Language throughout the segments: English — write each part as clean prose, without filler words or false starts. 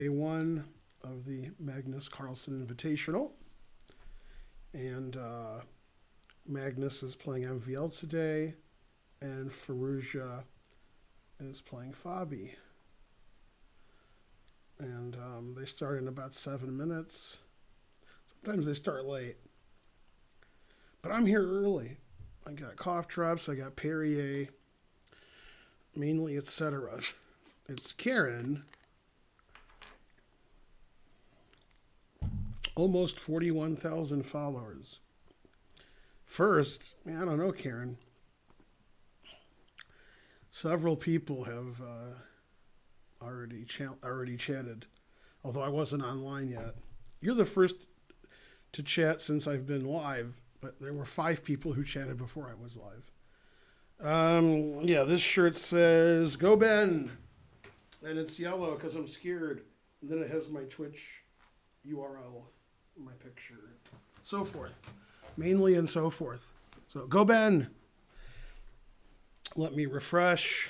Day one of the Magnus Carlsen Invitational. And Magnus is playing MVL today, and Faruja is playing Fabi. And they start in about 7 minutes. Sometimes they start late. But I'm here early. I got cough drops, I got Perrier, mainly etc. It's Karen. Almost 41,000 followers. First, I don't know, Karen. Several people have already chatted, although I wasn't online yet. You're the first to chat since I've been live, but there were 5 people who chatted before I was live. This shirt says, "Go Ben," and it's yellow because I'm scared. And then it has my Twitch URL, my picture, so forth. Mainly and so forth. So, go Ben. Let me refresh.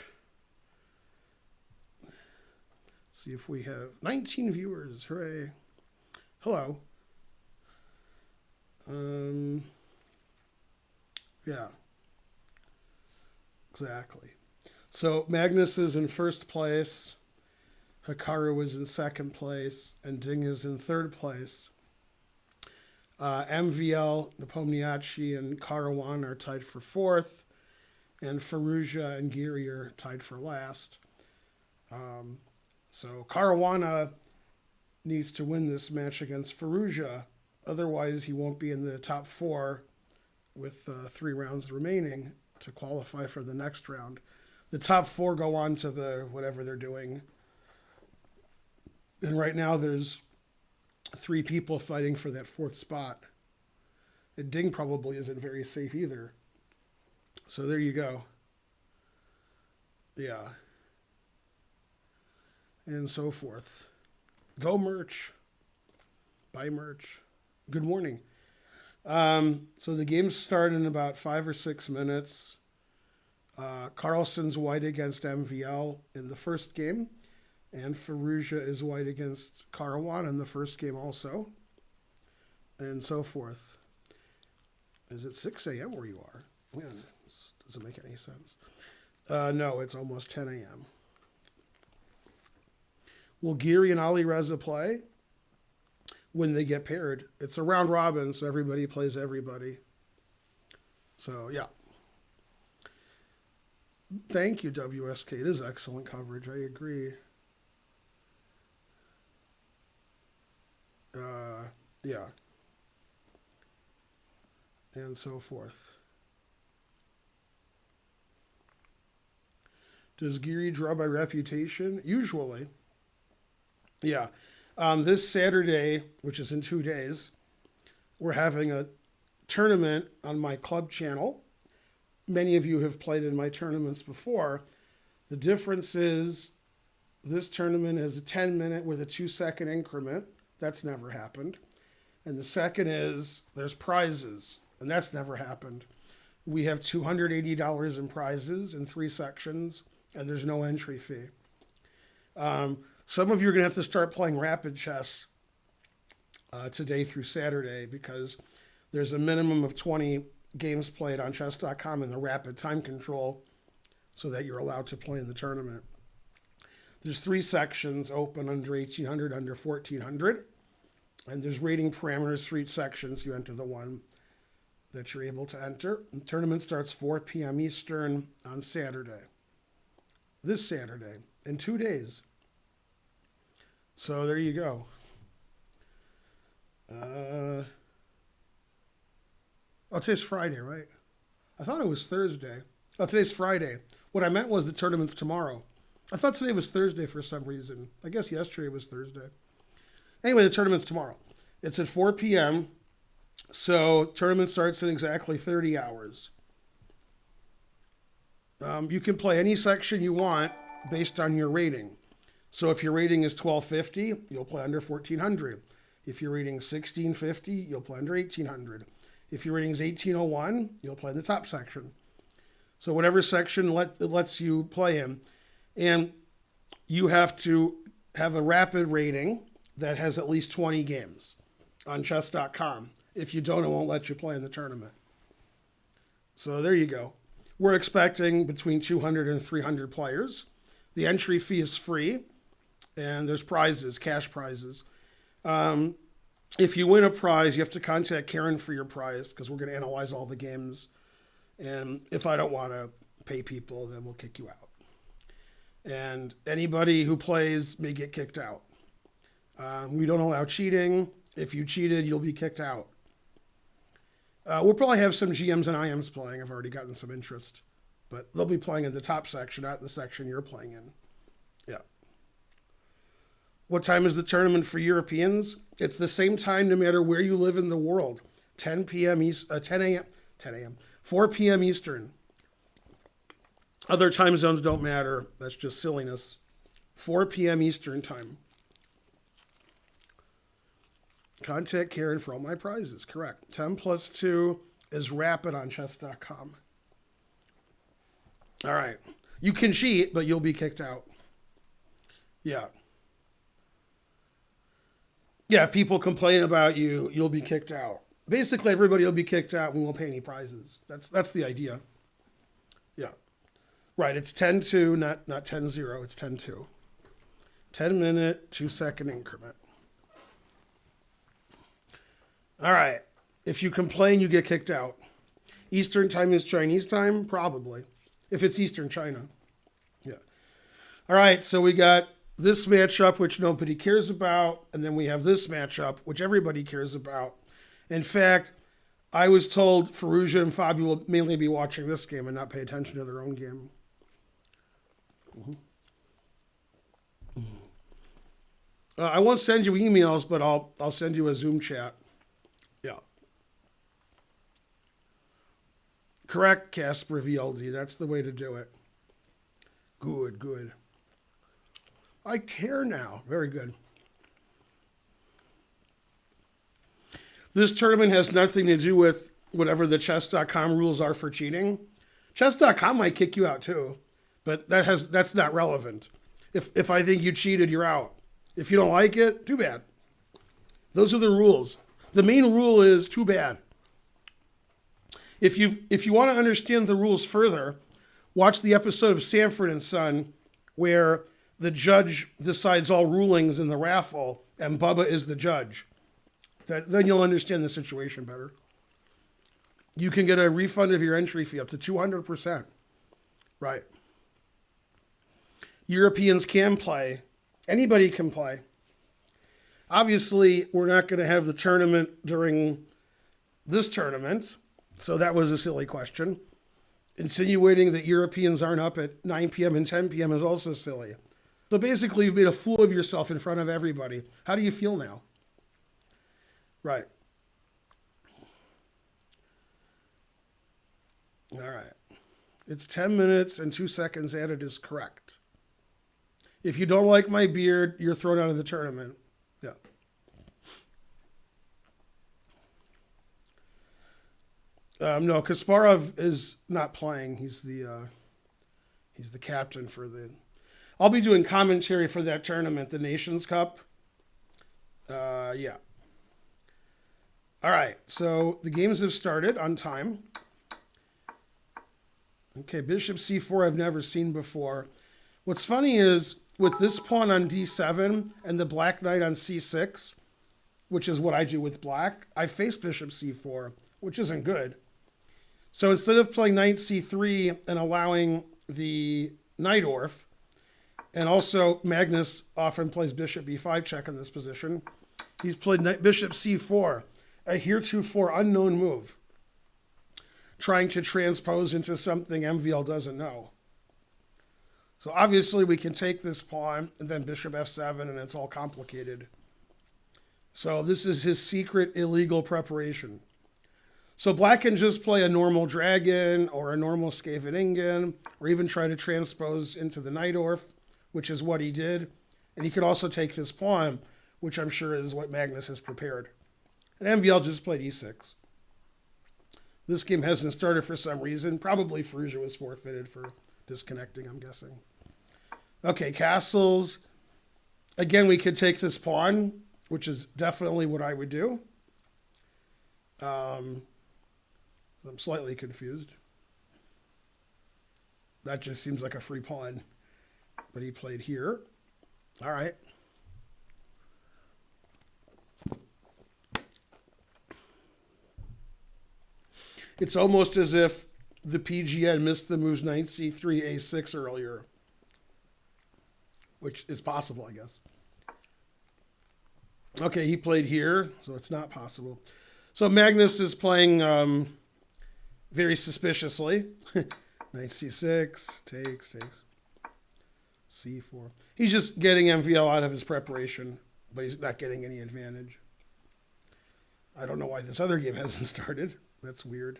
See if we have 19 viewers. Hooray. Hello. Yeah. Exactly. So Magnus is in first place. Hikaru is in second place. And Ding is in third place. MVL, Nepomniachtchi, and Karawan are tied for fourth. And Faruja and Giri are tied for last. So Caruana needs to win this match against Faruja. Otherwise, he won't be in the top 4 with 3 rounds remaining to qualify for the next round. The top 4 go on to the whatever they're doing. And right now there's 3 people fighting for that 4th spot. And Ding probably isn't very safe either. So there you go. Yeah. And so forth. Go merch. Buy merch. Good morning. So the games start in about 5 or 6 minutes. Carlson's white against MVL in the first game. And Faruja is white against Karawan in the first game also. And so forth. Is it 6 a.m. where you are? Man, this doesn't make any sense. No, it's almost 10 a.m. Will Giri and Ali Reza play when they get paired? It's a round robin, so everybody plays everybody. So, yeah. Thank you, WSK. It is excellent coverage. I agree. Yeah. And so forth. Does Giri draw by reputation? Usually. Yeah. This Saturday, which is in 2 days, we're having a tournament on my club channel. Many of you have played in my tournaments before. The difference is this tournament is a 10-minute with a 2-second increment. That's never happened. And the second is there's prizes, and that's never happened. We have $280 in prizes in 3 sections, and there's no entry fee. Some of you are going to have to start playing rapid chess today through Saturday because there's a minimum of 20 games played on chess.com in the rapid time control so that you're allowed to play in the tournament. There's 3 sections open under 1800, under 1400. And there's rating parameters for each section, so you enter the one that you're able to enter. The tournament starts 4 p.m. Eastern on Saturday. This Saturday, in 2 days. So there you go. Today's Friday, right? I thought it was Thursday. Oh, today's Friday. What I meant was the tournament's tomorrow. I thought today was Thursday for some reason. I guess yesterday was Thursday. Anyway, the tournament's tomorrow. It's at 4 p.m. So tournament starts in exactly 30 hours. You can play any section you want based on your rating. So if your rating is 1250, you'll play under 1400. If your rating is 1650, you'll play under 1800. If your rating is 1801, you'll play in the top section. So whatever section lets you play in. And you have to have a rapid rating that has at least 20 games on chess.com. If you don't, it won't let you play in the tournament. So there you go. We're expecting between 200 and 300 players. The entry fee is free, and there's prizes, cash prizes. If you win a prize, you have to contact Karen for your prize because we're going to analyze all the games. And if I don't want to pay people, then we'll kick you out. And anybody who plays may get kicked out. We don't allow cheating. If you cheated, you'll be kicked out. We'll probably have some GMs and IMs playing. I've already gotten some interest. But they'll be playing in the top section, not the section you're playing in. Yeah. What time is the tournament for Europeans? It's the same time no matter where you live in the world. 10 p.m. 10 a.m. 4 p.m. Eastern. Other time zones don't matter. That's just silliness. 4 p.m. Eastern time. Contact Karen for all my prizes. Correct. 10 plus 2 is rapid on chess.com. All right. You can cheat, but you'll be kicked out. Yeah. Yeah, if people complain about you, you'll be kicked out. Basically, everybody will be kicked out and we won't pay any prizes. That's the idea. Yeah. Right, it's 10-2, not 10-0. It's 10-2. 10-minute, 2-second increment. All right. If you complain, you get kicked out. Eastern time is Chinese time? Probably. If it's Eastern China. Yeah. All right, so we got this matchup, which nobody cares about, and then we have this matchup, which everybody cares about. In fact, I was told Firouzja and Fabi will mainly be watching this game and not pay attention to their own game. I won't send you emails, but I'll send you a Zoom chat. Yeah. Correct, Casper VLD. That's the way to do it. Good, good. I care now. Very good. This tournament has nothing to do with whatever the chess.com rules are for cheating. Chess.com might kick you out too, but that's not relevant. If I think you cheated, you're out. If you don't like it, too bad. Those are the rules. The main rule is too bad. If you want to understand the rules further, watch the episode of Sanford and Son where the judge decides all rulings in the raffle and Bubba is the judge. Then you'll understand the situation better. You can get a refund of your entry fee up to 200%. Right. Europeans can play. Anybody can play. Obviously, we're not going to have the tournament during this tournament, so that was a silly question. Insinuating that Europeans aren't up at 9 p.m. and 10 p.m. is also silly. So basically, you've made a fool of yourself in front of everybody. How do you feel now? Right. All right. It's 10 minutes and 2 seconds added is correct. If you don't like my beard, you're thrown out of the tournament. Yeah. No, Kasparov is not playing. He's the captain for the... I'll be doing commentary for that tournament, the Nations Cup. Yeah. All right, so the games have started on time. Okay, bishop c4 I've never seen before. What's funny is with this pawn on d7 and the black knight on c6, which is what I do with black, I face bishop c4, which isn't good. So instead of playing knight c3 and allowing the knight orf, and also Magnus often plays bishop b5 check in this position, he's played bishop c4, a heretofore unknown move, trying to transpose into something MVL doesn't know. So obviously we can take this pawn and then bishop f7 and it's all complicated. So this is his secret illegal preparation. So black can just play a normal dragon or a normal Scheveningen or even try to transpose into the knight orf, which is what he did. And he could also take this pawn, which I'm sure is what Magnus has prepared. And MVL just played e6. This game hasn't started for some reason. Probably Firouzja was forfeited for disconnecting, I'm guessing. Okay, castles. Again, we could take this pawn, which is definitely what I would do. I'm slightly confused. That just seems like a free pawn. But he played here. All right. It's almost as if the PGN missed the moves knight c3, a6 earlier, which is possible, I guess. Okay, he played here, so it's not possible. So Magnus is playing very suspiciously. Knight c6, takes, c4. He's just getting MVL out of his preparation, but he's not getting any advantage. I don't know why this other game hasn't started. That's weird.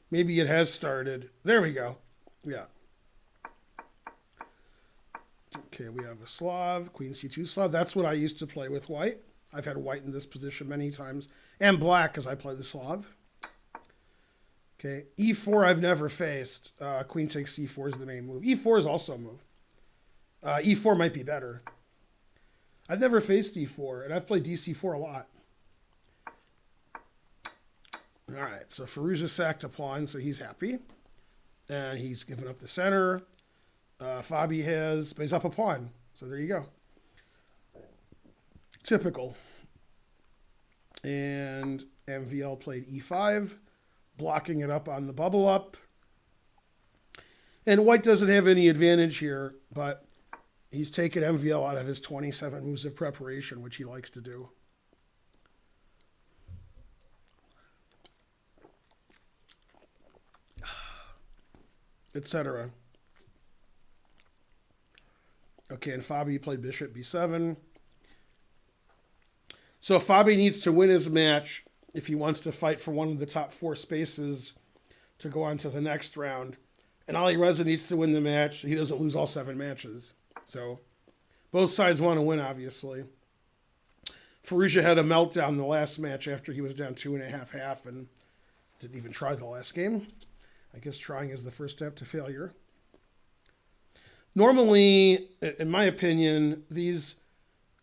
Maybe it has started. There we go. Yeah. Okay, we have a Slav, queen c2 Slav. That's what I used to play with white. I've had white in this position many times. And black as I play the Slav. Okay, e4 I've never faced. Queen takes c4 is the main move. e4 is also a move. E4 might be better. I've never faced e4, and I've played dc4 a lot. All right, so Firouzja sacked a pawn, so he's happy. And he's given up the center. Fabi has, but he's up a pawn. So there you go. Typical. And MVL played e5, blocking it up on the bubble up. And white doesn't have any advantage here, but he's taken MVL out of his 27 moves of preparation, which he likes to do. Etc. Okay, and Fabi played bishop b7. So Fabi needs to win his match if he wants to fight for one of the top 4 spaces to go on to the next round. And Ali Reza needs to win the match. He doesn't lose all 7 matches. So both sides want to win, obviously. Firouzja had a meltdown the last match after he was down 2.5 and didn't even try the last game. I guess trying is the first step to failure. Normally, in my opinion, these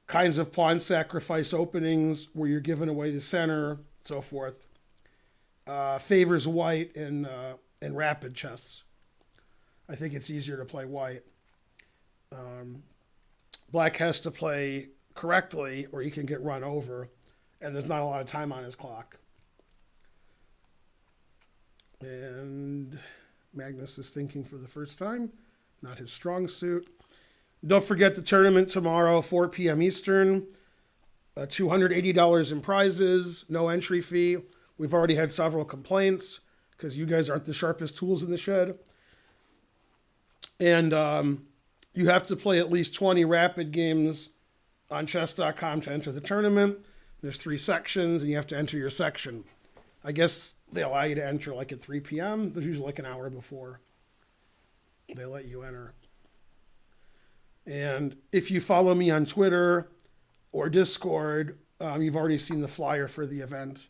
kinds of pawn sacrifice openings where you're giving away the center, so forth, favors white in rapid chess. I think it's easier to play white. Black has to play correctly or he can get run over, and there's not a lot of time on his clock. And Magnus is thinking for the first time. Not his strong suit. Don't forget the tournament tomorrow, 4 p.m. Eastern. $280 in prizes, no entry fee. We've already had several complaints because you guys aren't the sharpest tools in the shed. And you have to play at least 20 rapid games on chess.com to enter the tournament. There's 3 sections, and you have to enter your section. I guess they allow you to enter like at 3 p.m. There's usually like an hour before they let you enter. And if you follow me on Twitter or Discord, you've already seen the flyer for the event.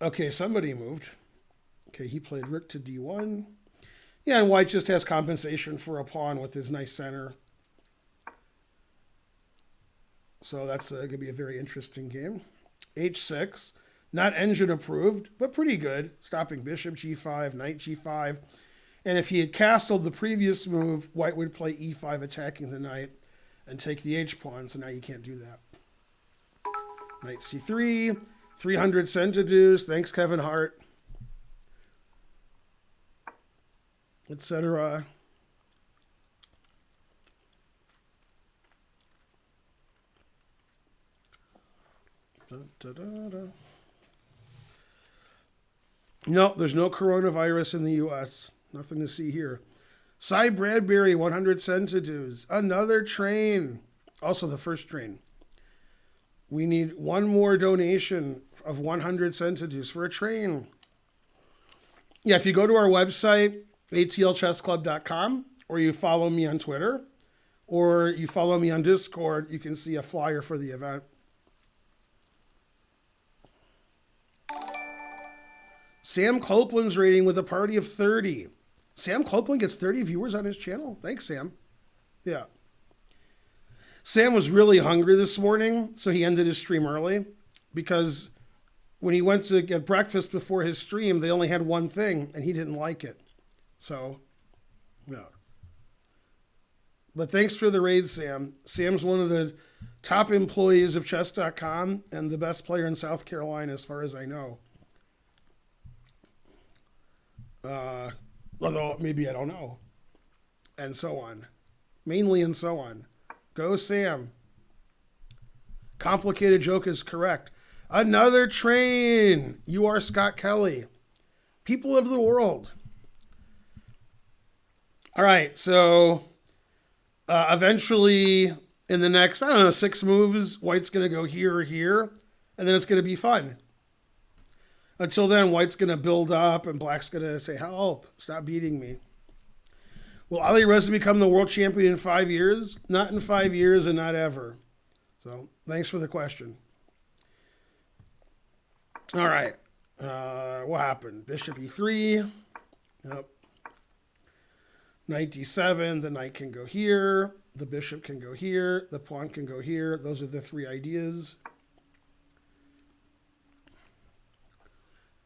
Okay, somebody moved. Okay, he played rook to d1. Yeah, and white just has compensation for a pawn with his nice center. So that's going to be a very interesting game. h6. Not engine approved, but pretty good. Stopping bishop g5, knight g5. And if he had castled the previous move, white would play e5, attacking the knight, and take the h-pawn. So now you can't do that. Knight c3, 300 centidues. Thanks, Kevin Hart. Etc. No, there's no coronavirus in the U.S. Nothing to see here. Cy Bradbury, 100 centidues. Another train. Also the first train. We need one more donation of 100 centidues for a train. Yeah, if you go to our website, atlchessclub.com, or you follow me on Twitter, or you follow me on Discord, you can see a flyer for the event. Sam Clopeland's rating with a party of 30. Sam Clopeland gets 30 viewers on his channel. Thanks, Sam. Yeah. Sam was really hungry this morning, so he ended his stream early because when he went to get breakfast before his stream, they only had one thing and he didn't like it. So, no. But thanks for the raid, Sam. Sam's one of the top employees of chess.com and the best player in South Carolina as far as I know. Although maybe I don't know. And so on. Mainly and so on. Go Sam. Complicated joke is correct. Another train. You are Scott Kelly. People of the world. All right, so eventually in the next, 6 moves, White's going to go here or here, and then it's going to be fun. Until then, White's going to build up, and Black's going to say, help, stop beating me. Will Ali Reza become the world champion in 5 years? Not in 5 years and not ever. So thanks for the question. All right. What happened? Bishop e3. Yep. Knight d7. The knight can go here. The bishop can go here. The pawn can go here. Those are the 3 ideas.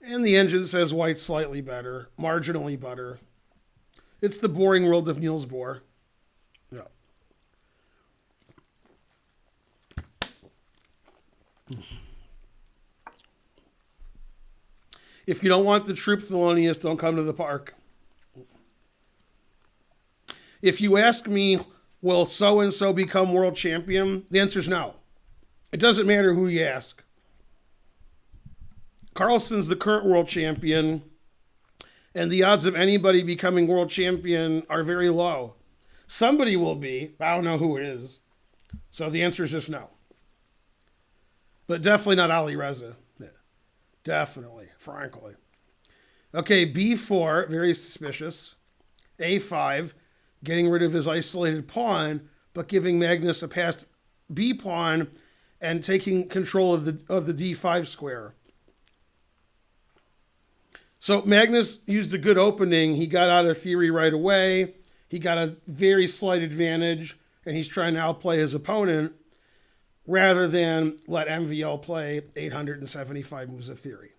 And the engine says white's slightly better. Marginally better. It's the boring world of Niels Bohr. Yeah. If you don't want the troop Thelonious, don't come to the park. If you ask me, will so-and-so become world champion? The answer is no. It doesn't matter who you ask. Carlsen's the current world champion, and the odds of anybody becoming world champion are very low. Somebody will be, but I don't know who it is. So the answer is just no. But definitely not Ali Reza. Yeah. Definitely, frankly. Okay, b4, very suspicious. a5, getting rid of his isolated pawn, but giving Magnus a passed b pawn and taking control of the d5 square. So Magnus used a good opening. He got out of theory right away. He got a very slight advantage, and he's trying to outplay his opponent rather than let MVL play 875 moves of theory.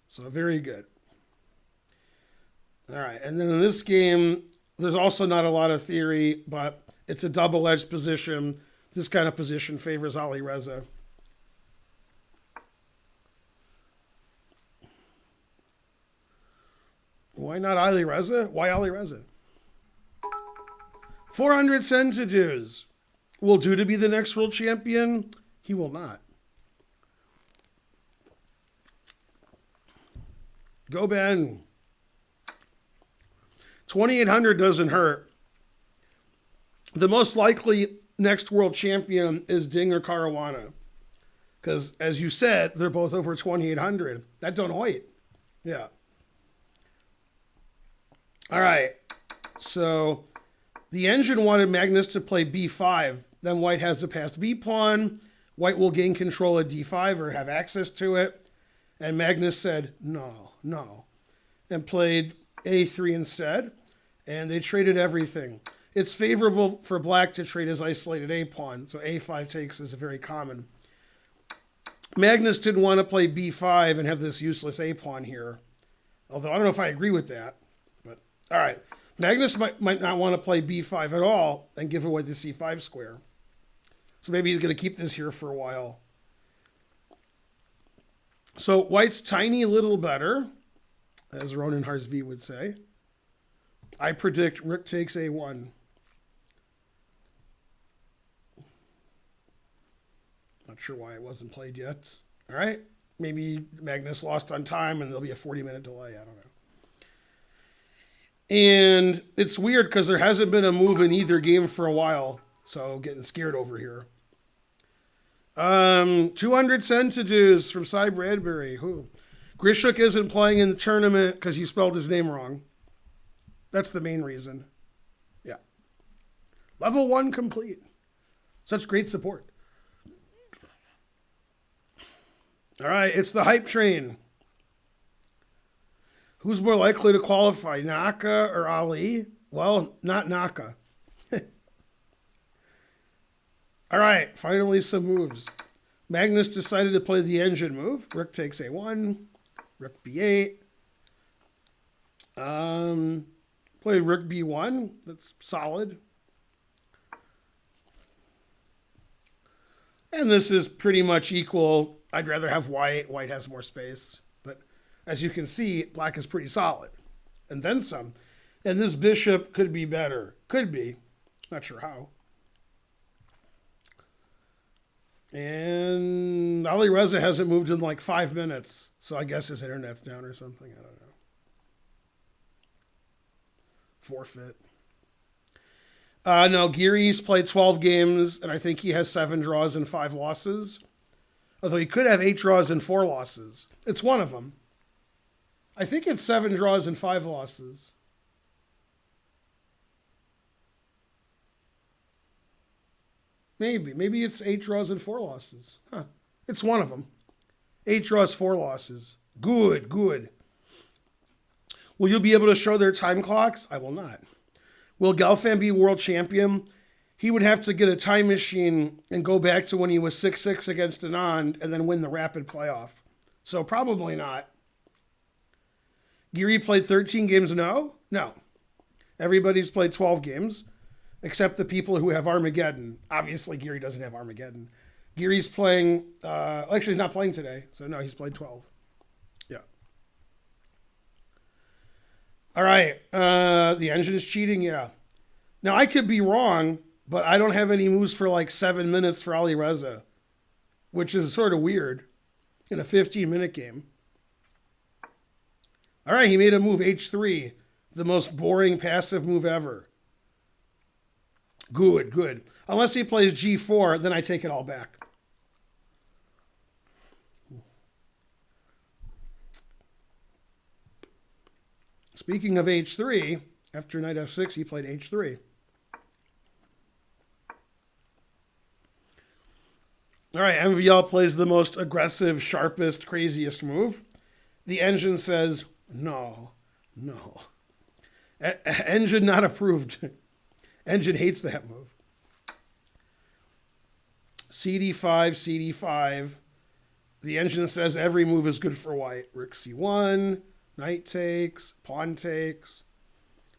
So very good. All right, and then in this game, there's also not a lot of theory, but it's a double-edged position. This kind of position favors Ali Reza. Why not Ali Reza? Why Ali Reza? 400 sentences. Will Duda be the next world champion? He will not. Go Ben. 2,800 doesn't hurt. The most likely next world champion is Ding or Caruana. Because, as you said, they're both over 2,800. That don't hoit. Yeah. All right. So the engine wanted Magnus to play b5. Then white has the passed b pawn. White will gain control of d5 or have access to it. And Magnus said, no, and played a3 instead. And they traded everything. It's favorable for black to trade his isolated a pawn. So a5 takes is very common. Magnus didn't want to play b5 and have this useless a pawn here. Although I don't know if I agree with that. But all right. Magnus might not want to play b5 at all and give away the c5 square. So maybe he's going to keep this here for a while. So white's tiny little better, as Ronan Harsvi would say. I predict rook takes a1. Not sure why it wasn't played yet. All right. Maybe Magnus lost on time and there'll be a 40-minute delay. I don't know. And it's weird because there hasn't been a move in either game for a while. So getting scared over here. 200 sentences from Cy Bradbury. Who? Grishuk isn't playing in the tournament because you spelled his name wrong. That's the main reason. Yeah. Level 1 complete. Such great support. All right, it's the hype train. Who's more likely to qualify, Naka or Ali? Well, not Naka. All right, finally some moves. Magnus decided to play the engine move. Rook takes a1, rook b8. Played rook b1. That's solid. And this is pretty much equal. I'd rather have white. White has more space. But as you can see, black is pretty solid. And then some. And this bishop could be better. Could be. Not sure how. And Ali Reza hasn't moved in like 5 minutes. So I guess his internet's down or something. I don't know. Forfeit. No, Giri's played 12 games, and I think he has 7 draws and 5 losses. Although he could have 8 draws and 4 losses. It's one of them. I think it's 7 draws and 5 losses. Maybe. Maybe it's 8 draws and 4 losses. Huh. It's one of them. 8 draws, 4 losses. Good, good. Will you be able to show their time clocks? I will not. Will Gelfand be world champion? He would have to get a time machine and go back to when he was 6-6 against Anand and then win the rapid playoff. So probably not. Giri played 13 games? No. Everybody's played 12 games, except the people who have Armageddon. Obviously, Giri doesn't have Armageddon. Giri's playing, actually he's not playing today, so no, he's played 12. Yeah. All right, the engine is cheating, yeah. Now, I could be wrong, but I don't have any moves for like 7 minutes for Ali Reza, which is sort of weird in a 15-minute game. All right, he made a move, h3, the most boring passive move ever. Good, good. Unless he plays g4, then I take it all back. Speaking of h3, after knight f6, he played h3. All right, MVL plays the most aggressive, sharpest, craziest move. The engine says, no. Engine not approved. Engine hates that move. CD5. The engine says every move is good for white. Rook c1, knight takes, pawn takes.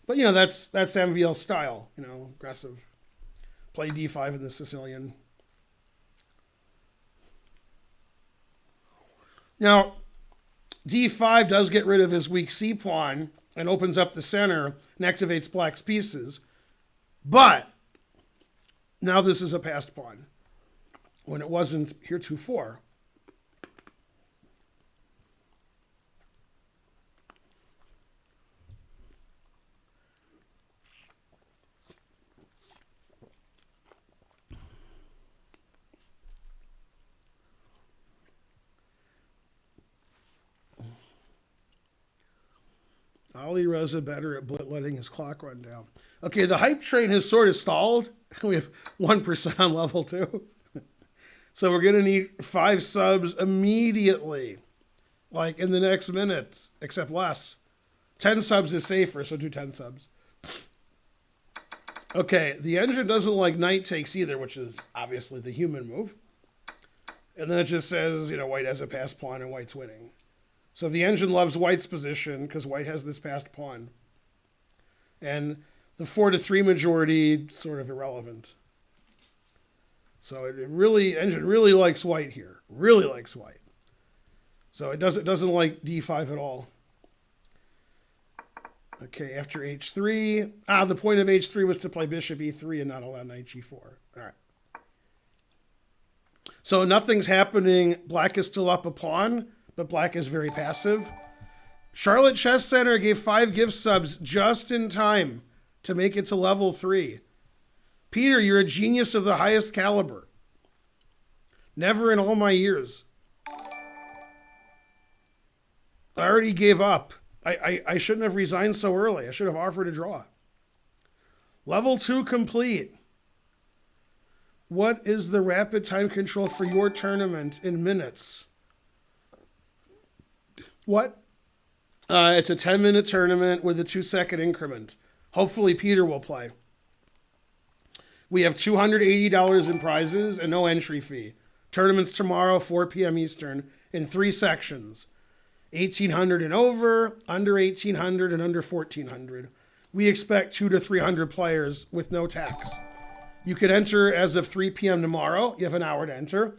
But, that's MVL style, aggressive. Play d5 in the Sicilian. Now, d5 does get rid of his weak c-pawn and opens up the center and activates black's pieces. But now this is a passed pawn when it wasn't heretofore. Ali Reza better at letting his clock run down. Okay, the hype train has sort of stalled. We have 1% on level 2. So we're going to need 5 subs immediately, like in the next minute, except less. 10 subs is safer, so do 10 subs. Okay, the engine doesn't like knight takes either, which is obviously the human move. And then it just says, white has a passed pawn and white's winning. So the engine loves white's position because white has this passed pawn. And the 4-3 majority, sort of irrelevant. So engine really likes white here. Really likes white. So it doesn't like d5 at all. Okay, after h3. The point of h3 was to play bishop e3 and not allow knight g4. All right. So nothing's happening. Black is still up a pawn, but black is very passive. Charlotte Chess Center gave 5 gift subs just in time to make it to level 3. Peter, you're a genius of the highest caliber. Never in all my years. I already gave up. I shouldn't have resigned so early. I should have offered a draw. Level 2 complete. What is the rapid time control for your tournament in minutes? What? It's a 10-minute tournament with a 2-second increment. Hopefully Peter will play. We have $280 in prizes and no entry fee. Tournaments tomorrow, 4 p.m. Eastern, in 3 sections. 1,800 and over, under 1,800, and under 1,400. We expect 200 to 300 players with no tax. You can enter as of 3 p.m. tomorrow. You have an hour to enter.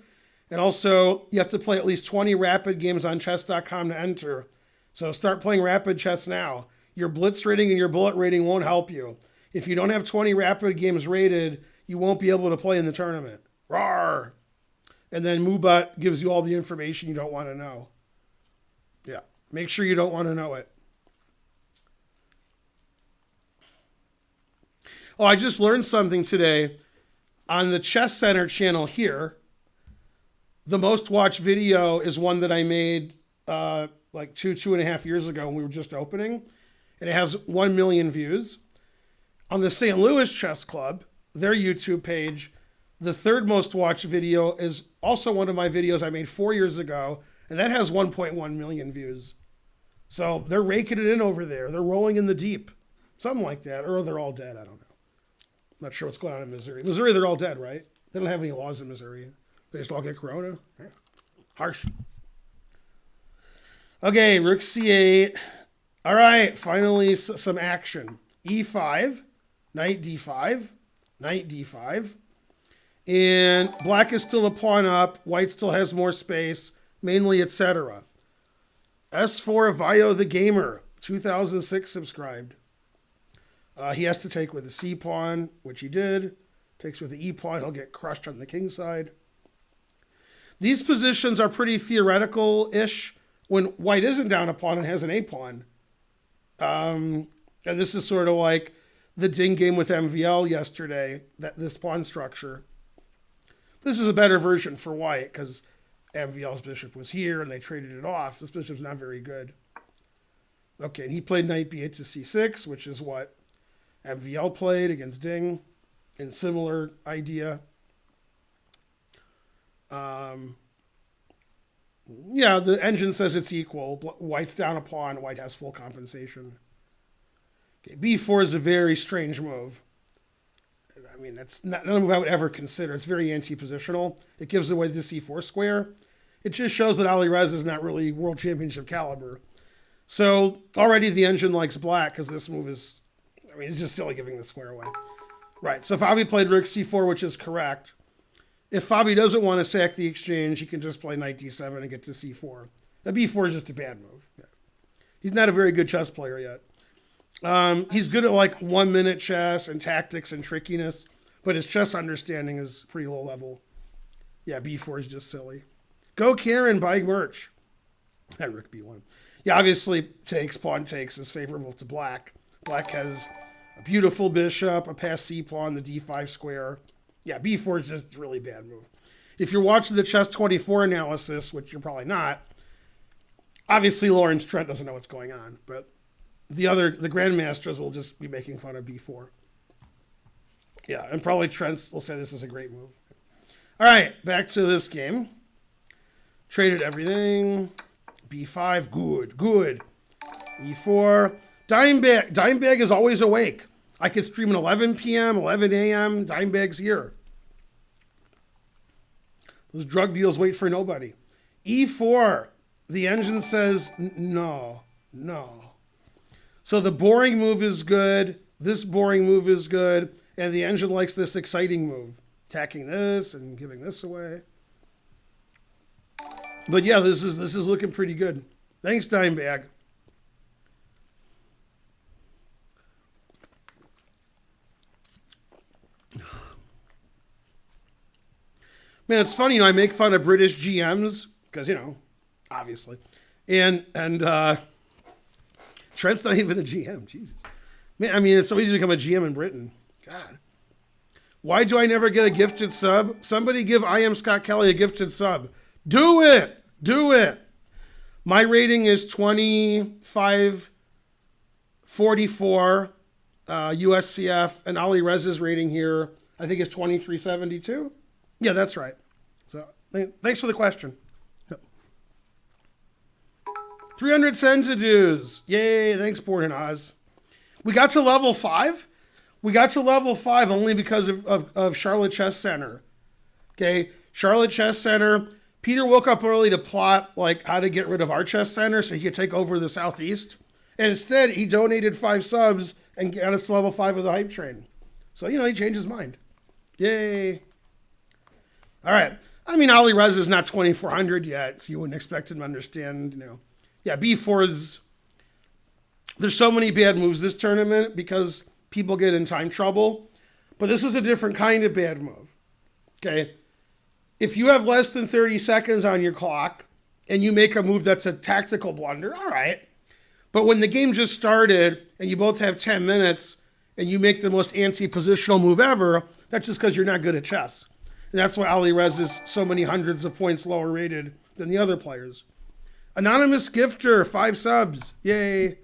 And also, you have to play at least 20 rapid games on chess.com to enter. So start playing rapid chess now. Your blitz rating and your bullet rating won't help you. If you don't have 20 rapid games rated, you won't be able to play in the tournament. Rawr! And then Moobot gives you all the information you don't want to know. Yeah, make sure you don't want to know it. Oh, I just learned something today. On the Chess Center channel here, the most watched video is one that I made like 2.5 years ago when we were just opening. And it has 1 million views. On the St. Louis Chess Club, their YouTube page, the third most watched video is also one of my videos I made 4 years ago, and that has 1.1 million views. So they're raking it in over there. They're rolling in the deep. Something like that. Or they're all dead. I don't know. Not sure what's going on in Missouri. Missouri, they're all dead, right? They don't have any laws in Missouri. They just all get corona. Yeah. Harsh. Okay, rook c8. All right, finally some action. e5, knight d5, knight d5. And black is still a pawn up. White still has more space, mainly etc. S4 Vayo the Gamer, 2006 subscribed. He has to take with the c pawn, which he did. Takes with the e pawn, he'll get crushed on the king side. These positions are pretty theoretical-ish when white isn't down a pawn and has an a pawn. And this is sort of like the ding game with MVL yesterday, this pawn structure. This is a better version for white because MVL's bishop was here and they traded it off. This bishop's not very good. Okay, and he played knight b8 to c6, which is what MVL played against Ding, and similar idea. Yeah, the engine says it's equal. White's down a pawn. White has full compensation. Okay, b4 is a very strange move. I mean, that's not a move I would ever consider. It's very anti-positional. It gives away the c4 square. It just shows that Ali Rez is not really world championship caliber. So already the engine likes black because this move is, I mean, it's just silly giving the square away. Right, so Fabi played rook c4, which is correct. If Fabi doesn't want to sack the exchange, he can just play knight d7 and get to c4. The b4 is just a bad move. Yeah. He's not a very good chess player yet. He's good at like 1 minute chess and tactics and trickiness, but his chess understanding is pretty low level. Yeah, b4 is just silly. Go Karen, buy merch. That rook b1. Yeah, obviously pawn takes is favorable to black. Black has a beautiful bishop, a passed c pawn, the d5 square. Yeah, b4 is just a really bad move. If you're watching the Chess 24 analysis, which you're probably not, obviously Lawrence Trent doesn't know what's going on, but the grandmasters will just be making fun of b4. Yeah, and probably Trent will say this is a great move. All right, back to this game. Traded everything. b5, good. e4. Dimebag is always awake. I could stream at 11 p.m., 11 a.m. Dimebag's here. Those drug deals wait for nobody. e4. The engine says no. So the boring move is good. This boring move is good. And the engine likes this exciting move. Attacking this and giving this away. But yeah, this is looking pretty good. Thanks, Dimebag. Man, it's funny, I make fun of British GMs because, obviously. And Trent's not even a GM. Jesus. Man, I mean, it's so easy to become a GM in Britain. God. Why do I never get a gifted sub? Somebody give I Am Scott Kelly a gifted sub. Do it. My rating is 2544 USCF, and Ali Rez's rating here, I think, is 2372. Yeah, that's right. So thanks for the question. 300 centidues. Yay, thanks, Born in Oz. We got to level 5. We got to level 5 only because of Charlotte Chess Center. Okay, Charlotte Chess Center. Peter woke up early to plot like how to get rid of our chess center so he could take over the Southeast. And instead, he donated 5 subs and got us to level 5 of the hype train. So, he changed his mind. Yay. All right. I mean, Ali Rez is not 2,400 yet, so you wouldn't expect him to understand, Yeah, B4 is... There's so many bad moves this tournament because people get in time trouble. But this is a different kind of bad move. Okay? If you have less than 30 seconds on your clock and you make a move that's a tactical blunder, all right. But when the game just started and you both have 10 minutes and you make the most antsy positional move ever, that's just because you're not good at chess. And that's why Ali Rez is so many hundreds of points lower rated than the other players. Anonymous Gifter, 5 subs. Yay.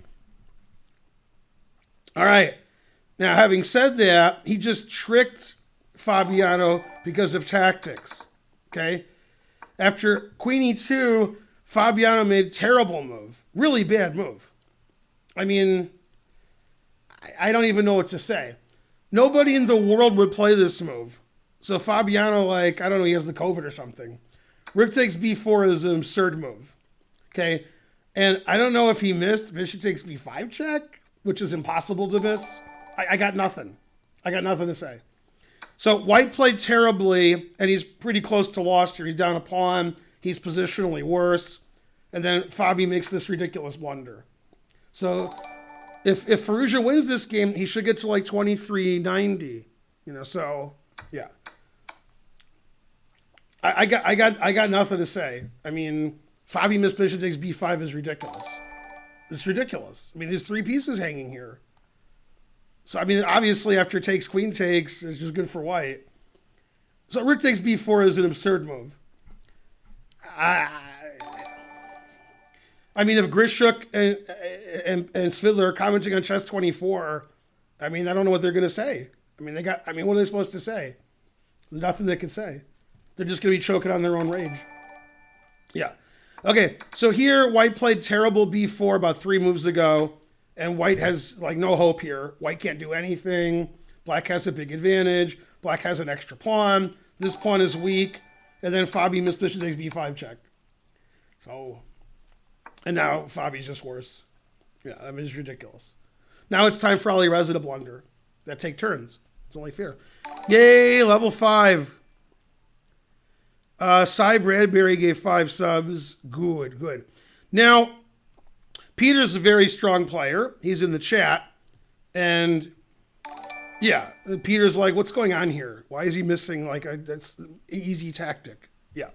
All right. Now, having said that, he just tricked Fabiano because of tactics. Okay? After Queen E2, Fabiano made a terrible move. Really bad move. I mean, I don't even know what to say. Nobody in the world would play this move. So Fabiano, I don't know, he has the COVID or something. Rook takes B4 is an absurd move. Okay? And I don't know if he missed bishop takes B5 check, which is impossible to miss. I got nothing. I got nothing to say. So White played terribly, and he's pretty close to lost here. He's down a pawn. He's positionally worse. And then Fabi makes this ridiculous blunder. So if Firouzja wins this game, he should get to 2390. So yeah. I got nothing to say. I mean, Fabi missed bishop takes B5 is ridiculous. It's ridiculous. I mean, there's 3 pieces hanging here. So, I mean, obviously after takes, queen takes, it's just good for White. So rook takes B4 is an absurd move. I mean, if Grishuk and Svidler are commenting on Chess 24, I mean, I don't know what they're going to say. I mean, what are they supposed to say? There's nothing they can say. They're just going to be choking on their own rage. Yeah. Okay, so here White played terrible B4 about 3 moves ago, and White has no hope here. White can't do anything. Black has a big advantage. Black has an extra pawn. This pawn is weak, and then Fabi missed bishop takes B5 check. So, and now Fabi's just worse. Yeah, I mean, it's ridiculous. Now it's time for Ali Reza to blunder. That take turns. It's only fair. Yay, level 5. Cy Bradbury gave 5 subs. Good. Now, Peter's a very strong player. He's in the chat. And, yeah, Peter's like, what's going on here? Why is he missing, that's an easy tactic? Yeah.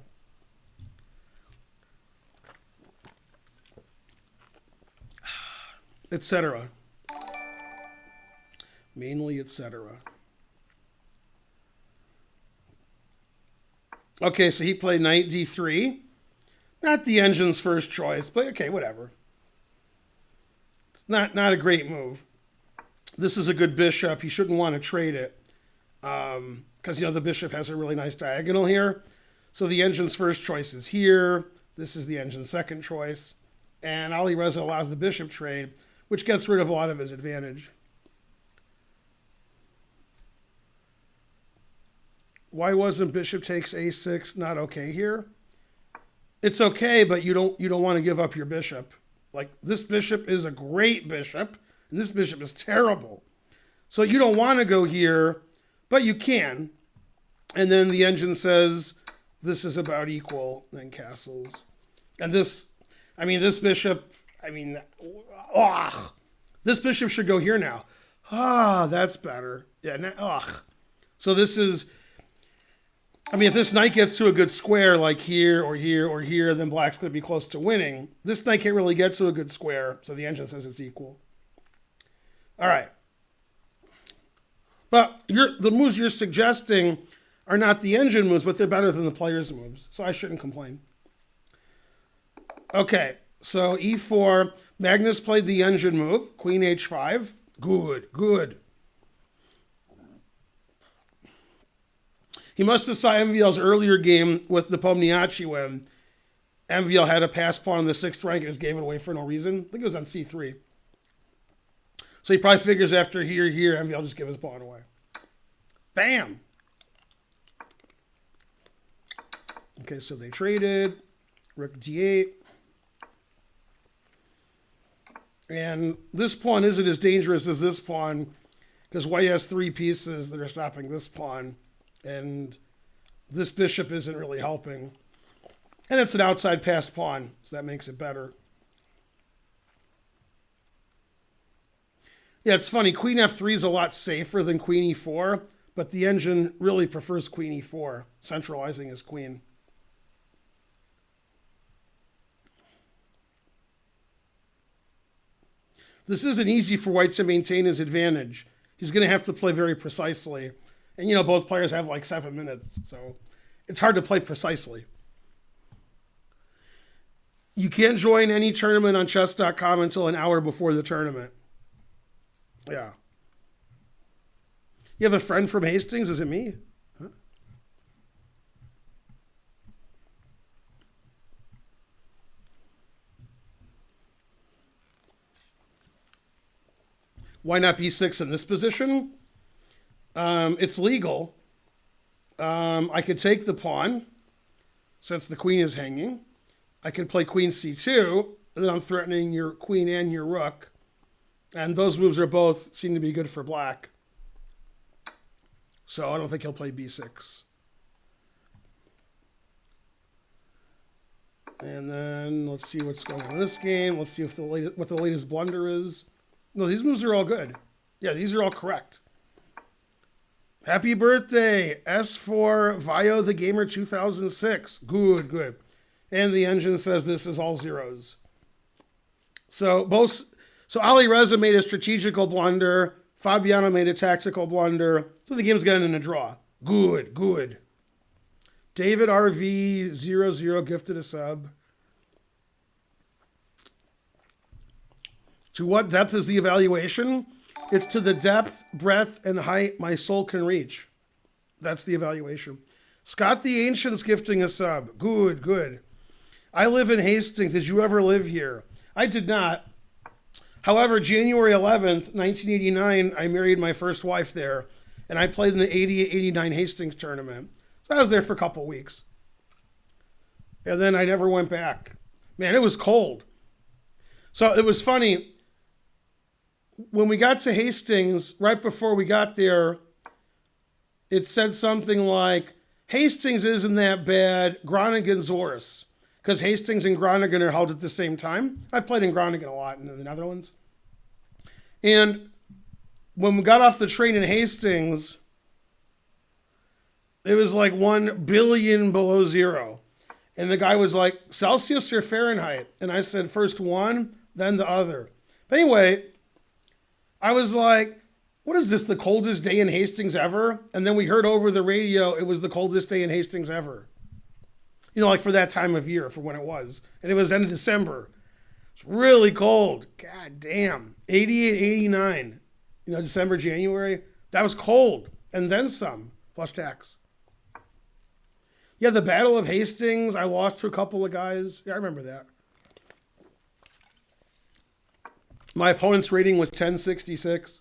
Etc. Mainly, etc. Okay, so he played knight d3. Not the engine's first choice, but okay, whatever. It's not a great move. This is a good bishop. You shouldn't want to trade it because, the bishop has a really nice diagonal here. So the engine's first choice is here. This is the engine's second choice. And Ali Reza allows the bishop trade, which gets rid of a lot of his advantage. Why wasn't bishop takes a6 not okay here? It's okay, but you don't want to give up your bishop. This bishop is a great bishop, and this bishop is terrible. So you don't want to go here, but you can. And then the engine says this is about equal, then castles. And this bishop, this bishop should go here now. That's better. Yeah, So this is... if this knight gets to a good square, like here or here or here, then black's going to be close to winning. This knight can't really get to a good square, so the engine says it's equal. All right. But the moves you're suggesting are not the engine moves, but they're better than the player's moves, so I shouldn't complain. Okay, so e4. Magnus played the engine move, queen h5. Good. He must have saw MVL's earlier game with the Pomniachtchi when MVL had a pass pawn in the 6th rank and just gave it away for no reason. I think it was on c3. So he probably figures after here, Envy will just give his pawn away. Bam! Okay, so they traded. Rook d8. And this pawn isn't as dangerous as this pawn because white has 3 pieces that are stopping this pawn. And this bishop isn't really helping. And it's an outside passed pawn, so that makes it better. Yeah, it's funny. Queen f3 is a lot safer than queen e4, but the engine really prefers queen e4, centralizing his queen. This isn't easy for white to maintain his advantage. He's going to have to play very precisely. And, you know, both players have like 7 minutes, so it's hard to play precisely. You can't join any tournament on chess.com until an hour before the tournament. Yeah. You have a friend from Hastings? Is it me? Huh? Why not b6 in this position? It's legal. I could take the pawn since the queen is hanging. I could play queen c2, and then I'm threatening your queen and your rook. And those moves are both seem to be good for black. So I don't think he'll play b6. And then let's see what's going on in this game. Let's see if what the latest blunder is. No, these moves are all good. Yeah, these are all correct. Happy birthday, S4 Vio the Gamer 2006. Good, good. And the engine says this is all zeros. So Ali Reza made a strategical blunder. Fabiano made a tactical blunder. So the game's getting in a draw. Good, good. David RV00 gifted a sub. To what depth is the evaluation? It's to the depth, breadth, and height my soul can reach. That's the evaluation. Scott the Ancient's gifting a sub. Good, good. I live in Hastings. Did you ever live here? I did not. However, January 11th, 1989, I married my first wife there, and I played in the 88-89 Hastings tournament. So I was there for a couple weeks. And then I never went back. Man, it was cold. So it was funny. When we got to Hastings, right before we got there, it said something like, Hastings isn't that bad, Groningen's worse. Because Hastings and Groningen are held at the same time. I've played in Groningen a lot in the Netherlands. And when we got off the train in Hastings, it was like 1 billion below zero. And the guy was like, Celsius or Fahrenheit? And I said, first one, then the other. But anyway, I was like, what is this, the coldest day in Hastings ever? And then we heard over the radio, it was the coldest day in Hastings ever. You know, like for that time of year, for when it was. And it was end of December. It's really cold. God damn. 88, 89. You know, December, January. That was cold. And then some, plus tax. Yeah, the Battle of Hastings, I lost to a couple of guys. Yeah, I remember that. My opponent's rating was 1066.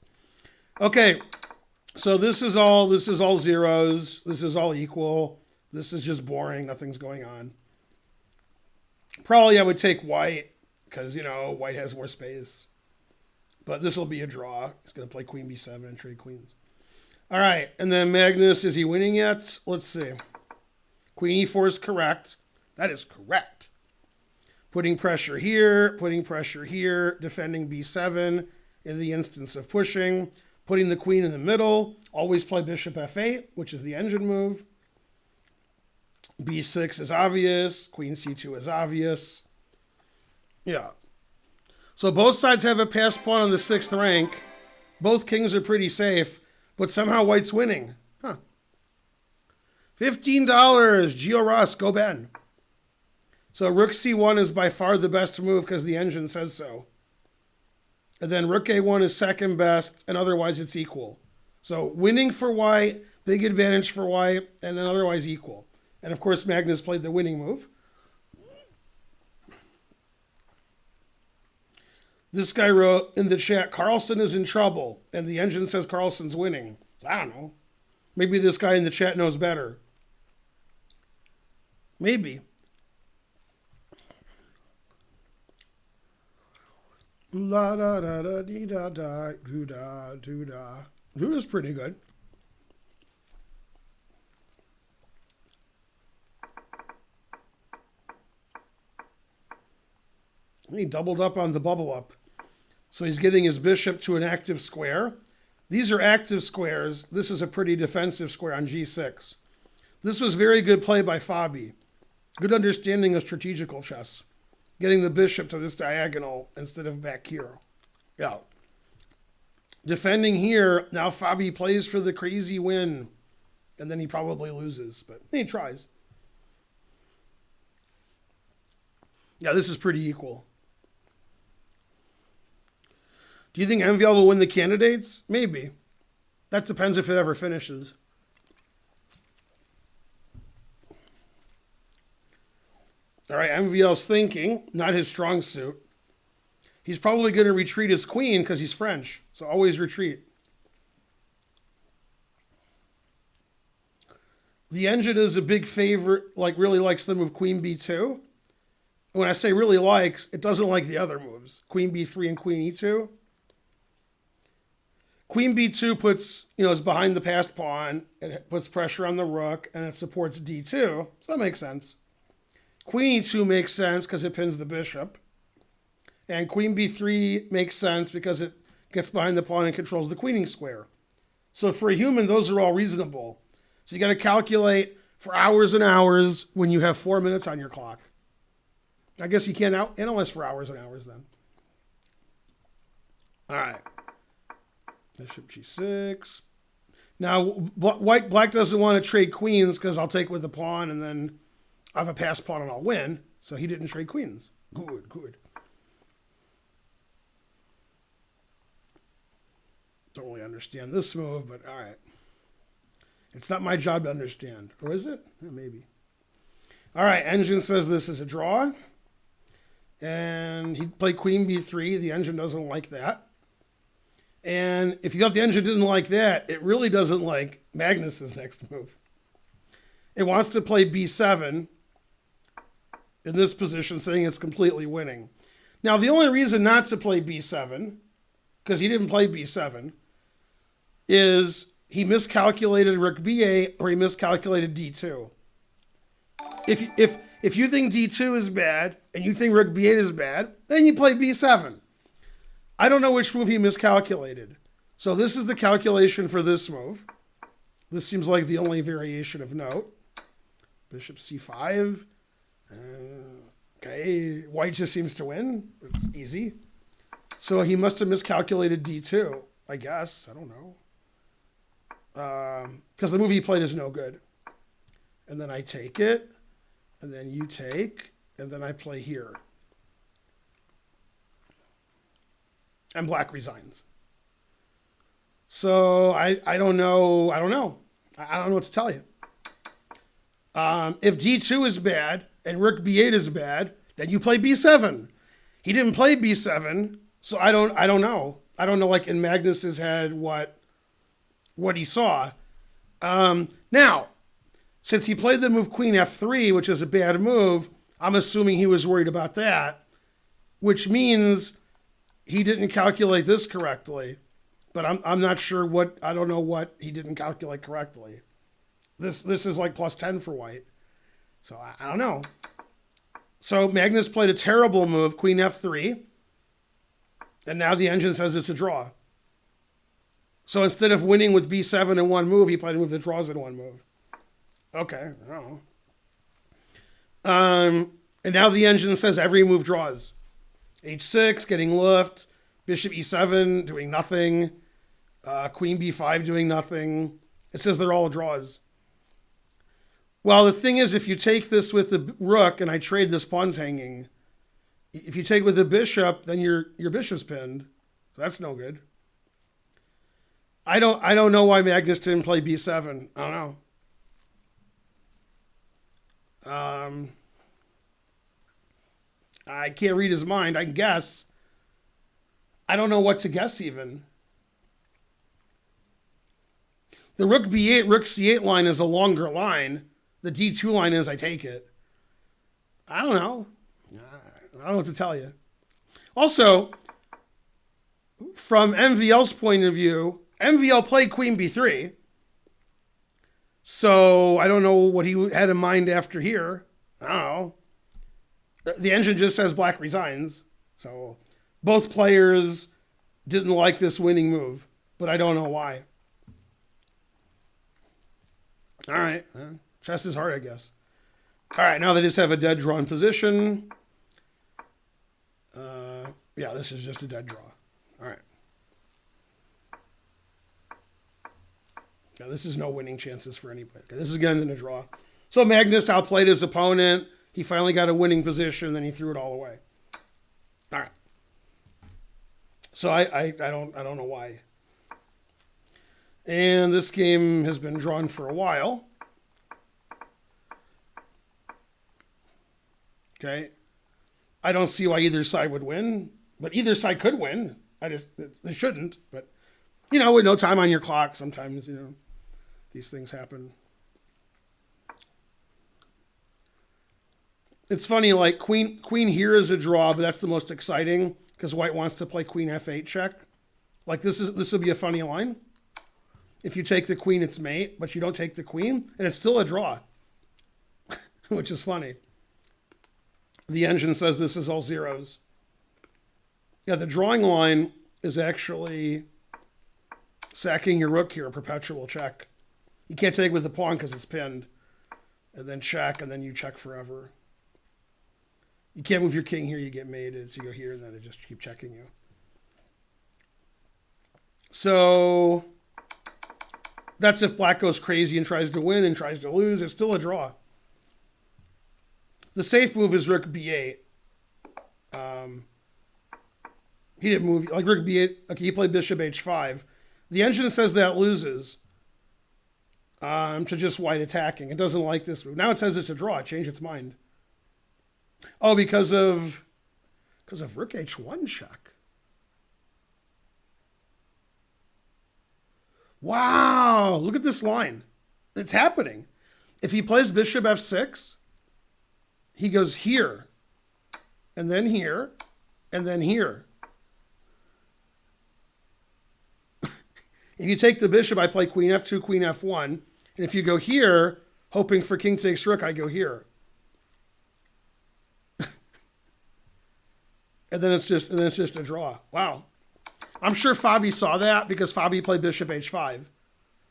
Okay, so this is all zeros. This is all equal. This is just boring. Nothing's going on. Probably I would take white because, you know, white has more space. But this will be a draw. He's going to play queen b7 and trade queens. All right, and then Magnus, is he winning yet? Let's see. Queen e4 is correct. That is correct. Putting pressure here, defending b7 in the instance of pushing, putting the queen in the middle, always play bishop f8, which is the engine move. b6 is obvious, queen c2 is obvious. Yeah. So both sides have a passed pawn on the 6th rank. Both kings are pretty safe, but somehow white's winning. Huh. $15, Gio Ross, go Ben. So rook c1 is by far the best move because the engine says so. And then rook a1 is second best, and otherwise it's equal. So winning for white, big advantage for white, and then otherwise equal. And of course, Magnus played the winning move. This guy wrote in the chat, Carlson is in trouble, and the engine says Carlson's winning. So I don't know. Maybe this guy in the chat knows better. Maybe. La da da da dee da da doo da doo da. Duda's pretty good. He doubled up on the bubble up. So he's getting his bishop to an active square. These are active squares. This is a pretty defensive square on g6. This was very good play by Fabi. Good understanding of strategical chess. Getting the bishop to this diagonal instead of back here. Yeah. Defending here, now Fabi plays for the crazy win. And then he probably loses, but he tries. Yeah, this is pretty equal. Do you think MVL will win the candidates? Maybe. That depends if it ever finishes. All right, MVL's thinking, not his strong suit. He's probably going to retreat his queen because he's French. So always retreat. The engine is a big favorite, really likes the move queen b2. And when I say really likes, it doesn't like the other moves. Queen b3 and queen e2. Queen b2 puts, is behind the passed pawn. It puts pressure on the rook, and it supports d2. So that makes sense. Queen e2 makes sense because it pins the bishop. And queen b3 makes sense because it gets behind the pawn and controls the queening square. So for a human, those are all reasonable. So you got to calculate for hours and hours when you have 4 minutes on your clock. I guess you can't analyze for hours and hours then. All right. Bishop g6. Now, black doesn't want to trade queens because I'll take with the pawn and then I have a passed pawn and I'll win. So he didn't trade queens. Good, good. Don't really understand this move, but all right. It's not my job to understand. Or is it? Yeah, maybe. All right, engine says this is a draw. And he played queen b3. The engine doesn't like that. And if you thought the engine didn't like that, it really doesn't like Magnus's next move. It wants to play b7 in this position, saying it's completely winning. Now, the only reason not to play b7, because he didn't play b7, is he miscalculated rook b8 or he miscalculated d2. If you think d2 is bad and you think rook b8 is bad, then you play b7. I don't know which move he miscalculated. So this is the calculation for this move. This seems like the only variation of note. Bishop c5. Okay, white just seems to win. It's easy. So he must have miscalculated d2, I guess. I don't know. Because the move he played is no good. And then I take it. And then you take. And then I play here. And black resigns. So I don't know. I don't know what to tell you. If d2 is bad and rook b8 is bad, then you play b7. He didn't play b7, so I don't know. I don't know, like in Magnus's head, what he saw. Now, since he played the move queen f3, which is a bad move, I'm assuming he was worried about that, which means he didn't calculate this correctly. But I'm not sure I don't know what he didn't calculate correctly. This is like plus 10 for white. So I don't know. So Magnus played a terrible move, queen f3. And now the engine says it's a draw. So instead of winning with b7 in one move, he played a move that draws in one move. Okay, I don't know. And now the engine says every move draws. h6, getting lift. Bishop e7, doing nothing. Queen b5, doing nothing. It says they're all draws. Well, the thing is, if you take this with the rook, and I trade this pawn's hanging, if you take with the bishop, then your bishop's pinned. So that's no good. I don't know why Magnus didn't play b7. I don't know. I can't read his mind. I can guess. I don't know what to guess even. The rook b8, rook c8 line is a longer line. The d2 line is, I take it. I don't know. I don't know what to tell you. Also, from MVL's point of view, MVL played queen b3. So I don't know what he had in mind after here. I don't know. The engine just says black resigns. So both players didn't like this winning move, but I don't know why. All right. Chess is hard, I guess. All right, now they just have a dead draw in position. Yeah, this is just a dead draw. All right. Yeah, this is no winning chances for anybody. Okay, this is again in a draw. So Magnus outplayed his opponent. He finally got a winning position, then he threw it all away. All right. So I don't know why. And this game has been drawn for a while. Okay. I don't see why either side would win, but either side could win. They shouldn't, but with no time on your clock, sometimes, these things happen. It's funny, like queen here is a draw, but that's the most exciting because white wants to play queen f8 check. Like this will be a funny line. If you take the queen, it's mate, but you don't take the queen, and it's still a draw, which is funny. The engine says this is all zeros. Yeah, the drawing line is actually sacking your rook here, a perpetual check. You can't take with the pawn because it's pinned. And then check, and then you check forever. You can't move your king here, you get mated. So you go here, and then it just keep checking you. So that's if black goes crazy and tries to win and tries to lose. It's still a draw. The safe move is rook b8. He didn't move, like rook b8. Okay, he played bishop h5. The engine says that loses to just white attacking. It doesn't like this move. Now it says it's a draw. It changed its mind. Oh, because of rook h1 check. Wow, look at this line. It's happening. If he plays bishop f6, he goes here, and then here, and then here. If you take the bishop, I play queen f2, queen f1. And if you go here, hoping for king takes rook, I go here. and then it's just a draw. Wow. I'm sure Fabi saw that because Fabi played bishop h5.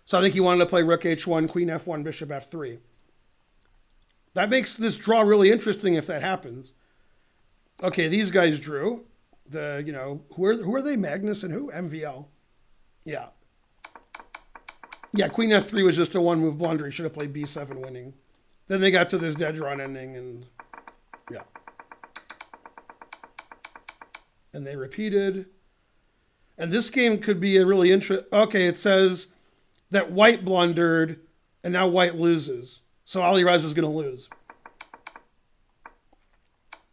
So I think he wanted to play rook h1, queen f1, bishop f3. That makes this draw really interesting if that happens. Okay, these guys drew. Who are they? Magnus and who? MVL. Yeah. Yeah, queen f3 was just a one-move blunder. He should have played b7 winning. Then they got to this dead drawn ending, and yeah. And they repeated. And this game could be a really interesting... Okay, it says that white blundered, and now white loses. So Ali Reza is going to lose.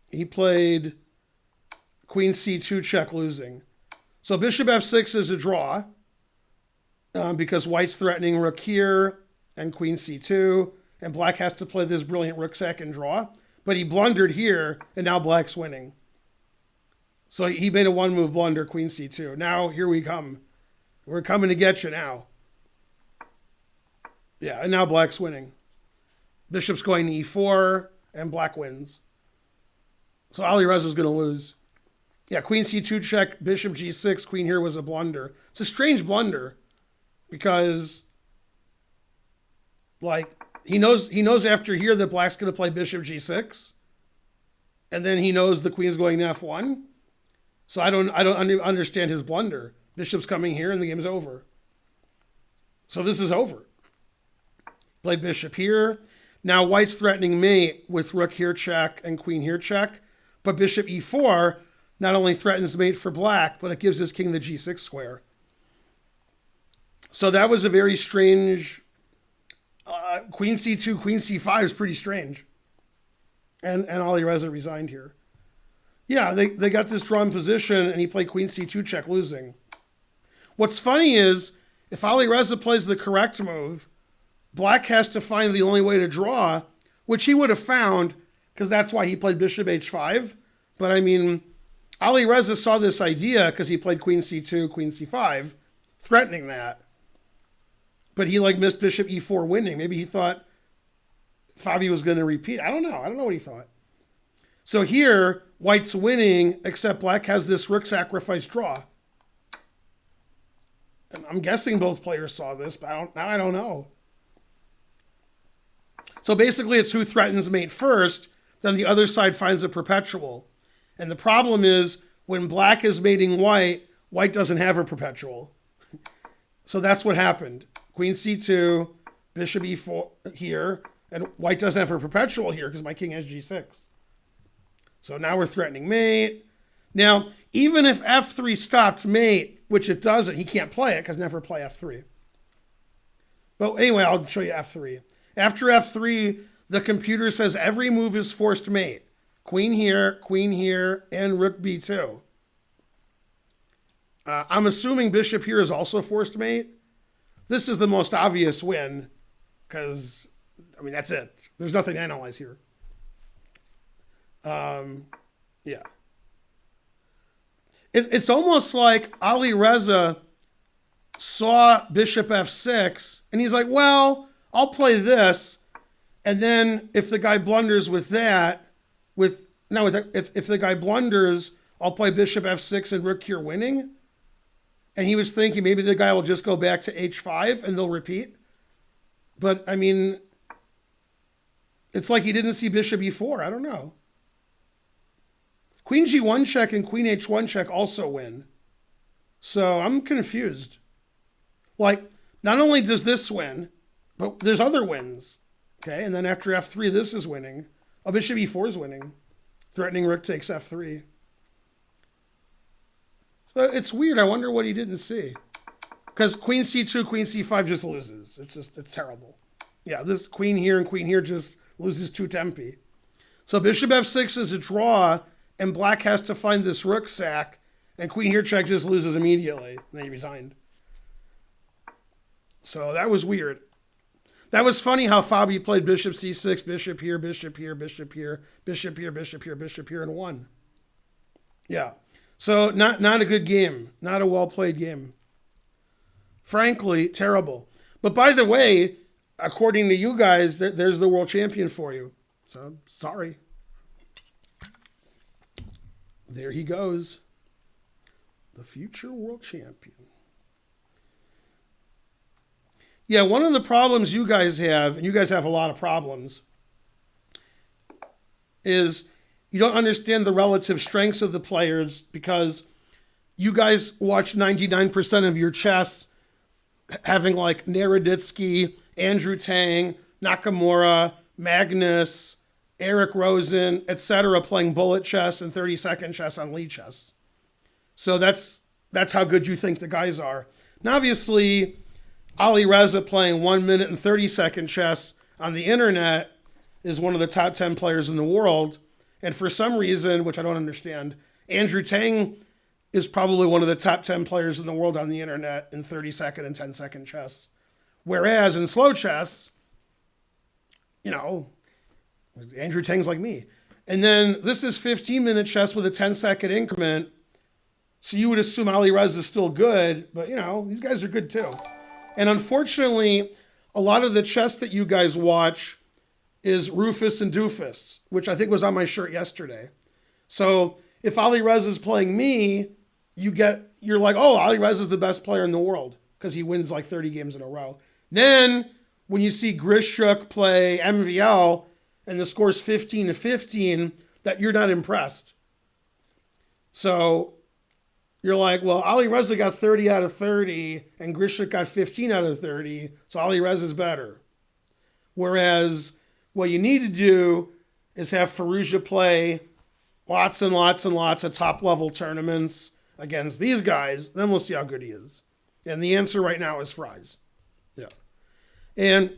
He played queen c2 check losing. So bishop f6 is a draw because white's threatening rook here and queen c2, and black has to play this brilliant rook sack and draw. But he blundered here, and now black's winning. So he made a one-move blunder, queen c2. Now here we come. We're coming to get you now. Yeah, and now black's winning. Bishop's going to e4, and black wins. So Ali Reza is going to lose. Yeah, queen c2 check, bishop g6, queen here was a blunder. It's a strange blunder because, like, he knows after here that black's going to play bishop g6, and then he knows the queen's going to f1. So I don't understand his blunder. Bishop's coming here, and the game's over. So this is over. Play bishop here. Now white's threatening mate with rook here check and queen here check. But bishop e4 not only threatens mate for black, but it gives his king the g6 square. So that was a very strange... queen c2, queen c5 is pretty strange. And Ali Reza resigned here. Yeah, they got this drawn position, and he played queen c2 check, losing. What's funny is, if Ali Reza plays the correct move, black has to find the only way to draw, which he would have found, because that's why he played bishop h5. But I mean, Ali Reza saw this idea because he played queen c2, queen c5, threatening that. But he like missed bishop e4 winning. Maybe he thought Fabi was going to repeat. I don't know. I don't know what he thought. So here, white's winning, except black has this rook sacrifice draw. And I'm guessing both players saw this, but I don't know. So basically, it's who threatens mate first, then the other side finds a perpetual. And the problem is, when black is mating white, white doesn't have a perpetual. So that's what happened. Queen c2, bishop e4 here, and white doesn't have a perpetual here because my king has g6. So now we're threatening mate. Now, even if f3 stopped mate, which it doesn't, he can't play it because never play f3. But anyway, I'll show you f3. After f3, the computer says every move is forced mate. Queen here, and rook b2. I'm assuming bishop here is also forced mate. This is the most obvious win because, I mean, that's it. There's nothing to analyze here. Yeah. It's almost like Ali Reza saw bishop f6, and he's like, well, I'll play this, and then if the guy blunders with that, if the guy blunders, I'll play bishop f6 and rook here winning. And he was thinking maybe the guy will just go back to h5 and they'll repeat. But, I mean, it's like he didn't see bishop e4. I don't know. Queen g1 check and queen h1 check also win. So I'm confused. Like, not only does this win, but there's other wins. Okay, and then after f3, this is winning. Oh, bishop e4 is winning. Threatening rook takes f3. So it's weird. I wonder what he didn't see. Because queen c2, queen c5 just loses. It's terrible. Yeah, this queen here and queen here just loses two tempi. So bishop f6 is a draw, and black has to find this rook sack, and queen here check just loses immediately. And then he resigned. So that was weird. That was funny how Fabi played bishop c6, bishop here, bishop here, bishop here, bishop here, bishop here, bishop here, and won. Yeah. So not a good game. Not a well-played game. Frankly, terrible. But by the way, according to you guys, there's the world champion for you. So, sorry. There he goes. The future world champion. Yeah, one of the problems you guys have, and you guys have a lot of problems, is you don't understand the relative strengths of the players because you guys watch 99% of your chess having like Naroditsky, Andrew Tang, Nakamura, Magnus, Eric Rosen, etc. playing bullet chess and 30-second chess on Lee chess. So that's how good you think the guys are. And obviously, Ali Reza playing 1 minute and 30-second chess on the internet is one of the top 10 players in the world. And for some reason, which I don't understand, Andrew Tang is probably one of the top 10 players in the world on the internet in 30-second and 10-second chess. Whereas in slow chess, you know, Andrew Tang's like me. And then this is 15-minute chess with a 10-second increment. So you would assume Ali Reza is still good, but, you know, these guys are good too. And unfortunately, a lot of the chess that you guys watch is Rufus and Doofus, which I think was on my shirt yesterday. So if Ali Reza is playing me, you're like, oh, Ali Reza is the best player in the world because he wins like 30 games in a row. Then when you see Grishuk play MVL and the score's 15-15, that you're not impressed. So you're like, well, Ali Reza got 30 out of 30 and Grishuk got 15 out of 30, so Ali Reza's better. Whereas what you need to do is have Firouzja play lots and lots and lots of top-level tournaments against these guys, then we'll see how good he is. And the answer right now is fries. Yeah. And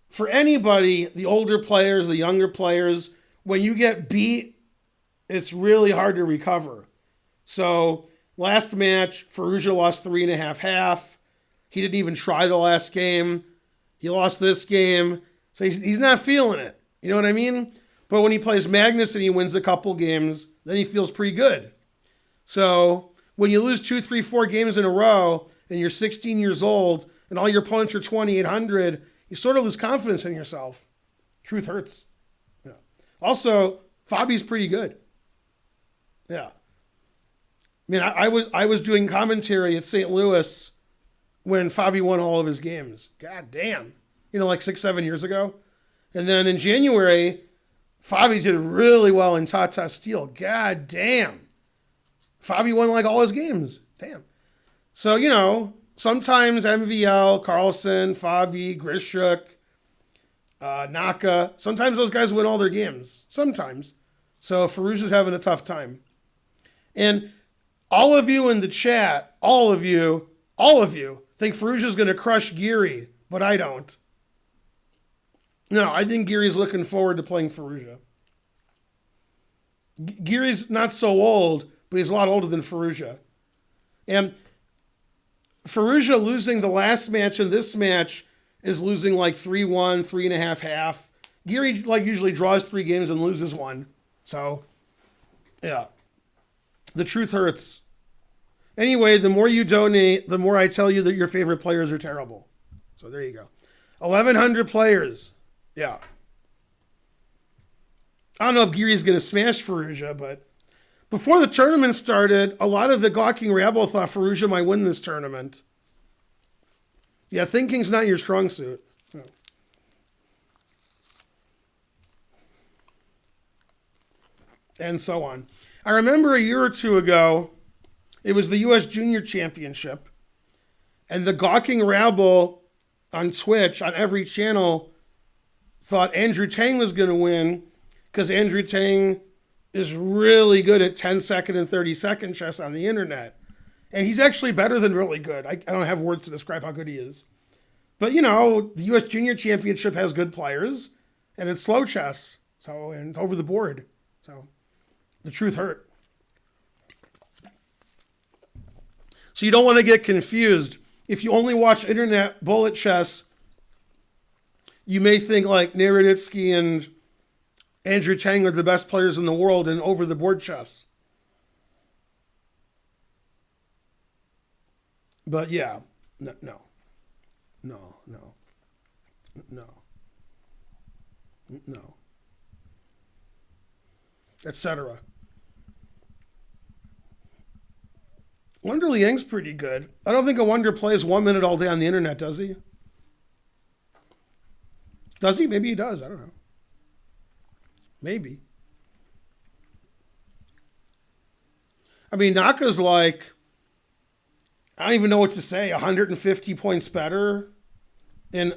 for anybody, the older players, the younger players, when you get beat it's really hard to recover. So last match, Ferrugia lost 3.5 half. He didn't even try the last game. He lost this game. So he's not feeling it. You know what I mean? But when he plays Magnus and he wins a couple games, then he feels pretty good. So when you lose 2, 3, 4 games in a row and you're 16 years old and all your opponents are 2,800, you sort of lose confidence in yourself. Truth hurts. Yeah. Also, Fabi's pretty good. Yeah. I mean, I was doing commentary at St. Louis when Fabi won all of his games. God damn. You know, like 6, 7 years ago. And then in January, Fabi did really well in Tata Steel. God damn. Fabi won like all his games. Damn. So, you know, sometimes MVL, Carlson, Fabi, Grishuk, Naka, sometimes those guys win all their games. Sometimes. So Ferrugia's having a tough time. And all of you in the chat, all of you think Ferrugia's going to crush Geary, but I don't. No, I think Geary's looking forward to playing Ferrugia. Geary's not so old, but he's a lot older than Ferrugia. And Ferrugia losing the last match and this match is losing like 3-1, 3.5 half. Geary like usually draws 3 games and loses 1. So, yeah. The truth hurts. Anyway, the more you donate, the more I tell you that your favorite players are terrible. So there you go. 1,100 players. Yeah. I don't know if Geary's going to smash Ferrugia, but before the tournament started, a lot of the gawking rabble thought Ferrugia might win this tournament. Yeah, thinking's not your strong suit. No. And so on. I remember a year or two ago, it was the U.S. Junior Championship, and the gawking rabble on Twitch, on every channel, thought Andrew Tang was going to win because Andrew Tang is really good at 10-second and 30-second chess on the internet. And he's actually better than really good. I don't have words to describe how good he is. But, you know, the U.S. Junior Championship has good players, and it's slow chess, and it's over the board. So the truth hurt. So you don't want to get confused. If you only watch internet bullet chess, you may think like Naroditsky and Andrew Tang are the best players in the world in over-the-board chess. But yeah, no, etc. Wonder Liang's pretty good. I don't think a Wonder plays 1 minute all day on the internet, does he? Does he? Maybe he does. I don't know. Maybe. I mean, Naka's like, I don't even know what to say, 150 points better in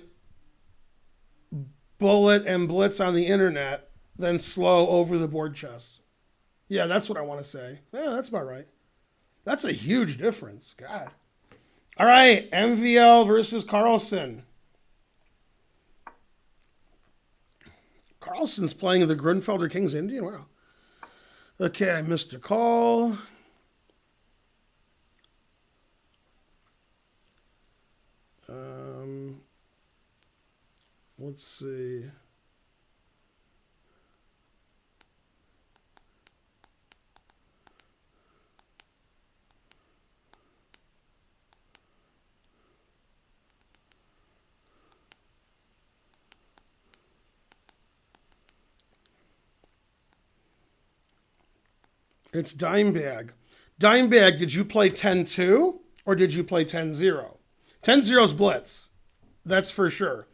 bullet and blitz on the internet than slow over-the-board chess. Yeah, that's what I want to say. Yeah, that's about right. That's a huge difference. God. All right, MVL versus Carlsen. Carlsen's playing the Grunfelder King's Indian. Wow. Okay, I missed a call. Let's see. It's Dimebag. Dimebag, did you play 10-2 or did you play 10-0? 10-0's blitz. That's for sure.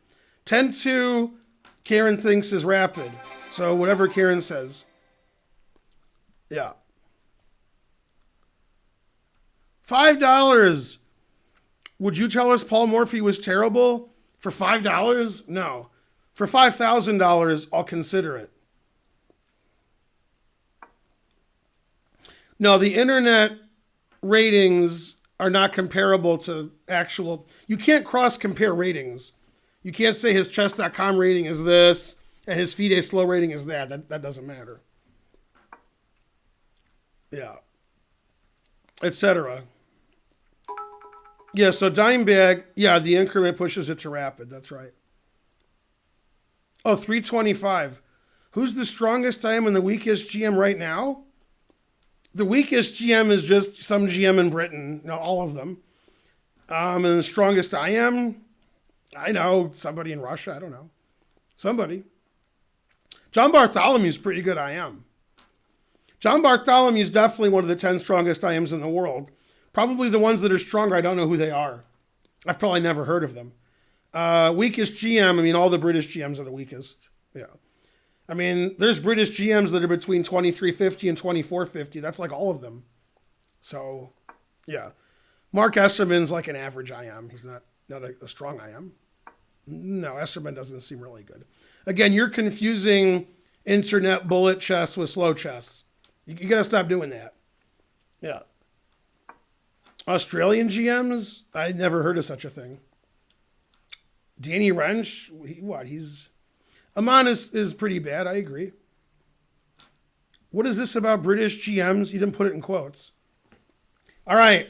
10-2, Karen thinks is rapid. So whatever Karen says. Yeah. $5. Would you tell us Paul Morphy was terrible? For $5? No. For $5,000, I'll consider it. No, the internet ratings are not comparable to actual. You can't cross-compare ratings. You can't say his chess.com rating is this and his FIDE slow rating is that. That doesn't matter. Yeah. Etc. Yeah, so dime bag, yeah, the increment pushes it to rapid. That's right. Oh, 325. Who's the strongest IM and the weakest GM right now? The weakest GM is just some GM in Britain. No, all of them. And the strongest IM, I know somebody in Russia. I don't know. Somebody. John Bartholomew's pretty good IM. John Bartholomew's definitely one of the 10 strongest IMs in the world. Probably the ones that are stronger, I don't know who they are. I've probably never heard of them. Weakest GM, I mean, all the British GMs are the weakest. Yeah. I mean, there's British GMs that are between 2350 and 2450. That's like all of them. So, yeah. Mark Esserman's like an average IM. He's not a strong IM. No, Esserman doesn't seem really good. Again, you're confusing internet bullet chess with slow chess. You got to stop doing that. Yeah. Australian GMs? I never heard of such a thing. Danny Wrench? He's... Aman is pretty bad, I agree. What is this about British GMs? You didn't put it in quotes. All right.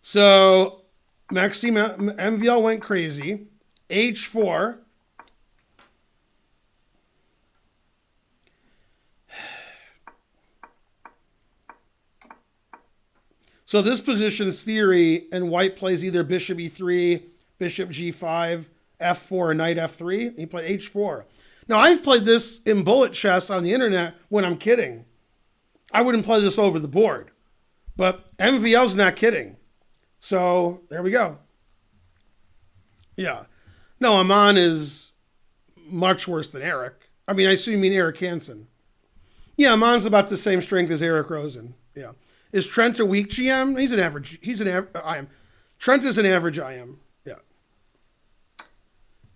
So, Maxime MVL went crazy. H4. So this position's theory, and white plays either bishop e3, bishop g5, f4, or knight f3. He played h4. Now, I've played this in bullet chess on the internet when I'm kidding. I wouldn't play this over the board. But MVL's not kidding. So, there we go. Yeah. No, Aman is much worse than Eric. I mean, I assume you mean Eric Hansen. Yeah, Aman's about the same strength as Eric Rosen. Yeah. Is Trent a weak GM? He's an average. IM. Trent is an average IM. Yeah.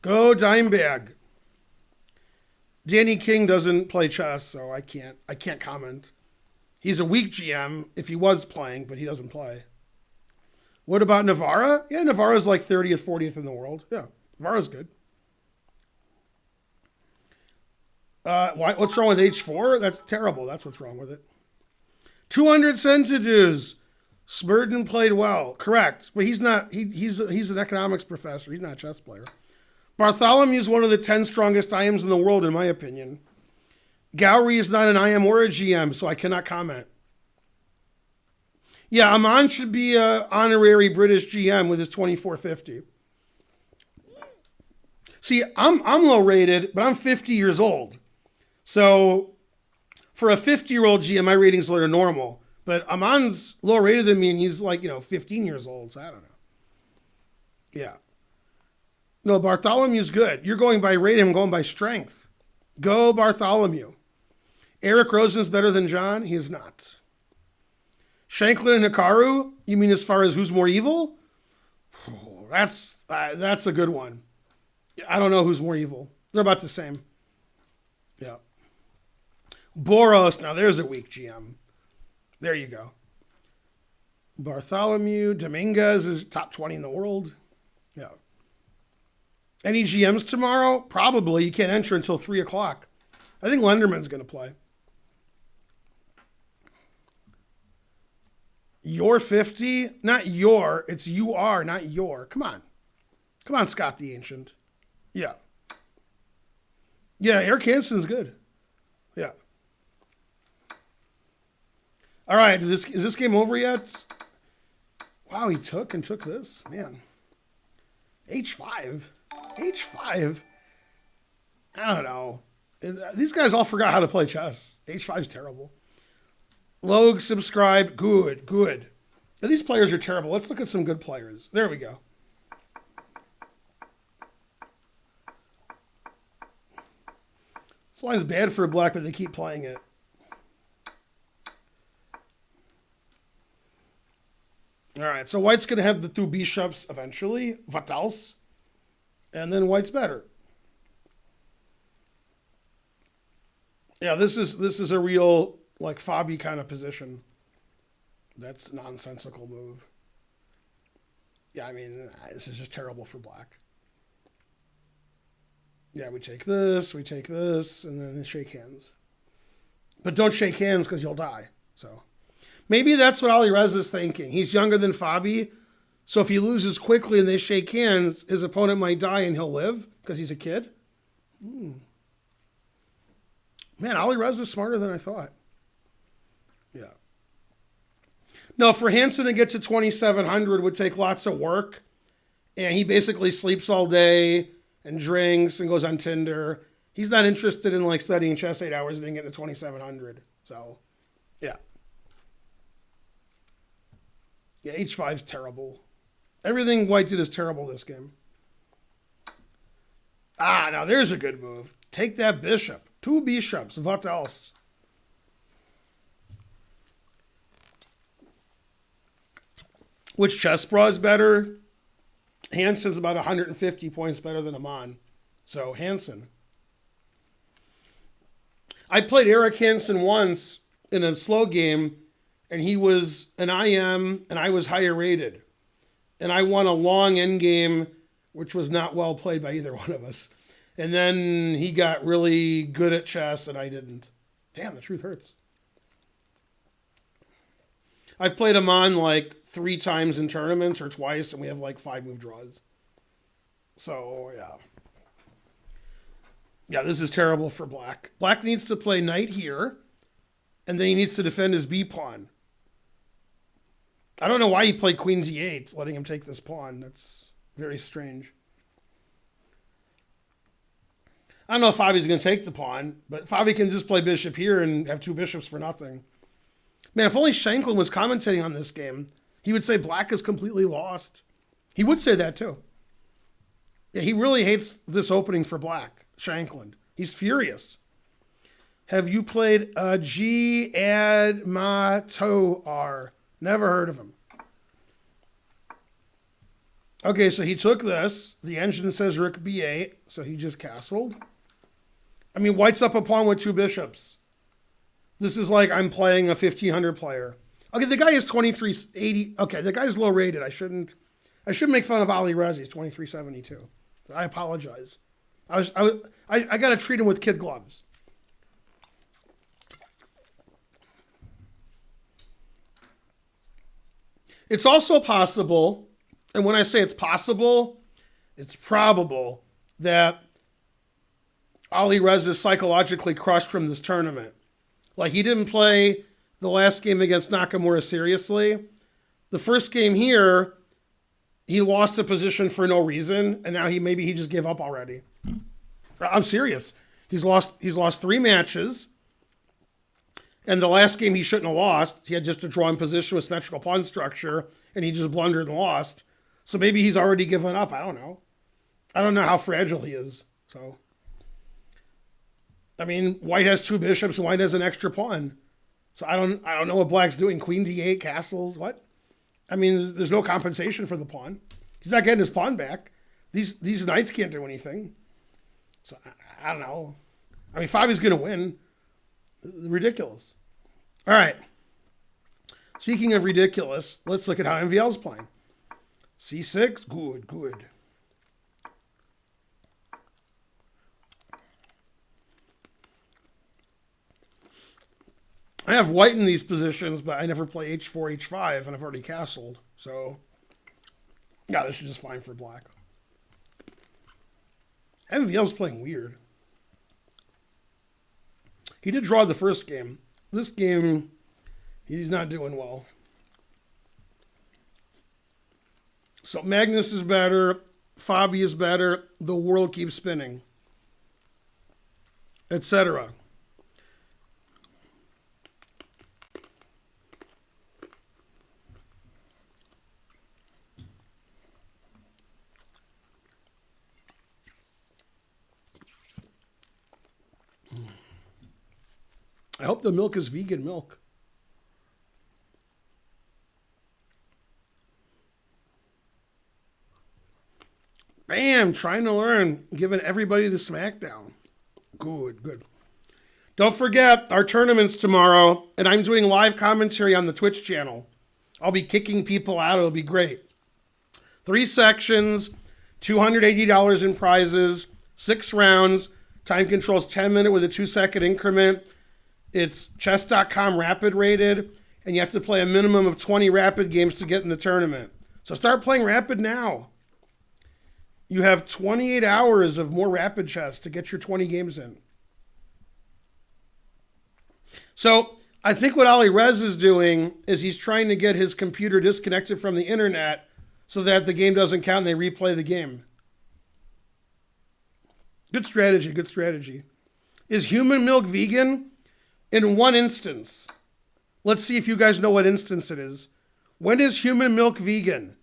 Go dime bag. Danny King doesn't play chess, so I can't comment. He's a weak GM if he was playing, but he doesn't play. What about Navarra? Yeah, Navarra's like 30th, 40th in the world. Yeah, Navarra's good. What's wrong with H4? That's terrible. That's what's wrong with it. 200 centidues. Smurden played well. Correct. But he's not, he's an economics professor. He's not a chess player. Bartholomew is one of the 10 strongest IMs in the world, in my opinion. Gowrie is not an IM or a GM, so I cannot comment. Yeah, Aman should be an honorary British GM with his 2450. See, I'm low rated, but I'm 50 years old. So for a 50-year-old GM, my ratings are normal. But Aman's lower rated than me, and he's like, 15 years old, so I don't know. Yeah. No, Bartholomew's good. You're going by rating, I'm going by strength. Go Bartholomew. Eric Rosen's better than John? He is not. Shanklin and Hikaru? You mean as far as who's more evil? Oh, that's a good one. I don't know who's more evil. They're about the same. Yeah. Boros, now there's a weak GM. There you go. Bartholomew, Dominguez is top 20 in the world. Yeah. Any GMs tomorrow? Probably. You can't enter until 3 o'clock. I think Lenderman's going to play. You're 50? Not your. It's you are, not your. Come on. Come on, Scott the Ancient. Yeah. Yeah, Eric Hansen's good. Yeah. All right, is this game over yet? Wow, he took this. Man. H5. H5? I don't know. These guys all forgot how to play chess. H5's terrible. Logue, subscribe. Good. Now, these players are terrible. Let's look at some good players. There we go. This line's bad for black, but they keep playing it. All right, so white's going to have the 2 bishops eventually. What else? And then white's better. Yeah, this is a real, like, Fabi kind of position. That's a nonsensical move. Yeah, I mean, this is just terrible for black. Yeah, we take this, and then shake hands. But don't shake hands because you'll die. So, Maybe that's what Ali Rez is thinking. He's younger than Fabi, so if he loses quickly and they shake hands, his opponent might die and he'll live because he's a kid. Man, Ali Rez is smarter than I thought. Yeah. No, for Hansen to get to 2,700 would take lots of work. And he basically sleeps all day and drinks and goes on Tinder. He's not interested in like studying chess 8 hours and then getting to 2,700. So, yeah. Yeah, H5's terrible. Everything White did is terrible this game. Ah, now there's a good move. Take that bishop. 2 bishops. What else? Which chess bra is better? Hansen's about 150 points better than Aman. So, Hansen. I played Eric Hansen once in a slow game, and he was an IM, and I was higher rated. And I won a long endgame, which was not well played by either one of us. And then he got really good at chess, and I didn't. Damn, the truth hurts. I've played Aman like 3 times in tournaments or twice, and we have like 5 move draws. So, yeah. Yeah, this is terrible for Black. Black needs to play knight here, and then he needs to defend his B pawn. I don't know why he played queen d8, letting him take this pawn. That's very strange. I don't know if Fabi's going to take the pawn, but Fabi can just play bishop here and have 2 bishops for nothing. Man, if only Shanklin was commentating on this game, he would say Black is completely lost. He would say that too. Yeah, he really hates this opening for Black, Shanklin. He's furious. Have you played G Ad Ma To R? Never heard of him. Okay, so he took this. The engine says Rook B8, so he just castled. I mean, White's up a pawn with 2 bishops. This is like I'm playing a 1,500 player. Okay, the guy is 2380. Okay, the guy's low rated. I shouldn't make fun of Ali Rez. He's 2372. I apologize. I got to treat him with kid gloves. It's also possible, and when I say it's possible, it's probable that Ali Rez is psychologically crushed from this tournament. Like, he didn't play the last game against Nakamura seriously. The first game here, he lost a position for no reason, and now maybe he just gave up already. I'm serious. He's lost 3 matches, and the last game he shouldn't have lost. He had just a draw in position with symmetrical pawn structure, and he just blundered and lost. So maybe he's already given up. I don't know. I don't know how fragile he is. So, I mean, White has 2 bishops, and White has an extra pawn. So I don't know what Black's doing. Queen d8, castles, what? I mean, there's no compensation for the pawn. He's not getting his pawn back. These knights can't do anything. So I don't know. I mean, Fabi's going to win. Ridiculous. All right. Speaking of ridiculous, let's look at how MVL's playing. C6, good. I have White in these positions, but I never play H4, H5, and I've already castled. So, yeah, this is just fine for Black. MVL's playing weird. He did draw the first game. This game, he's not doing well. So Magnus is better. Fabi is better. The world keeps spinning. Etc. I hope the milk is vegan milk. Bam, trying to learn, giving everybody the smackdown. Good. Don't forget our tournament's tomorrow, and I'm doing live commentary on the Twitch channel. I'll be kicking people out. It'll be great. 3 sections, $280 in prizes, 6 rounds. Time control's 10 minute with a 2-second increment. It's chess.com rapid rated, and you have to play a minimum of 20 rapid games to get in the tournament. So start playing rapid now. You have 28 hours of more rapid chess to get your 20 games in. So I think what Ali Rez is doing is he's trying to get his computer disconnected from the internet so that the game doesn't count and they replay the game. Good strategy, good strategy. Is human milk vegan? In one instance. Let's see if you guys know what instance it is. When is human milk vegan?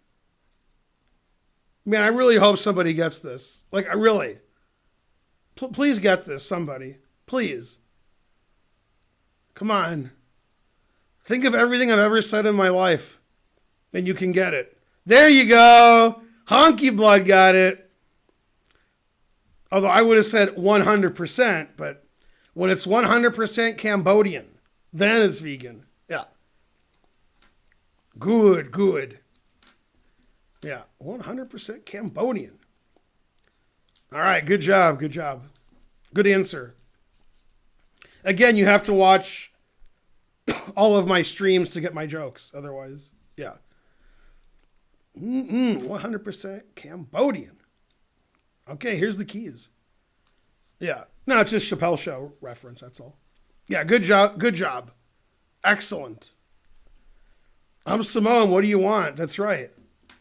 Man, I really hope somebody gets this. Like, I really. Please get this, somebody. Please. Come on. Think of everything I've ever said in my life, and you can get it. There you go. Honky Blood got it. Although I would have said 100%, but when it's 100% Cambodian, then it's vegan. Yeah. Good, good. Yeah, 100% Cambodian. All right, good job, good job. Good answer. Again, you have to watch all of my streams to get my jokes. Otherwise, yeah. 100% Cambodian. Okay, here's the keys. Yeah. No, it's just Chappelle Show reference, that's all. Yeah, good job. Good job. Excellent. I'm Samoan. What do you want? That's right.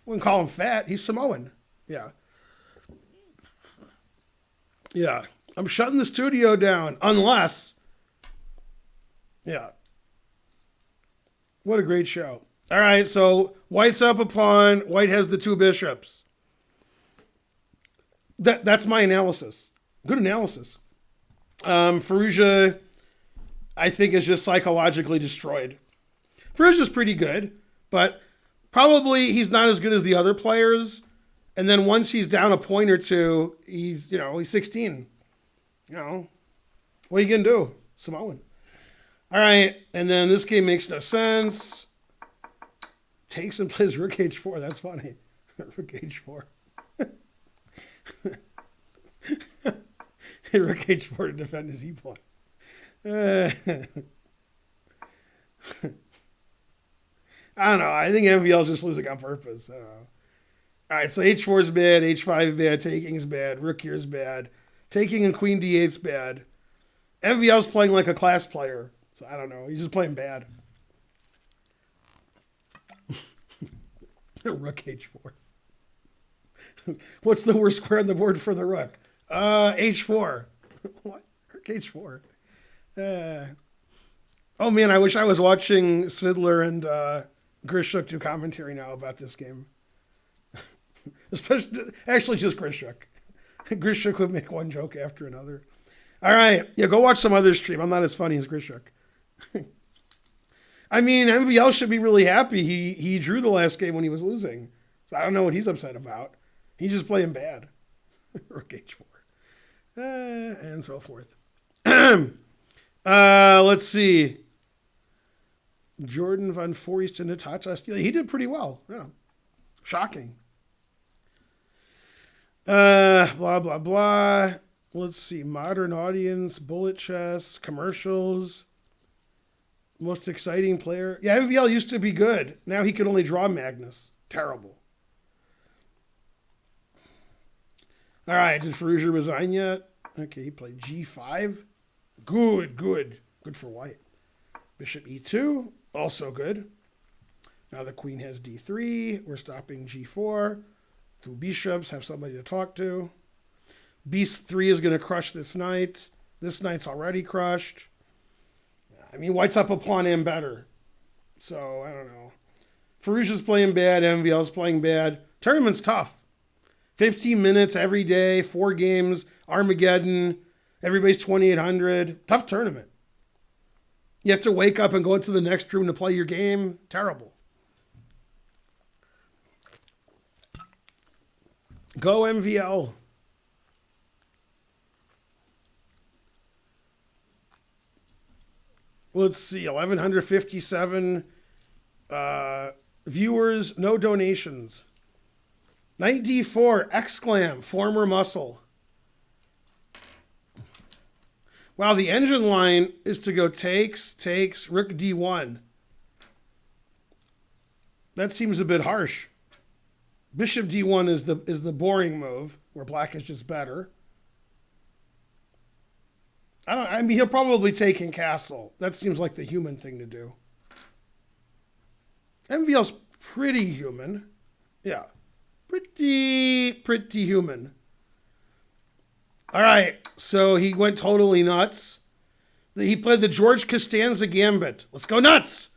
Wouldn't call him fat. He's Samoan. Yeah. Yeah. I'm shutting the studio down unless. Yeah. What a great show. All right. So White's up a pawn. White has the two bishops. That's my analysis. Good analysis. Fallujah, I think, is just psychologically destroyed. Fallujah's pretty good, but probably he's not as good as the other players. And then once he's down a point or two, he's 16. What are you going to do? Samoan. All right. And then this game makes no sense. Takes and plays rook h4. That's funny. Rook h4. Rook h4 to defend his e-pawn. I don't know. I think MVL's just losing on purpose. I don't know. All right, so h4 is bad, h5 is bad, taking is bad, rook here is bad, taking and queen d8 is bad. MVL's playing like a class player, so I don't know. He's just playing bad. Rook h4. What's the worst square on the board for the rook? H4. What? Rook h4. Oh man, I wish I was watching Snidler and Grishuk do commentary now about this game. Actually, just Grishuk. Grishuk would make one joke after another. All right, yeah, go watch some other stream. I'm not as funny as Grishuk. I mean, MVL should be really happy. He drew the last game when he was losing, so I don't know what he's upset about. He's just playing bad. Rook h4, and so forth. Let's see. Jordan von Forest to Natasha Steele. He did pretty well. Yeah. Shocking. Blah, blah, blah. Let's see. Modern audience, bullet chess, commercials. Most exciting player. Yeah, MVL used to be good. Now he can only draw Magnus. Terrible. All right. Did Fallujah resign yet? Okay, he played g5. Good, good. Good for white. Bishop e2. Also good. Now the queen has d3. We're stopping g4. Two bishops have somebody to talk to. b3 is going to crush this knight. This knight's already crushed. I mean, white's up a pawn and better. So, I don't know. Fallujah's playing bad. MVL's playing bad. Tournament's tough. 15 minutes every day. 4 games. Armageddon. Everybody's 2,800. Tough tournament. You have to wake up and go into the next room to play your game. Terrible. Go MVL. Let's see, 1,157 viewers, no donations. Knight d4, exclam, former muscle. Wow, the engine line is to go takes, rook d1. That seems a bit harsh. Bishop d1 is the boring move, where black is just better. I mean, he'll probably take in castle. That seems like the human thing to do. MVL's pretty human. Yeah. Pretty human. All right. So he went totally nuts. He played the George Costanza Gambit. Let's go nuts.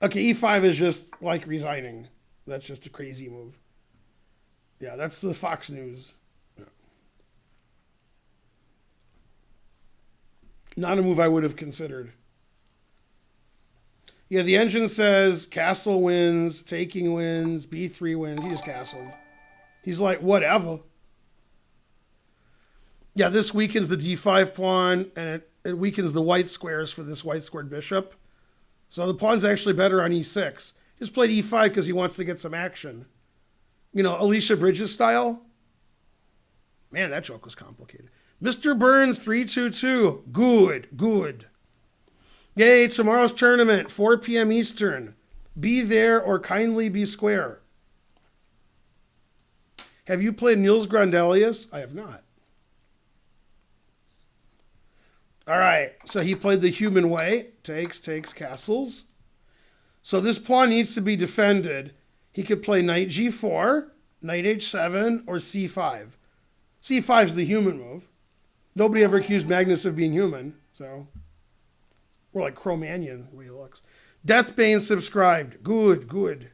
Okay, e5 is just like resigning. That's just a crazy move. Yeah, that's the Fox News. Yeah. Not a move I would have considered. Yeah, the engine says castle wins, taking wins, b3 wins. He just castled. He's like, whatever. Yeah, this weakens the d5 pawn, and it weakens the white squares for this white squared bishop. So the pawn's actually better on e6. Just played e5 because he wants to get some action. You know, Alicia Bridges style. Man, that joke was complicated. Mr. Burns 322. Good. Yay, tomorrow's tournament, 4 p.m. Eastern. Be there or kindly be square. Have you played Niels Grandelius? I have not. All right, so he played the human way. Takes castles. So this pawn needs to be defended. He could play knight g4, knight h7, or c5. c5 is the human move. Nobody ever accused Magnus of being human, so... Or like Cro-Magnon, the way he looks. Deathbane subscribed. Good.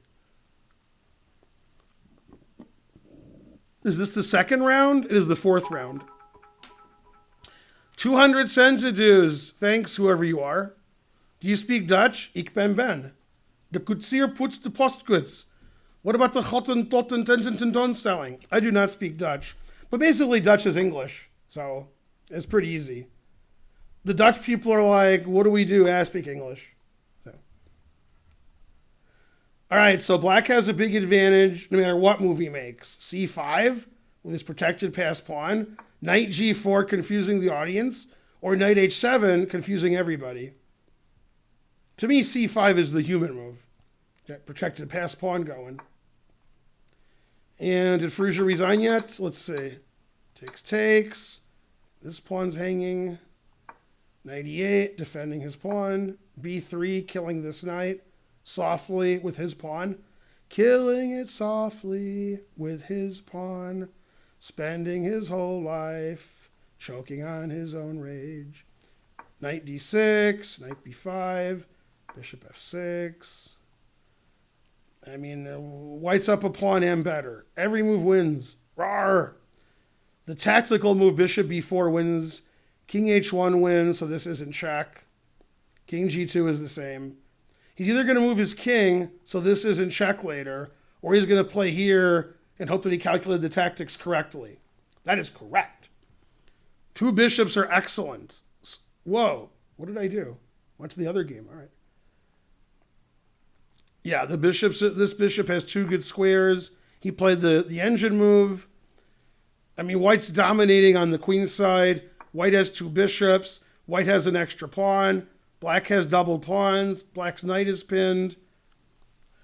Is this the second round? It is the fourth round. 200 centidues. Thanks, whoever you are. Do you speak Dutch? Ik ben. De koetsier puts de postkoets. What about the Hottentotten Tenten stelling? I do not speak Dutch. But basically, Dutch is English. So it's pretty easy. The Dutch people are like, what do we do? I speak English. So. All right, so black has a big advantage no matter what move he makes. c5 with his protected pass pawn. Knight g4 confusing the audience. Or knight h7 confusing everybody. To me, c5 is the human move. That protected pass pawn going. And did Firouzja resign yet? Let's see. Takes. This pawn's hanging. Knight e8, defending his pawn. b3, killing this knight softly with his pawn. Killing it softly with his pawn. Spending his whole life choking on his own rage. Knight d6, knight b5, bishop f6. I mean, white's up a pawn and better. Every move wins. Rawr! The tactical move bishop b4 wins. King h1 wins, so this isn't check. King g2 is the same. He's either going to move his king, so this isn't check later, or he's going to play here and hope that he calculated the tactics correctly. That is correct. 2 bishops are excellent. Whoa, what did I do? Went to the other game, all right. Yeah, this bishop has 2 good squares. He played the engine move. I mean, white's dominating on the queen side. White has 2 bishops. White has an extra pawn. Black has double pawns. Black's knight is pinned.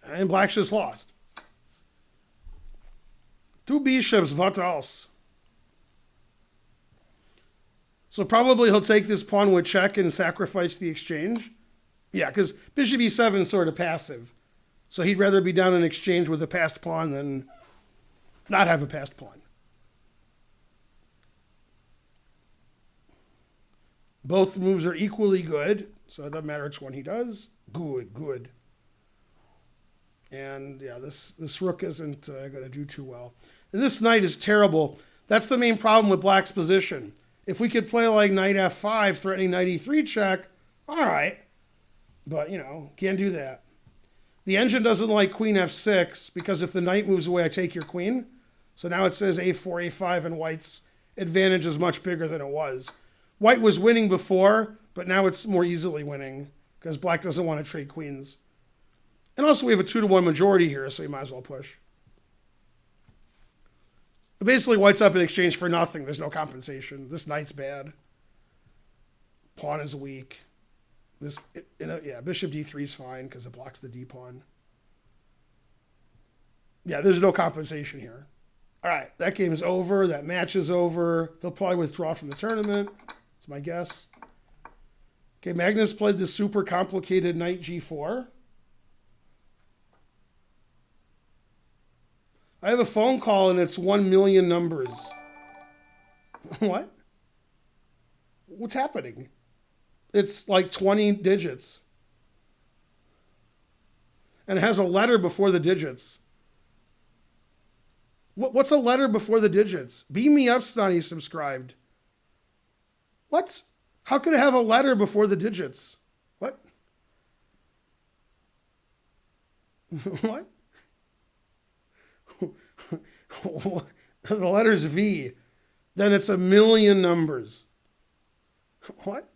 And black's just lost. 2 bishops, what else? So probably he'll take this pawn with check and sacrifice the exchange. Yeah, because bishop e7 is sort of passive. So he'd rather be down in exchange with a passed pawn than not have a passed pawn. Both moves are equally good, so it doesn't matter which one he does. Good. And yeah, this rook isn't going to do too well. And this knight is terrible. That's the main problem with black's position. If we could play like knight f5, threatening knight e3 check, all right. But, can't do that. The engine doesn't like queen f6, because if the knight moves away, I take your queen. So now it says a4, a5, and white's advantage is much bigger than it was. White was winning before, but now it's more easily winning because black doesn't want to trade queens. And also we have a 2-1 majority here, so you might as well push. But basically, white's up in exchange for nothing. There's no compensation. This knight's bad. Pawn is weak. Bishop d3 is fine because it blocks the d pawn. Yeah, there's no compensation here. All right, that game's over. That match is over. He'll probably withdraw from the tournament. That's my guess. Okay, Magnus played the super complicated knight g4. I have a phone call and it's 1 million numbers. What? What's happening? It's like 20 digits. And it has a letter before the digits. What's a letter before the digits? Beam me up, Stoney subscribed. What? How could it have a letter before the digits? What? What? The letter's V. Then it's 1 million numbers. What?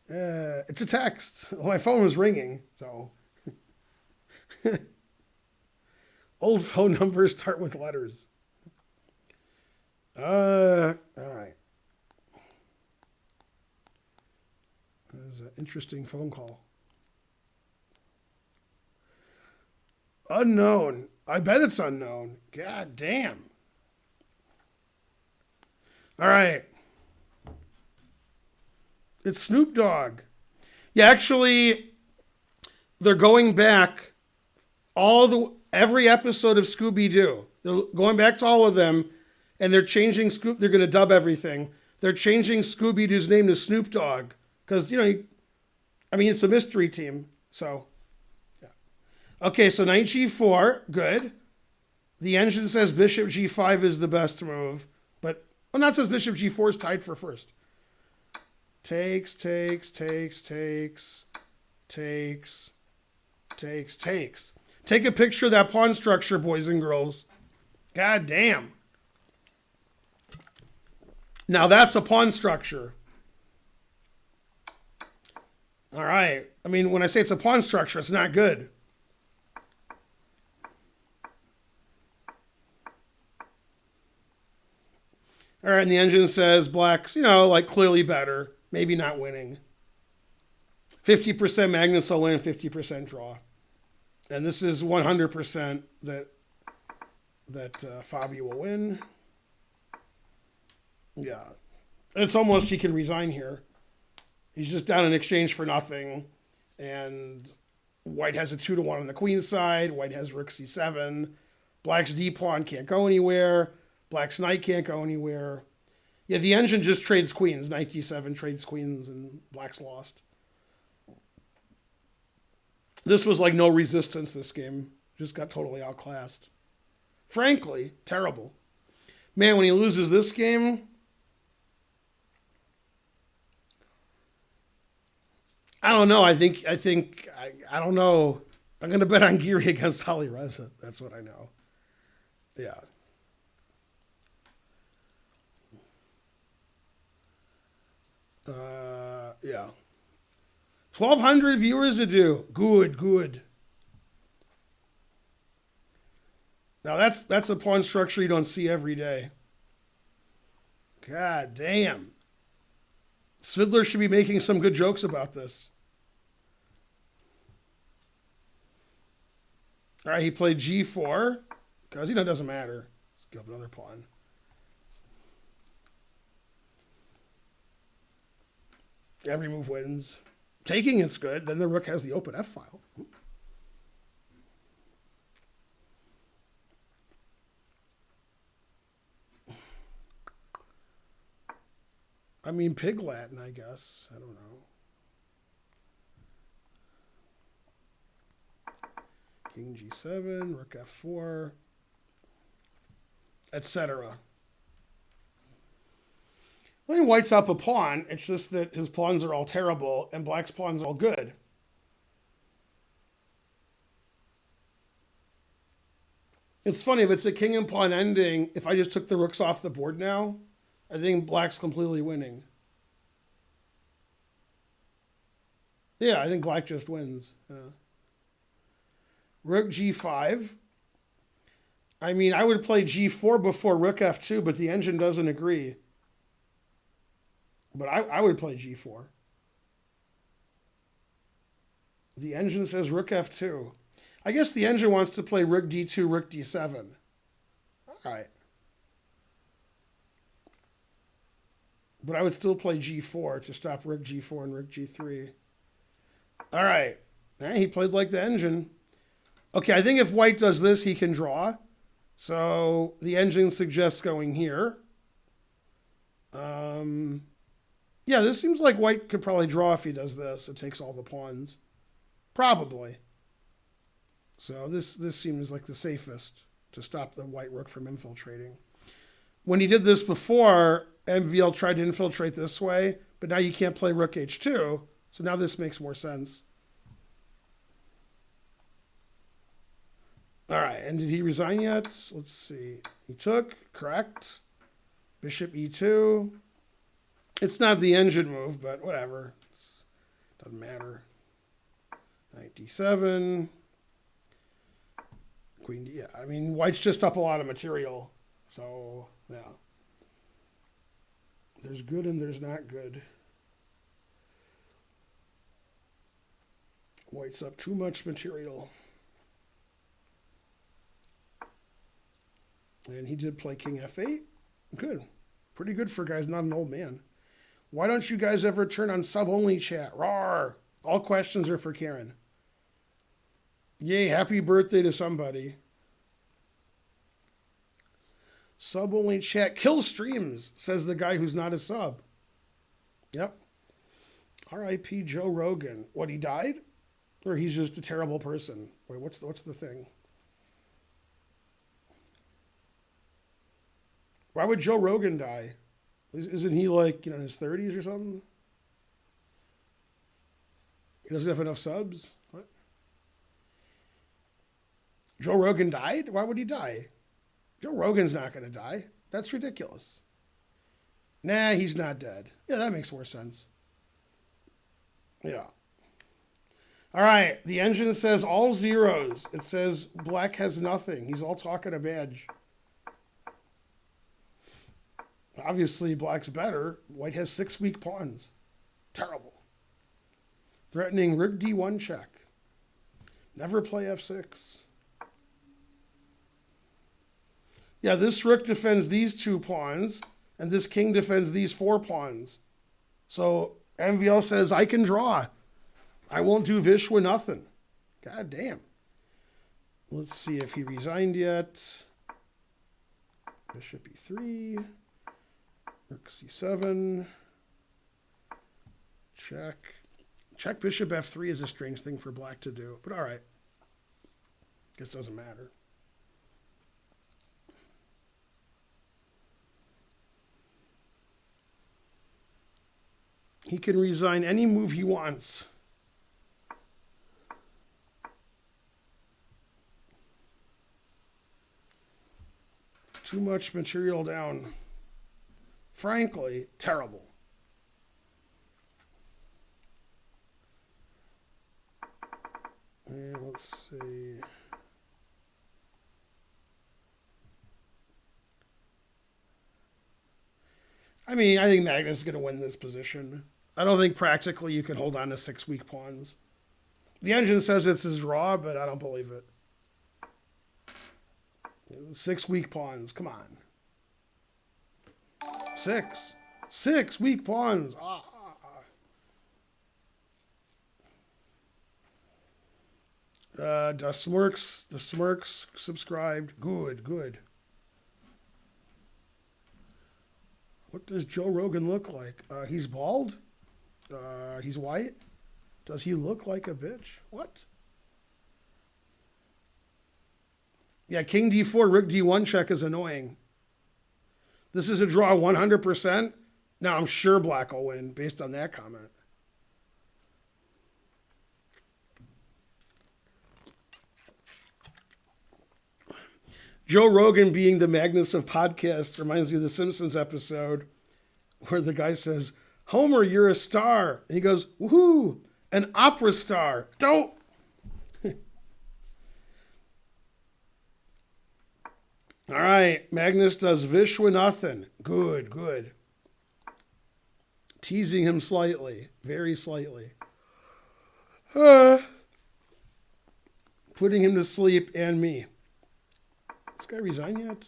It's a text. Well, my phone was ringing, so. Old phone numbers start with letters. All right. That was an interesting phone call. Unknown. I bet it's unknown. God damn. All right. It's Snoop Dogg. Yeah, actually, they're going back every episode of Scooby-Doo. They're going back to all of them, and they're changing they're going to dub everything. They're changing Scooby-Doo's name to Snoop Dogg because, it's a mystery team. So, yeah. Okay, so knight g4, good. The engine says bishop g5 is the best move, but not says bishop g4 is tied for first. Takes. Take a picture of that pawn structure, boys and girls. God damn. Now that's a pawn structure. All right. I mean, when I say it's a pawn structure, it's not good. All right, and the engine says black's, clearly better. Maybe not winning. 50% Magnus will win, 50% draw. And this is 100% that Fabi will win. Yeah. It's almost he can resign here. He's just down in exchange for nothing. And white has a 2-1 on the queen's side. White has rook c7. Black's d-pawn can't go anywhere. Black's knight can't go anywhere. Yeah, the engine just trades queens. Knight d7 trades queens, and black's lost. This was like no resistance, this game. Just got totally outclassed. Frankly, terrible. Man, when he loses this game, I don't know. I don't know. I'm going to bet on Giri against Ali Reza. That's what I know. Yeah. Yeah. 1,200 viewers to do. Good. Now that's a pawn structure you don't see every day. God damn. Svidler should be making some good jokes about this. All right, he played g4 because it doesn't matter. Let's give another pawn. Every move wins. Taking it's good. Then the rook has the open F file. I mean, Pig Latin, I guess. I don't know. King g7, rook f4, etc. I mean, white's up a pawn. It's just that his pawns are all terrible and black's pawns all good. It's funny, if it's a king and pawn ending, if I just took the rooks off the board now, I think black's completely winning. Yeah, I think black just wins. Rook g5. I mean, I would play g4 before rook f2, but the engine doesn't agree. But I would play g4. The engine says rook f2. I guess the engine wants to play rook d2, rook d7. All right. But I would still play g4 to stop rook g4 and rook g3. All right. He played like the engine. Okay, I think if white does this, he can draw. So the engine suggests going here. Yeah, this seems like white could probably draw if he does this. It takes all the pawns. Probably. So this seems like the safest to stop the white rook from infiltrating. When he did this before, MVL tried to infiltrate this way, but now you can't play rook h2, so now this makes more sense. All right, and did he resign yet? Let's see. He took, correct. Bishop e2. It's not the engine move, but whatever. It doesn't matter. Knight d7. Queen d. Yeah, I mean, white's just up a lot of material. So, yeah. There's good and there's not good. White's up too much material. And he did play king f8. Good. Pretty good for guys, not an old man. Why don't you guys ever turn on sub-only chat? Roar! All questions are for Karen. Yay, happy birthday to somebody. Sub-only chat. Kill streams, says the guy who's not a sub. Yep. R.I.P. Joe Rogan. What, he died? Or he's just a terrible person? Wait, what's the thing? Why would Joe Rogan die? Isn't he like, in his 30s or something? He doesn't have enough subs? What? Joe Rogan died? Why would he die? Joe Rogan's not going to die. That's ridiculous. Nah, he's not dead. Yeah, that makes more sense. Yeah. All right, the engine says all zeros. It says black has nothing. He's all talking a badge. Obviously, black's better. White has 6 weak pawns. Terrible. Threatening rook d1 check. Never play f6. Yeah, this rook defends these 2 pawns, and this king defends these 4 pawns. So MVL says, I can draw. I won't do Vishwa nothing. God damn. Let's see if he resigned yet. Bishop e3. Rook c7. Check. Check bishop f3 is a strange thing for black to do, but all right. Guess it doesn't matter. He can resign any move he wants. Too much material down. Frankly, terrible. And let's see. I mean, I think Magnus is going to win this position. I don't think practically you can hold on to 6 weak pawns. The engine says it's his draw, but I don't believe it. 6 weak pawns, come on. 6 weak pawns. The Smirks subscribed. Good. What does Joe Rogan look like? He's bald. He's white. Does he look like a bitch? What? Yeah, king d4, rook d1 check is annoying. This is a draw 100%. Now I'm sure black will win based on that comment. Joe Rogan being the Magnus of podcasts reminds me of the Simpsons episode where the guy says, Homer, you're a star. And he goes, woohoo, an opera star. Don't. All right, Magnus does Vishwa nothing. Good. Teasing him slightly, very slightly. Put putting him to sleep and me. This guy resign yet?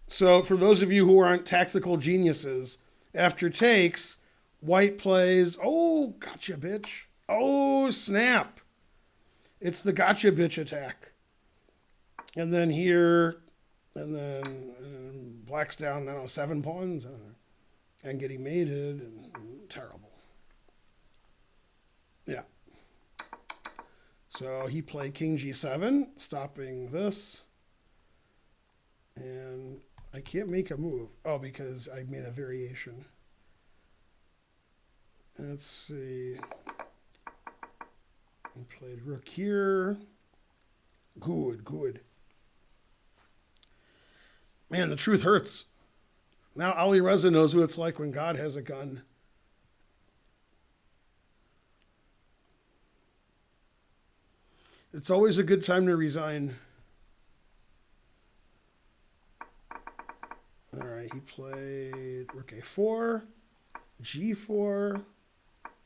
So for those of you who aren't tactical geniuses, after takes, white plays, oh, gotcha, bitch. Oh, snap. It's the gotcha, bitch attack. And then here, and then black's down, I don't know, 7 pawns. And getting mated, and terrible. Yeah. So he played king g7, stopping this. And I can't make a move. Oh, because I made a variation. Let's see. He played rook here. Good, good. Man, the truth hurts. Now Ali Reza knows what it's like when God has a gun. It's always a good time to resign. All right, he played rook a4, g4,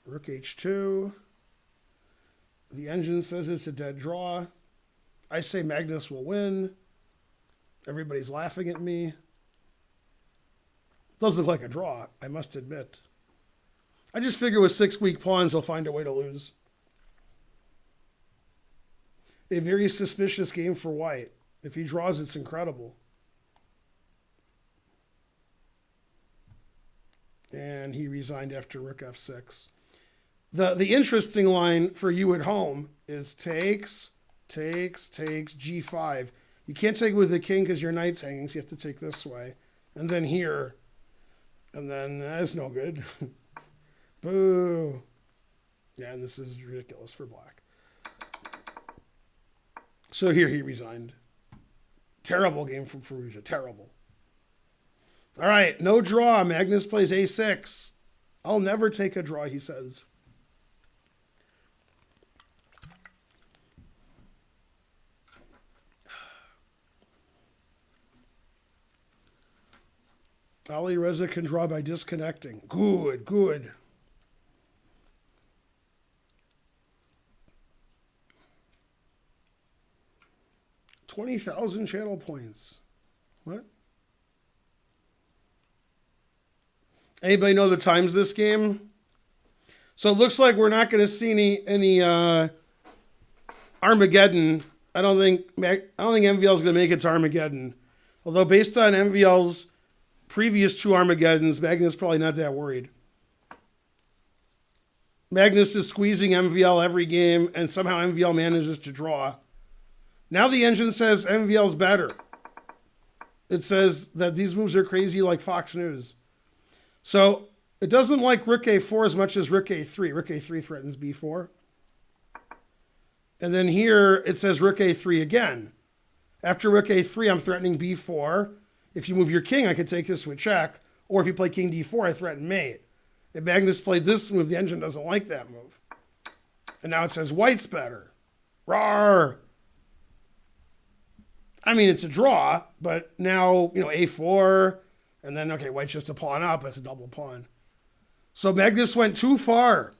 rook h2. The engine says it's a dead draw. I say Magnus will win. Everybody's laughing at me. Does look like a draw, I must admit. I just figure with 6 weak pawns, he'll find a way to lose. A very suspicious game for white. If he draws, it's incredible. And he resigned after rook f6. The interesting line for you at home is takes, g5. You can't take with the king because your knight's hanging, so you have to take this way. And then here. And then that's no good. Boo. Yeah, and this is ridiculous for black. So here he resigned. Terrible game from Fallujah. Terrible. All right, no draw. Magnus plays a6. I'll never take a draw, he says. Ali Reza can draw by disconnecting. Good, good. $20,000 channel points. What? Anybody know the times this game? So it looks like we're not going to see any Armageddon. I don't think MVL is going to make it to Armageddon. Although based on MVL's previous 2 Armageddons, Magnus is probably not that worried. Magnus is squeezing MVL every game, and somehow MVL manages to draw. Now the engine says MVL's better. It says that these moves are crazy like Fox News. So it doesn't like rook a4 as much as rook a3. Rook a3 threatens b4. And then here it says rook a3 again. After rook a3, I'm threatening b4. If you move your king, I could take this with check. Or if you play king d4, I threaten mate. If Magnus played this move, the engine doesn't like that move. And now it says white's better. Rawr! I mean, it's a draw, but now, a4, and then, okay, white's just a pawn up. It's a double pawn. So Magnus went too far.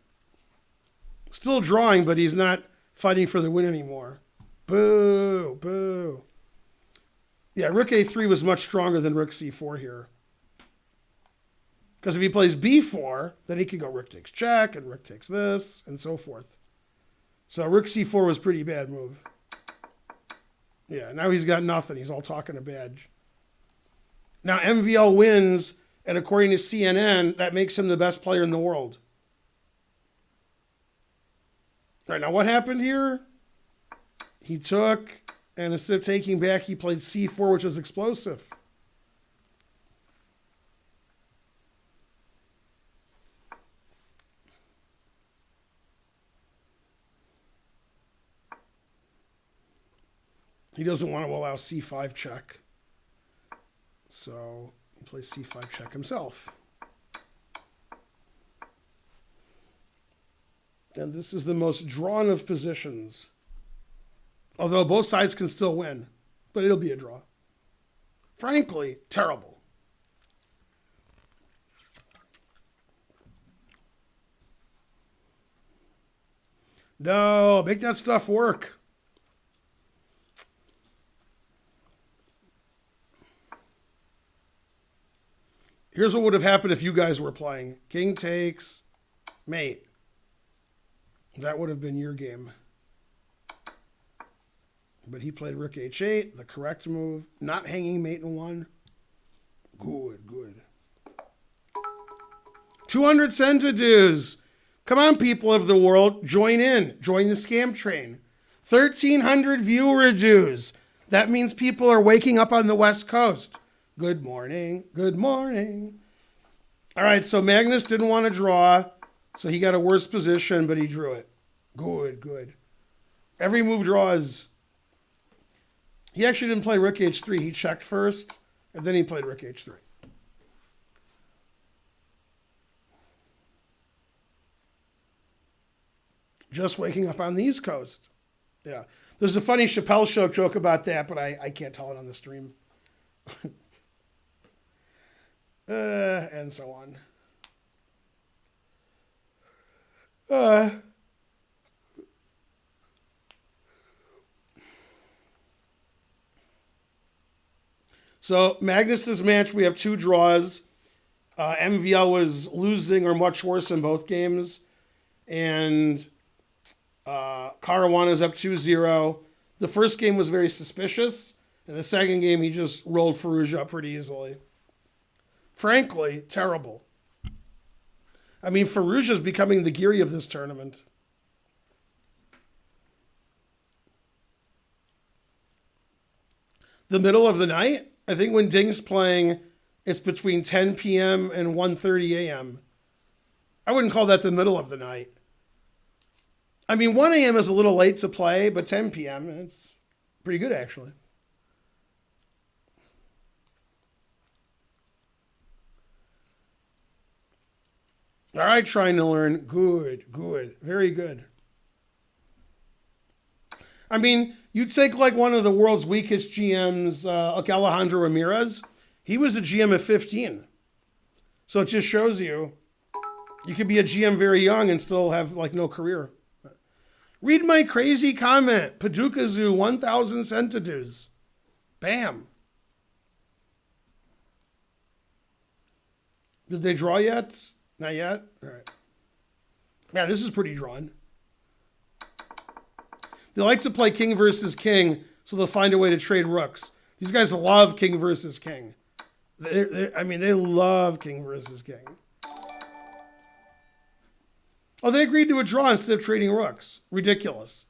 Still drawing, but he's not fighting for the win anymore. Boo, boo. Yeah, rook a3 was much stronger than rook c4 here. Because if he plays b4, then he can go rook takes check, and rook takes this, and so forth. So rook c4 was a pretty bad move. Yeah, now he's got nothing. He's all talking a badge. Now MVL wins, and according to CNN, that makes him the best player in the world. All right, now what happened here? He took, and instead of taking back, he played c4, which was explosive. He doesn't want to allow c5 check. So he plays c5 check himself. And this is the most drawn of positions. Although both sides can still win. But it'll be a draw. Frankly, terrible. No, make that stuff work. Here's what would have happened if you guys were playing. King takes mate. That would have been your game. But he played rook h8, the correct move. Not hanging mate in one. Good, good. 200 centidues. Come on, people of the world. Join in. Join the scam train. 1,300 viewer dues. That means people are waking up on the West Coast. Good morning. Good morning. All right, so Magnus didn't want to draw, so he got a worse position, but he drew it. Good, good. Every move draws. He actually didn't play rook h3. He checked first, and then he played rook h3. Just waking up on the East Coast. Yeah. There's a funny Chappelle Show joke about that, but I can't tell it on the stream. And so on. So Magnus's match, we have 2 draws. MVL was losing or much worse in both games. And Caruana is up 2-0. The first game was very suspicious. In the second game, he just rolled Firouzja up pretty easily. Frankly, terrible. I mean, Firouzja is becoming the Geary of this tournament. The middle of the night? I think when Ding's playing, it's between 10 p.m. and 1:30 a.m. I wouldn't call that the middle of the night. I mean, 1 a.m. is a little late to play, but 10 p.m., it's pretty good, actually. All right, trying to learn. Good, good, very good. I mean, you take like one of the world's weakest GMs, like Alejandro Ramirez. He was a GM at 15. So it just shows you could be a GM very young and still have like no career. Read my crazy comment. Paducah Zoo, 1,000 centidues. Bam. Did they draw yet? Not yet? All right. Yeah, this is pretty drawn. They like to play king versus king, so they'll find a way to trade rooks. These guys love king versus king. They love king versus king. Oh, they agreed to a draw instead of trading rooks. Ridiculous.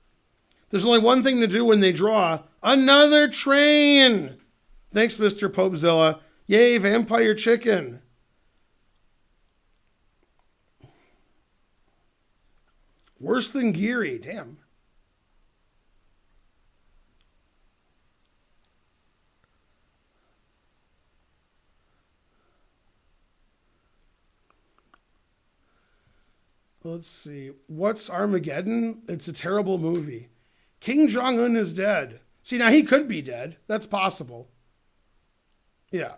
There's only one thing to do when they draw. Another train! Thanks, Mr. Popezilla. Yay, vampire chicken. Worse than Geary. Damn. Let's see. What's Armageddon? It's a terrible movie. King Jong-un is dead. See, now he could be dead. That's possible. Yeah.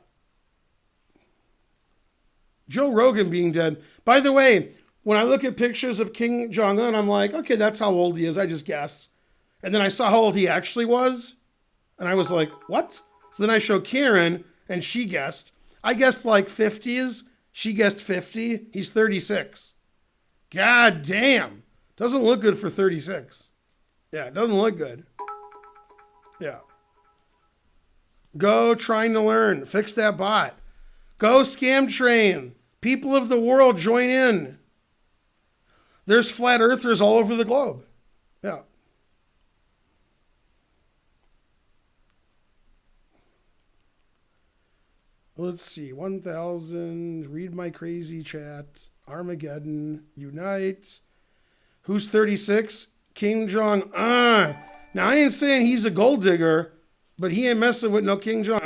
Joe Rogan being dead. By the way, when I look at pictures of King Jong-un, I'm like, okay, that's how old he is. I just guessed. And then I saw how old he actually was. And I was like, what? So then I showed Karen, and she guessed. I guessed like 50s. She guessed 50. He's 36. God damn. Doesn't look good for 36. Yeah, it doesn't look good. Yeah. Go trying to learn. Fix that bot. Go scam train. People of the world, join in. There's flat earthers all over the globe. Yeah. Let's see. 1,000. Read my crazy chat. Armageddon. Unite. Who's 36? King Jong. Now, I ain't saying he's a gold digger, but he ain't messing with no King Jong.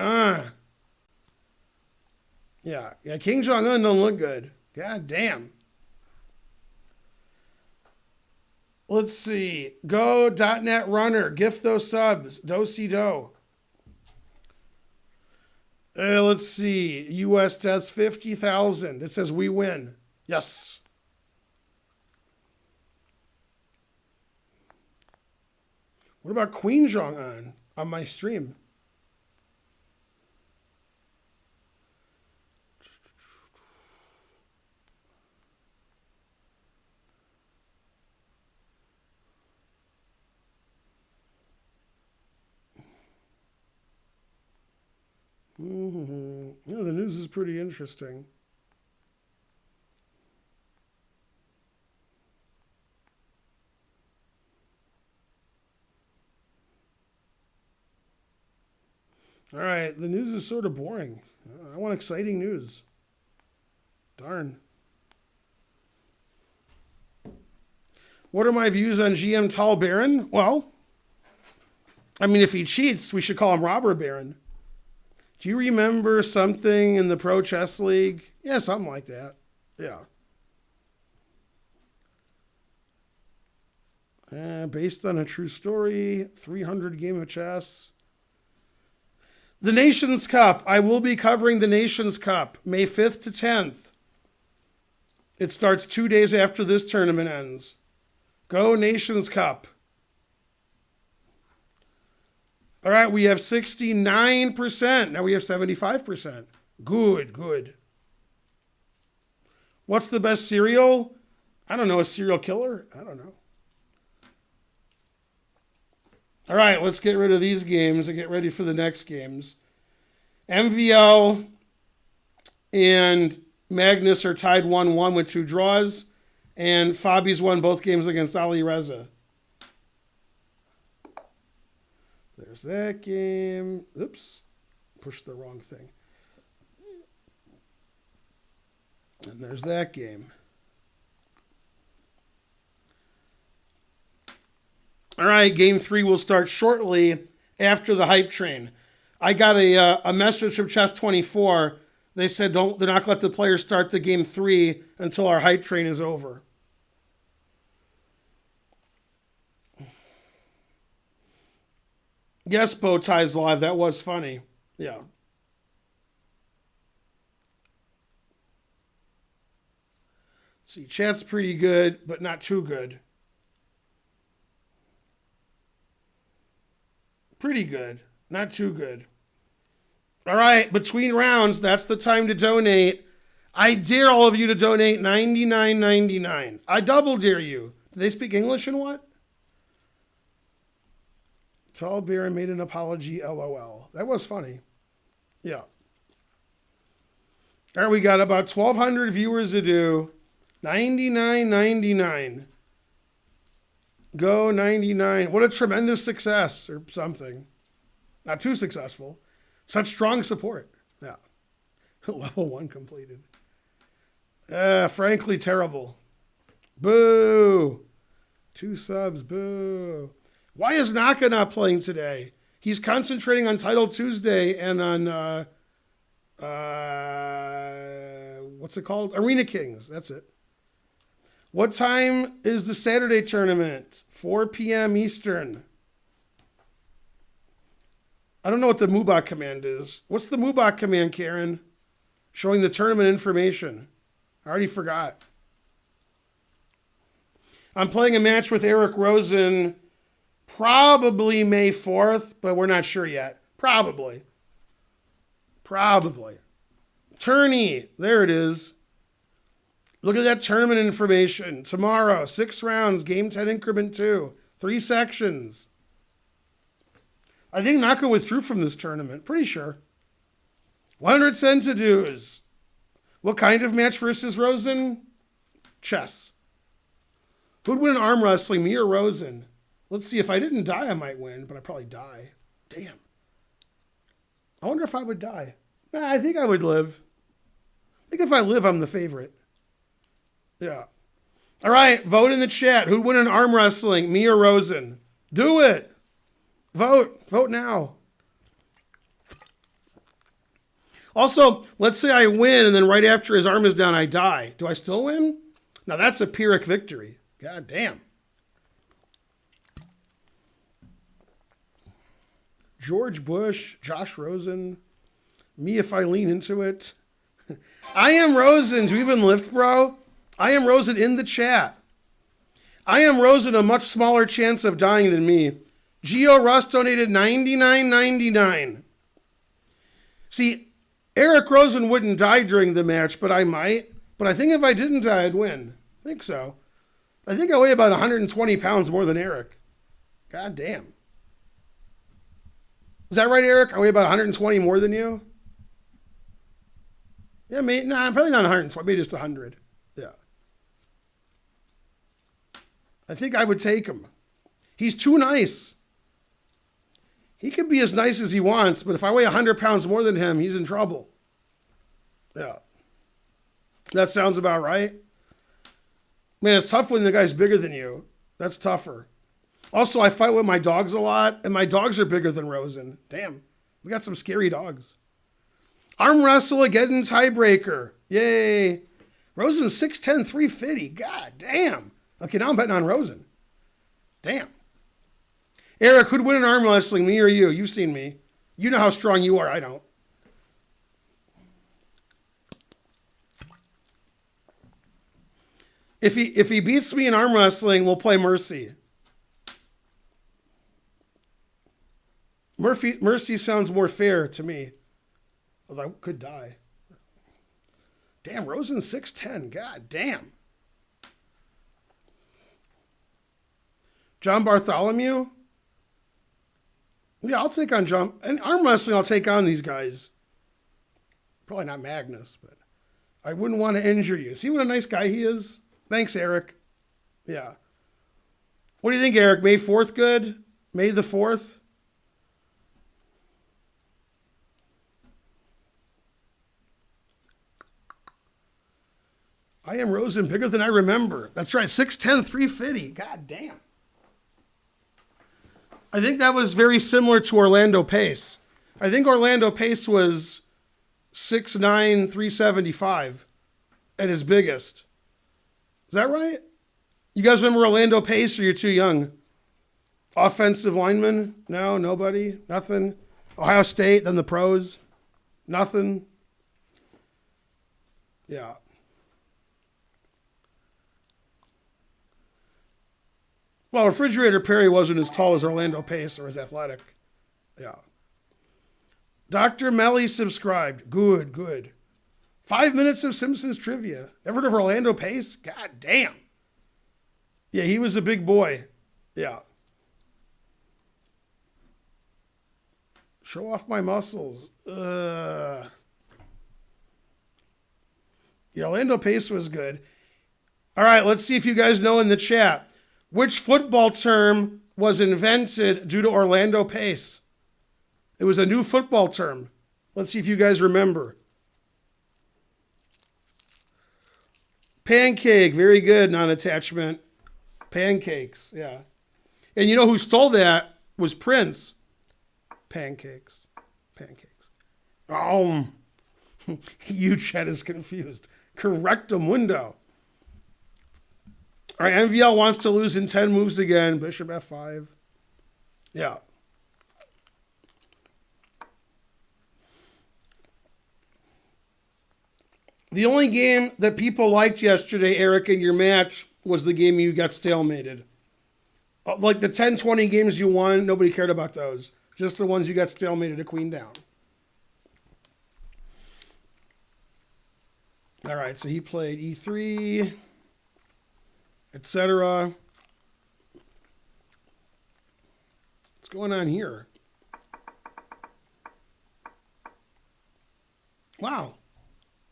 Yeah, King Jong-un don't look good. God damn. Let's see. Go.net runner. Gift those subs. Do-si-do. Let's see. U.S. deaths 50,000. It says we win. Yes. What about Queen Jong-un on my stream? Yeah, the news is pretty interesting. All right, the news is sort of boring. I want exciting news. Darn. What are my views on GM Tall Baron? Well, I mean, if he cheats, we should call him Robber Baron. Do you remember something in the Pro Chess League? Yeah, something like that. Yeah. Based on a true story, 300 game of chess. The Nations Cup. I will be covering the Nations Cup, May 5th to 10th. It starts 2 days after this tournament ends. Go Nations Cup. All right, we have 69%. Now we have 75%. Good, good. What's the best cereal? I don't know, a serial killer? I don't know. All right, let's get rid of these games and get ready for the next games. MVL and Magnus are tied 1-1 with 2 draws, and Fabi's won both games against Ali Reza. There's that game. Oops, pushed the wrong thing. And there's that game. All right, game 3 will start shortly after the hype train. I got a message from Chess24. They said they're not going to let the players start the game 3 until our hype train is over. Yes, bow ties live. That was funny. Yeah. See, chat's pretty good, but not too good. Pretty good, not too good. All right, between rounds, that's the time to donate. I dare all of you to donate $99.99. I double dare you. Do they speak English and what? Tall Baron made an apology, LOL. That was funny. Yeah. All right, we got about 1,200 viewers to do. $99.99. Go 99. What a tremendous success or something. Not too successful. Such strong support. Yeah. Level 1 completed. Frankly terrible. Boo. 2 subs. Boo. Why is Naka not playing today? He's concentrating on Title Tuesday and on, what's it called? Arena Kings. That's it. What time is the Saturday tournament? 4 p.m. Eastern. I don't know what the Mubak command is. What's the Mubak command, Karen? Showing the tournament information. I already forgot. I'm playing a match with Eric Rosen probably May 4th, but we're not sure yet. Probably. Tourney. There it is. Look at that tournament information. Tomorrow, 6 rounds, game 10, increment 2, 3 sections. I think Naka withdrew from this tournament. Pretty sure. 100 cents to dues. What kind of match versus Rosen? Chess. Who'd win arm wrestling, me or Rosen? Let's see. If I didn't die, I might win, but I'd probably die. Damn. I wonder if I would die. Nah, I think I would live. I think if I live, I'm the favorite. Yeah. All right, vote in the chat. Who'd win an arm wrestling, me or Rosen? Do it. Vote. Vote now. Also, let's say I win and then right after his arm is down, I die. Do I still win? Now that's a Pyrrhic victory. God damn. George Bush, Josh Rosen, me if I lean into it. I am Rosen. Do you even lift, bro? I am Rosen in the chat. I am Rosen, a much smaller chance of dying than me. Geo Russ donated $99.99. See, Eric Rosen wouldn't die during the match, but I might. But I think if I didn't die, I'd win. I think so. I think I weigh about 120 pounds more than Eric. God damn. Is that right, Eric? I weigh about 120 more than you? Yeah, probably not 120, maybe just 100. Yeah. I think I would take him. He's too nice. He could be as nice as he wants, but if I weigh 100 pounds more than him, he's in trouble. Yeah. That sounds about right. Man, it's tough when the guy's bigger than you. That's tougher. Also, I fight with my dogs a lot, and my dogs are bigger than Rosen. Damn, we got some scary dogs. Arm wrestle again, tiebreaker. Yay. Rosen 6'10", 350. God damn. Okay, now I'm betting on Rosen. Damn. Eric, who'd win in arm wrestling, me or you? You've seen me. You know how strong you are. I don't. If he beats me in arm wrestling, we'll play Mercy. Mercy sounds more fair to me. Although I could die. Damn, Rosen's 6'10". God damn. John Bartholomew? Yeah, I'll take on John. And arm wrestling, I'll take on these guys. Probably not Magnus, but I wouldn't want to injure you. See what a nice guy he is? Thanks, Eric. Yeah. What do you think, Eric? May 4th good? May the 4th? I am Rosen, bigger than I remember. That's right, 6'10", 350. God damn. I think that was very similar to Orlando Pace. I think Orlando Pace was 6'9", 375 at his biggest. Is that right? You guys remember Orlando Pace, or you're too young? Offensive lineman? No, nobody? Nothing? Ohio State, then the pros? Nothing? Yeah. Well, Refrigerator Perry wasn't as tall as Orlando Pace or as athletic. Yeah. Dr. Melly subscribed. Good, good. 5 minutes of Simpsons trivia. Ever heard of Orlando Pace? God damn. Yeah, he was a big boy. Yeah. Show off my muscles. Yeah, Orlando Pace was good. All right, let's see if you guys know in the chat. Which football term was invented due to Orlando Pace? It was a new football term. Let's see if you guys remember. Pancake, very good, non-attachment. Pancakes, yeah. And you know who stole that was Prince. Pancakes. Oh, you chat is confused. Correctamundo. All right, MVL wants to lose in 10 moves again. Bishop F5. Yeah. The only game that people liked yesterday, Eric, in your match was the game you got stalemated. Like the 10-20 games you won, nobody cared about those. Just the ones you got stalemated a queen down. All right, so he played E3, etc. What's going on here? Wow.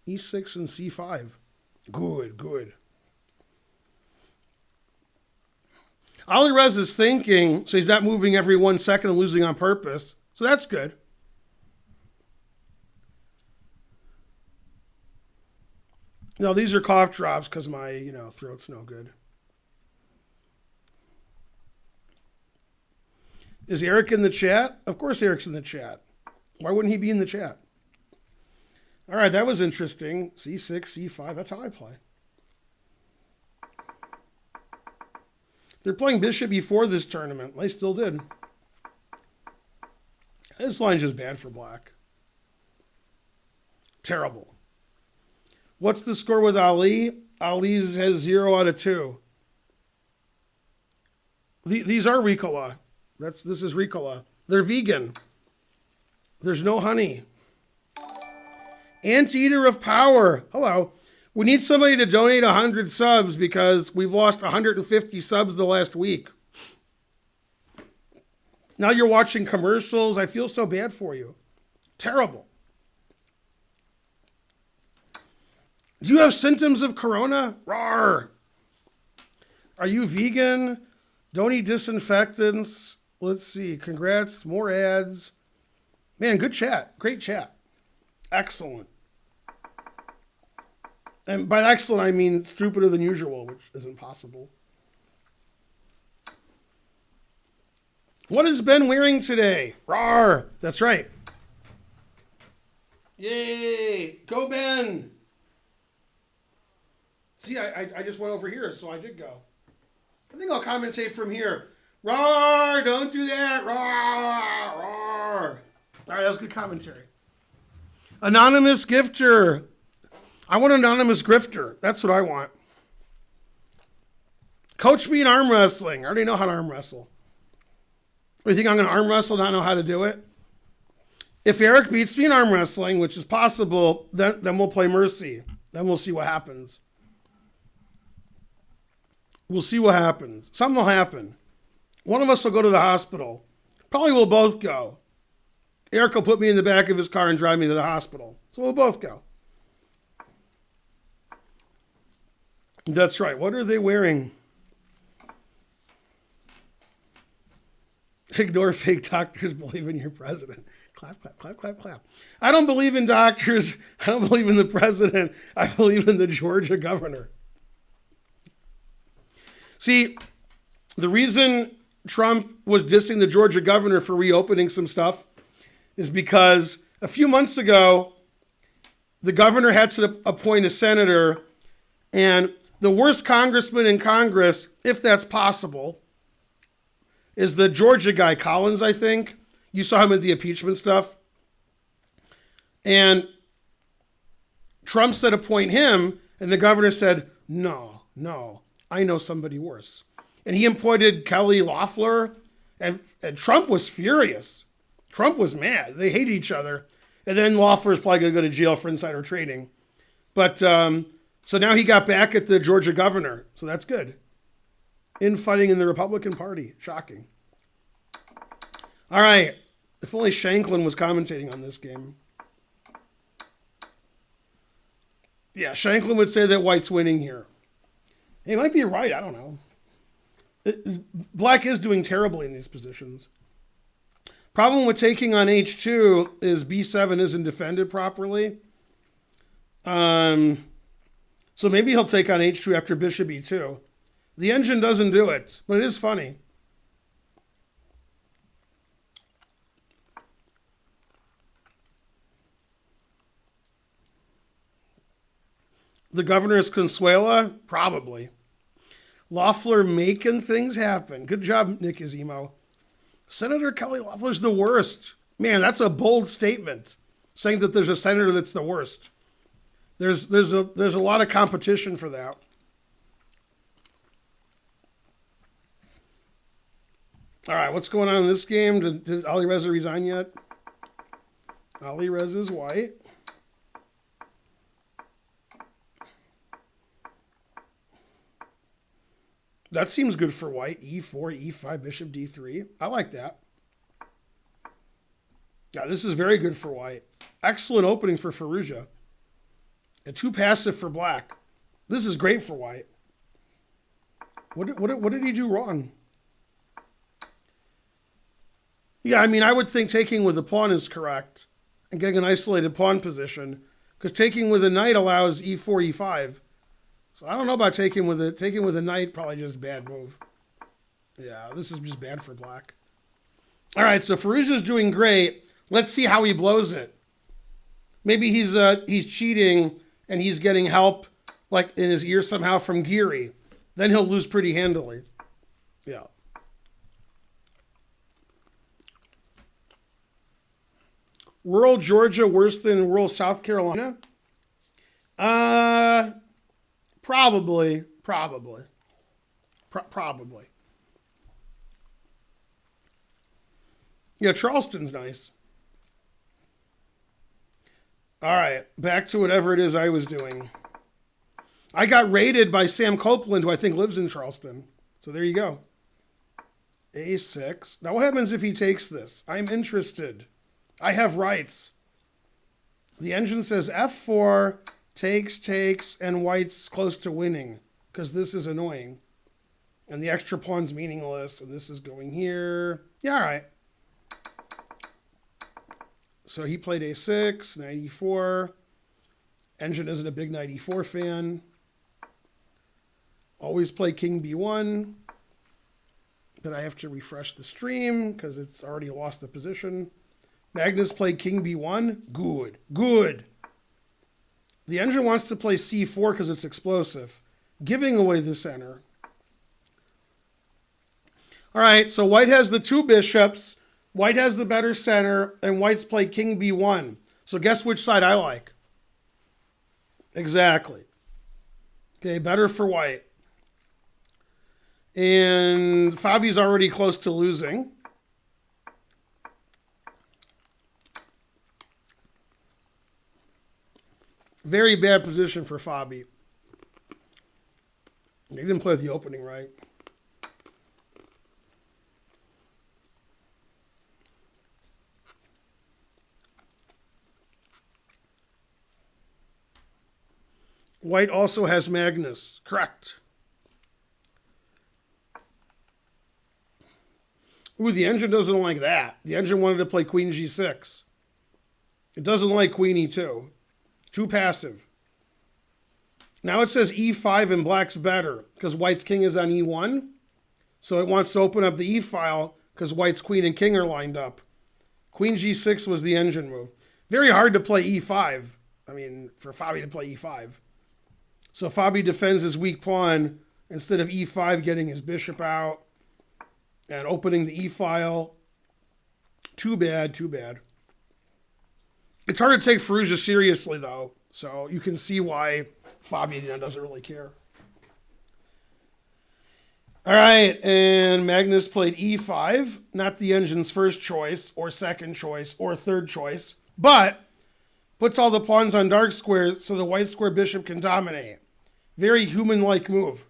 E6 and C5. Good, good. Alirez is thinking, so he's not moving every 1 second and losing on purpose. So that's good. No, these are cough drops because my, throat's no good. Is Eric in the chat? Of course Eric's in the chat. Why wouldn't he be in the chat? All right, that was interesting. C6, C5, that's how I play. They're playing Bishop E4 this tournament. They still did. This line's just bad for black. Terrible. What's the score with Ali? Ali's has 0 out of 2. These are Ricola. This is Ricola. They're vegan. There's no honey. Anteater of Power. Hello. We need somebody to donate 100 subs because we've lost 150 subs the last week. Now you're watching commercials. I feel so bad for you. Terrible. Do you have symptoms of corona? Rawr. Are you vegan? Don't eat disinfectants. Let's see. Congrats. More ads. Man, good chat. Great chat. Excellent. And by excellent, I mean stupider than usual, which isn't possible. What is Ben wearing today? Rawr. That's right. Yay. Go, Ben. See, I just went over here, so I did go. I think I'll commentate from here. Roar! Don't do that! Roar! Roar! All right, that was good commentary. Anonymous gifter. I want anonymous grifter. That's what I want. Coach me in arm wrestling. I already know how to arm wrestle. You think I'm going to arm wrestle, not know how to do it? If Eric beats me in arm wrestling, which is possible, then we'll play Mercy. Then we'll see what happens. We'll see what happens. Something will happen. One of us will go to the hospital. Probably we'll both go. Eric will put me in the back of his car and drive me to the hospital. So we'll both go. That's right. What are they wearing? Ignore fake doctors, believe in your president. Clap, clap, clap, clap, clap. I don't believe in doctors. I don't believe in the president. I believe in the Georgia governor. See, the reason Trump was dissing the Georgia governor for reopening some stuff is because a few months ago, the governor had to appoint a senator, and the worst congressman in Congress, if that's possible, is the Georgia guy, Collins, I think. You saw him at the impeachment stuff. And Trump said appoint him, and the governor said, no, I know somebody worse. And he appointed Kelly Loeffler, and Trump was furious. Trump was mad. They hate each other. And then Loeffler is probably going to go to jail for insider trading. But so now he got back at the Georgia governor. So that's good. Infighting in the Republican Party. Shocking. All right. If only Shanklin was commentating on this game. Yeah, Shanklin would say that White's winning here. He might be right. I don't know. Black is doing terribly in these positions. Problem with taking on H2 is B7 isn't defended properly. So maybe he'll take on H2 after Bishop E2. The engine doesn't do it, but it is funny. The governor is Consuela? Probably. Loeffler making things happen. Good job, Nick Izimo. Senator Kelly Loeffler's the worst. Man, that's a bold statement, saying that there's a senator that's the worst. There's a lot of competition for that. All right, what's going on in this game? Did Ali Reza resign yet? Ali Reza's white. That seems good for white. E4, E5, Bishop D3. I like that. Yeah, this is very good for white. Excellent opening for Fallujah. And too passive for black. This is great for white. What did he do wrong? Yeah, I mean, I would think taking with a pawn is correct and getting an isolated pawn position, because taking with a knight allows E4, E5. So I don't know about taking with a knight, probably just a bad move. Yeah, this is just bad for black. All right, so Fallujah's doing great. Let's see how he blows it. Maybe he's cheating and he's getting help like in his ear somehow from Geary. Then he'll lose pretty handily. Yeah. Rural Georgia worse than rural South Carolina? Probably. Yeah, Charleston's nice. All right, back to whatever it is I was doing. I got raided by Sam Copeland, who I think lives in Charleston. So there you go. A6. Now what happens if he takes this? I'm interested. I have rights. The engine says F4, takes, and white's close to winning, because this is annoying. And the extra pawn's meaningless, and this is going here. Yeah, all right. So he played A6, 94. Engine isn't a big 94 fan. Always play King B1. Then I have to refresh the stream because it's already lost the position. Magnus played King B1. Good. Good. The engine wants to play C4 because it's explosive, giving away the center. All right, so white has the two bishops. White has the better center, and white's play King B1. So guess which side I like? Exactly. Okay, better for white. And Fabi's already close to losing. Very bad position for Fabi. He didn't play the opening right. White also has Magnus. Correct. Ooh, the engine doesn't like that. The engine wanted to play Queen G6. It doesn't like Queen E2. Too passive. Now it says E5 and black's better because white's king is on E1. So it wants to open up the E file because white's queen and king are lined up. Queen G6 was the engine move. Very hard to play E5. I mean, for Fabi to play E5. So Fabi defends his weak pawn instead of E5 getting his bishop out and opening the E file. Too bad, too bad. It's hard to take Firouzja seriously, though, so you can see why Fabi doesn't really care. All right, and Magnus played E5, not the engine's first choice or second choice or third choice, but puts all the pawns on dark squares so the white square bishop can dominate. Very human-like move,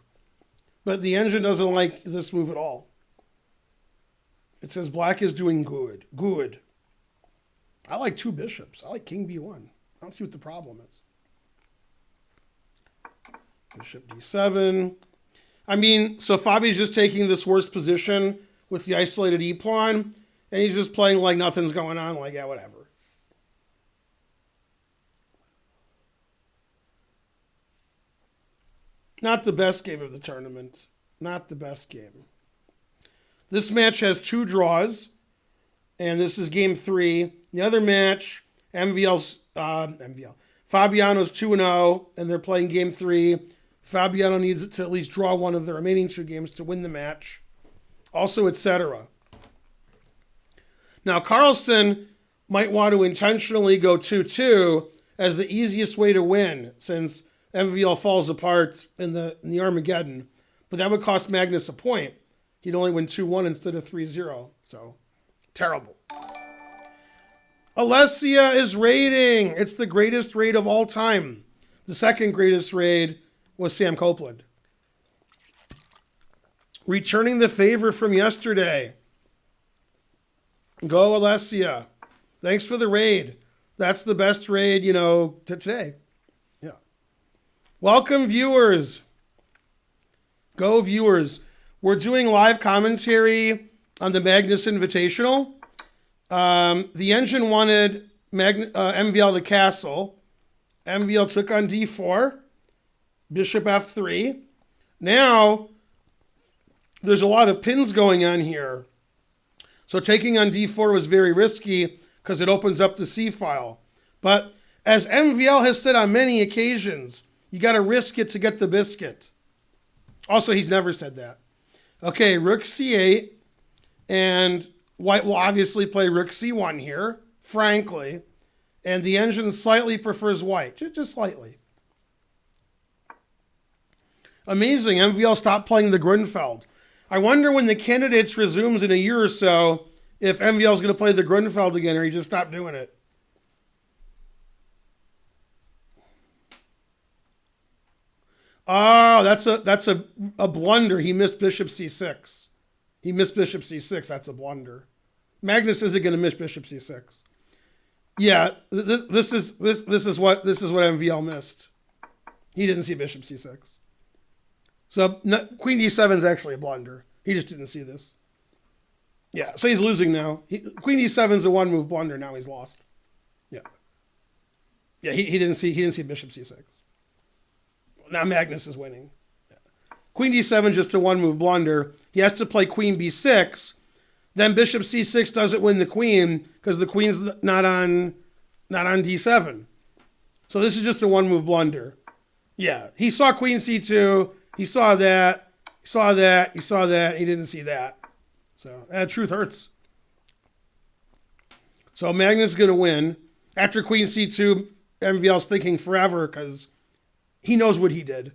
but the engine doesn't like this move at all. It says black is doing good. Good. I like two bishops. I like King B1. I don't see what the problem is. Bishop D7. I mean, so Fabi's just taking this worst position with the isolated E pawn, and he's just playing like nothing's going on, like, yeah, whatever. Not the best game of the tournament. Not the best game. This match has two draws, and this is game 3. The other match, Fabiano's 2-0, and they're playing game 3. Fabiano needs to at least draw one of the remaining 2 games to win the match. Also, etc. Now, Carlsen might want to intentionally go 2-2 as the easiest way to win, since MVL falls apart in the Armageddon. But that would cost Magnus a point. He'd only win 2-1 instead of 3-0. So, terrible. Alessia is raiding. It's the greatest raid of all time. The second greatest raid was Sam Copeland. Returning the favor from yesterday. Go, Alessia. Thanks for the raid. That's the best raid, to today. Yeah. Welcome, viewers. Go, viewers. We're doing live commentary on the Magnus Invitational. The engine wanted MVL to castle. MVL took on D4. Bishop F3. Now, there's a lot of pins going on here. So taking on D4 was very risky because it opens up the C file. But as MVL has said on many occasions, you got to risk it to get the biscuit. Also, he's never said that. Okay, Rook C8. And white will obviously play Rook C1 here, frankly. And the engine slightly prefers white, just slightly. Amazing, MVL stopped playing the Grunfeld. I wonder when the candidates resumes in a year or so, if MVL's going to play the Grunfeld again or he just stopped doing it. Oh, that's a blunder. He missed bishop c6. He missed bishop c6. That's a blunder. Magnus isn't going to miss bishop c6. Yeah, this is what MVL missed. He didn't see bishop c6. So queen d7 is actually a blunder. He just didn't see this. Yeah, so he's losing now. Queen d7 is a one move blunder. Now he's lost. Yeah. Yeah, he didn't see bishop c6. Now Magnus is winning. Yeah. Queen d7 just a one move blunder. He has to play queen b6. Then bishop c6 doesn't win the queen because the queen's not on d7. So this is just a one move blunder. Yeah, he saw queen c2. He saw that. He saw that. He saw that. He didn't see that. So truth hurts. So Magnus is going to win. After queen c2, MVL's thinking forever because he knows what he did.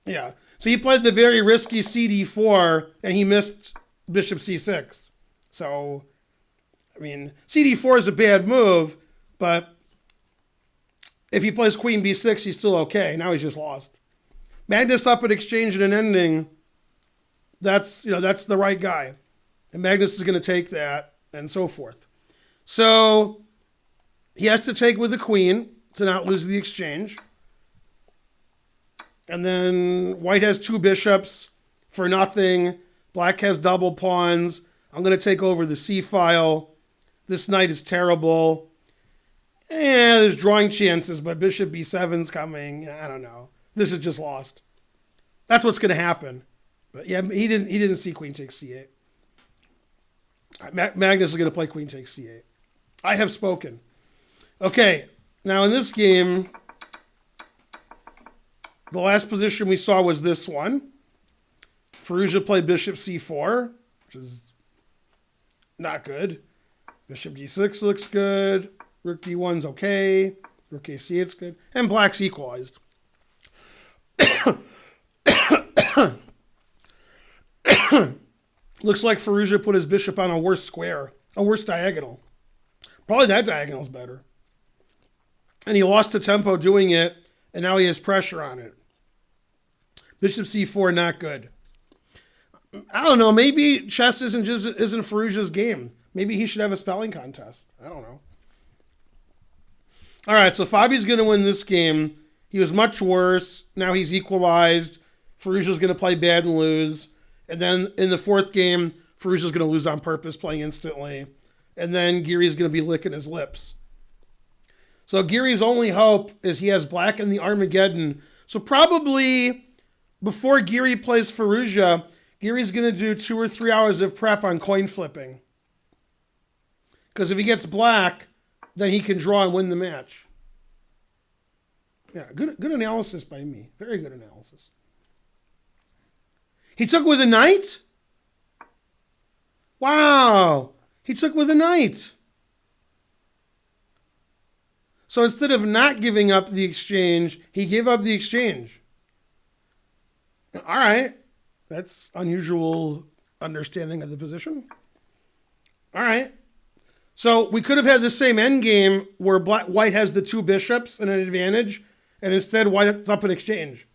Yeah. So he played the very risky cd4 and he missed bishop c6. So, I mean, cd4 is a bad move, but if he plays queen b6, he's still okay. Now he's just lost. Magnus up at exchange and an ending. That's the right guy. And Magnus is going to take that and so forth. So he has to take with the queen to not lose the exchange. And then white has two bishops for nothing. Black has double pawns. I'm going to take over the c file. This knight is terrible. There's drawing chances, but bishop b7's coming. I don't know. This is just lost. That's what's going to happen. But yeah, he didn't see queen takes c8. Magnus is going to play queen takes c8. I have spoken. Okay, now in this game, the last position we saw was this one. Firouzja played bishop c4, which is not good. Bishop d6 looks good. Rook d1's okay. Rook a8's good. And black's equalized. Looks like Firouzja put his bishop on a worse square, a worse diagonal. Probably that diagonal's better. And he lost the tempo doing it, and now he has pressure on it. Bishop c4, not good. I don't know. Maybe chess isn't Firouzja's game. Maybe he should have a spelling contest. I don't know. All right, so Fabi's going to win this game. He was much worse. Now he's equalized. Firouzja's going to play bad and lose. And then in the fourth game, Firouzja's going to lose on purpose, playing instantly. And then Giri's going to be licking his lips. So Giri's only hope is he has black in the Armageddon. So probably before Giri plays Firouzja, Giri's going to do 2 or 3 hours of prep on coin flipping. Because if he gets black, then he can draw and win the match. Yeah, good analysis by me. Very good analysis. He took with a knight? Wow. He took with a knight. So instead of not giving up the exchange, he gave up the exchange. All right. That's unusual understanding of the position. All right. So we could have had the same endgame where white has the two bishops and an advantage, and instead white's up an exchange.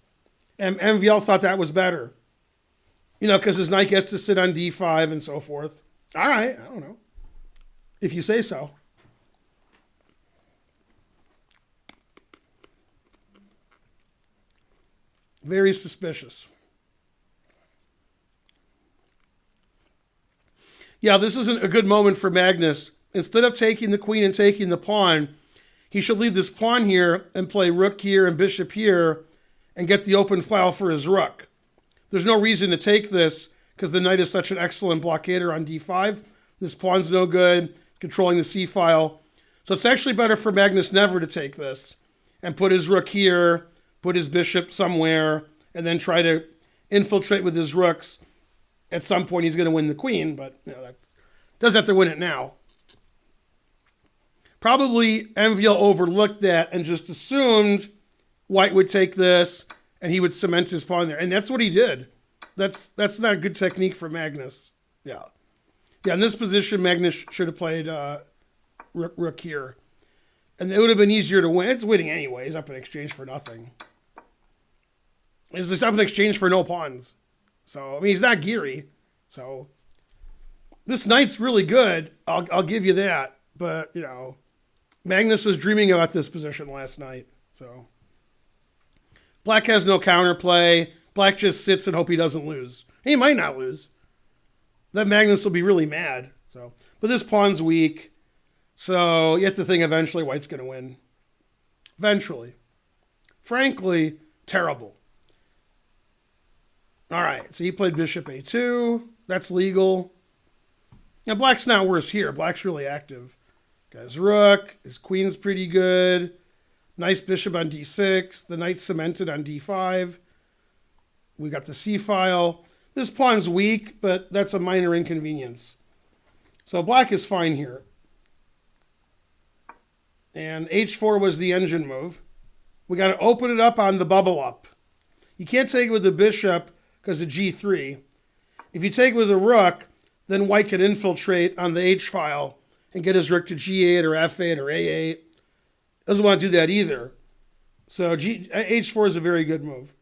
And MVL thought that was better. Because his knight gets to sit on d5 and so forth. All right, I don't know. If you say so. Very suspicious. Yeah, this isn't a good moment for Magnus. Instead of taking the queen and taking the pawn, he should leave this pawn here and play rook here and bishop here and get the open file for his rook. There's no reason to take this because the knight is such an excellent blockader on d5. This pawn's no good, controlling the c file. So it's actually better for Magnus never to take this and put his rook here, put his bishop somewhere, and then try to infiltrate with his rooks. At some point, he's going to win the queen, but that doesn't have to win it now. Probably MVL overlooked that and just assumed white would take this and he would cement his pawn there. And that's what he did. That's not a good technique for Magnus. Yeah. Yeah, in this position, Magnus should have played rook here. And it would have been easier to win. It's winning anyway. He's up in exchange for nothing. He's just up in exchange for no pawns. So, I mean, he's not Geary. So, this knight's really good. I'll give you that. But, you know, Magnus was dreaming about this position last night. So, Black has no counterplay. Black just sits and hope he doesn't lose. He might not lose. Then Magnus will be really mad. So, but this pawn's weak. So you have to think eventually White's going to win. Eventually. Frankly, terrible. All right, so he played bishop a2. That's legal. Now, Black's not worse here. Black's really active. Got his rook. His queen's pretty good. Nice bishop on d6. The knight's cemented on d5. We got the c-file. This pawn's weak, but that's a minor inconvenience. So Black is fine here. And h4 was the engine move. We got to open it up on the bubble up. You can't take it with the bishop because of g3. If you take it with the rook, then White can infiltrate on the h-file and get his rook to g8 or f8 or a8. Doesn't want to do that either. So h4 is a very good move.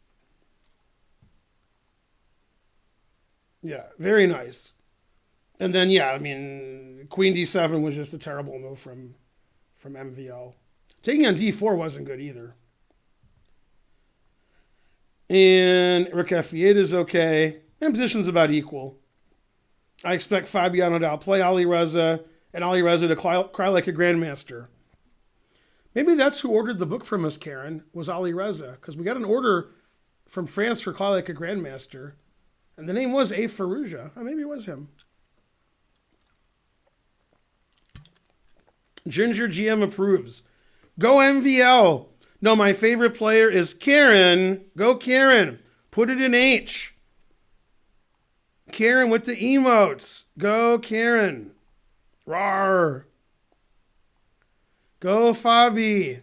Yeah, very nice. And then, yeah, I mean, queen d7 was just a terrible move from MVL. Taking on d4 wasn't good either. And rook f8 is okay. And position's about equal. I expect Fabiano to outplay Ali Reza and Ali Reza to cry like a grandmaster. Maybe that's who ordered the book from us, Karen, was Ali Reza. Because we got an order from France for Cry Like a Grandmaster. And the name was A. Farouja. Oh, maybe it was him. Ginger GM approves. Go MVL. No, my favorite player is Karen. Go Karen. Put it in H. Karen with the emotes. Go Karen. Rawr. Go Fabi.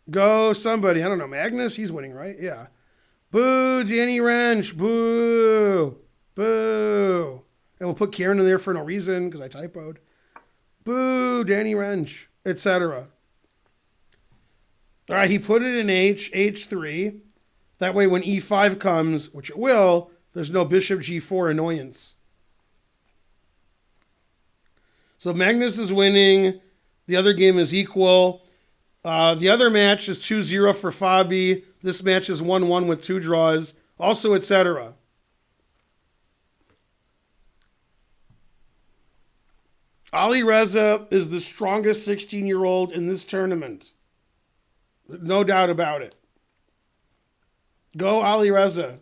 Go somebody. I don't know. Magnus? He's winning, right? Yeah. Boo, Danny Wrench. Boo. Boo. And we'll put Karen in there for no reason because I typoed. Boo, Danny Wrench, etc. All right, he put it in H, H3. That way when E5 comes, which it will, there's no bishop G4 annoyance. So Magnus is winning. The other game is equal. The other match is 2-0 for Fabi. This match is 1-1 with 2 draws. Also, etc. Ali Reza is the strongest 16-year-old in this tournament. No doubt about it. Go Ali Reza.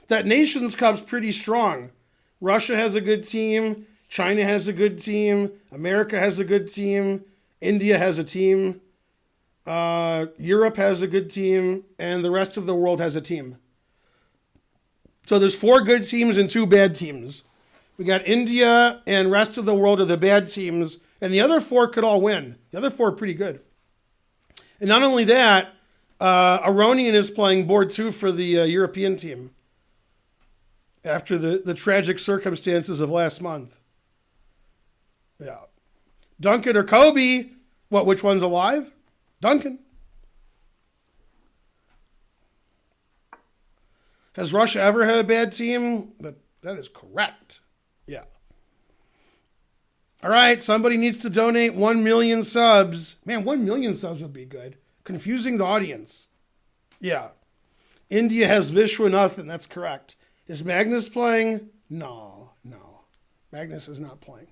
That Nations Cup's pretty strong. Russia has a good team. China has a good team. America has a good team. India has a team. Europe has a good team. And the rest of the world has a team. So there's 4 good teams and 2 bad teams. We got India and rest of the world are the bad teams. And the other 4 could all win. The other 4 are pretty good. And not only that, Aronian is playing board 2 for the European team. After the tragic circumstances of last month. Yeah. Duncan or Kobe? What, which one's alive? Duncan. Has Russia ever had a bad team? That is correct. Yeah. All right, somebody needs to donate 1 million subs. Man, 1 million subs would be good. Confusing the audience. Yeah. India has Vishwanathan. That's correct. Is Magnus playing? No. Magnus is not playing.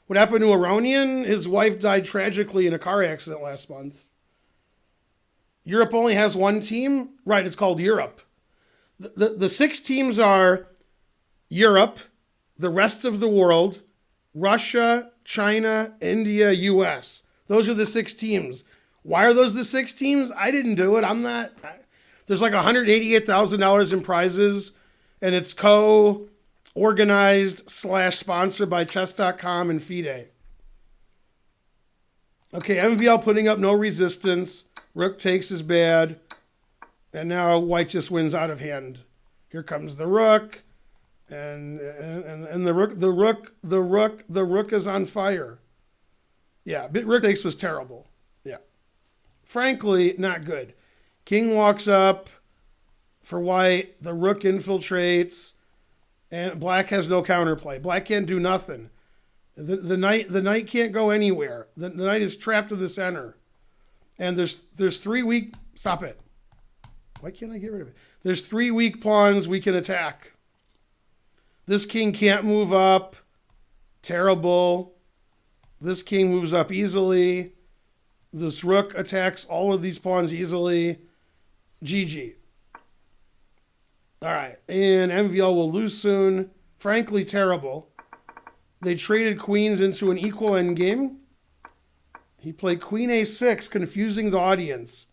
What happened to Aronian? His wife died tragically in a car accident last month. Europe only has 1 team? Right, it's called Europe. The 6 teams are Europe, the rest of the world, Russia, China, India, US. Those are the 6 teams. Why are those the 6 teams? I didn't do it. There's like $188,000 in prizes, and it's co-organized / sponsored by chess.com and FIDE. Okay, MVL putting up no resistance. Rook takes is bad. And now White just wins out of hand. Here comes the rook, and the rook is on fire. Yeah, rook takes was terrible. Yeah, frankly, not good. King walks up for white. The rook infiltrates, and black has no counterplay. Black can't do nothing. The knight can't go anywhere. The knight is trapped to the center, and there's 3 weak. Stop it. Why can't I get rid of it? There's 3 weak pawns we can attack. This king can't move up. Terrible. This king moves up easily. This rook attacks all of these pawns easily. GG. All right. And MVL will lose soon. Frankly, terrible. They traded queens into an equal endgame. He played queen a6, confusing the audience,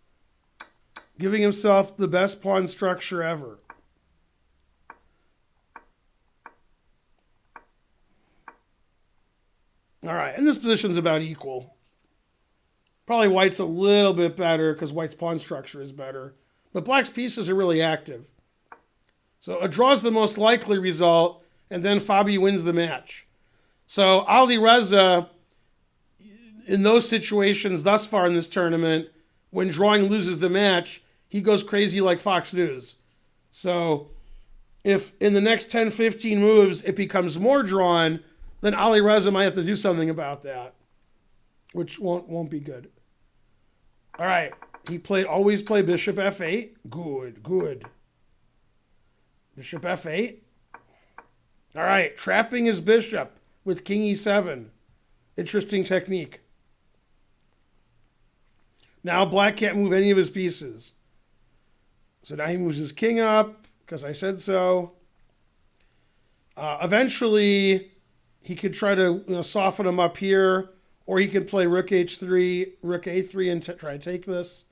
giving himself the best pawn structure ever. All right, and this position's about equal. Probably white's a little bit better because white's pawn structure is better. But black's pieces are really active. So a draw's the most likely result, and then Fabi wins the match. So Ali Reza, in those situations thus far in this tournament, when drawing loses the match, he goes crazy like Fox News. So if in the next 10, 15 moves it becomes more drawn, then Ali Reza might have to do something about that, which won't be good. All right, he always play bishop f8. Good. Bishop f8. All right, trapping his bishop with king e7. Interesting technique. Now black can't move any of his pieces. So now he moves his king up, because I said so. Eventually, he could try to soften him up here, or he could play rook h3, rook a3, and try to take this.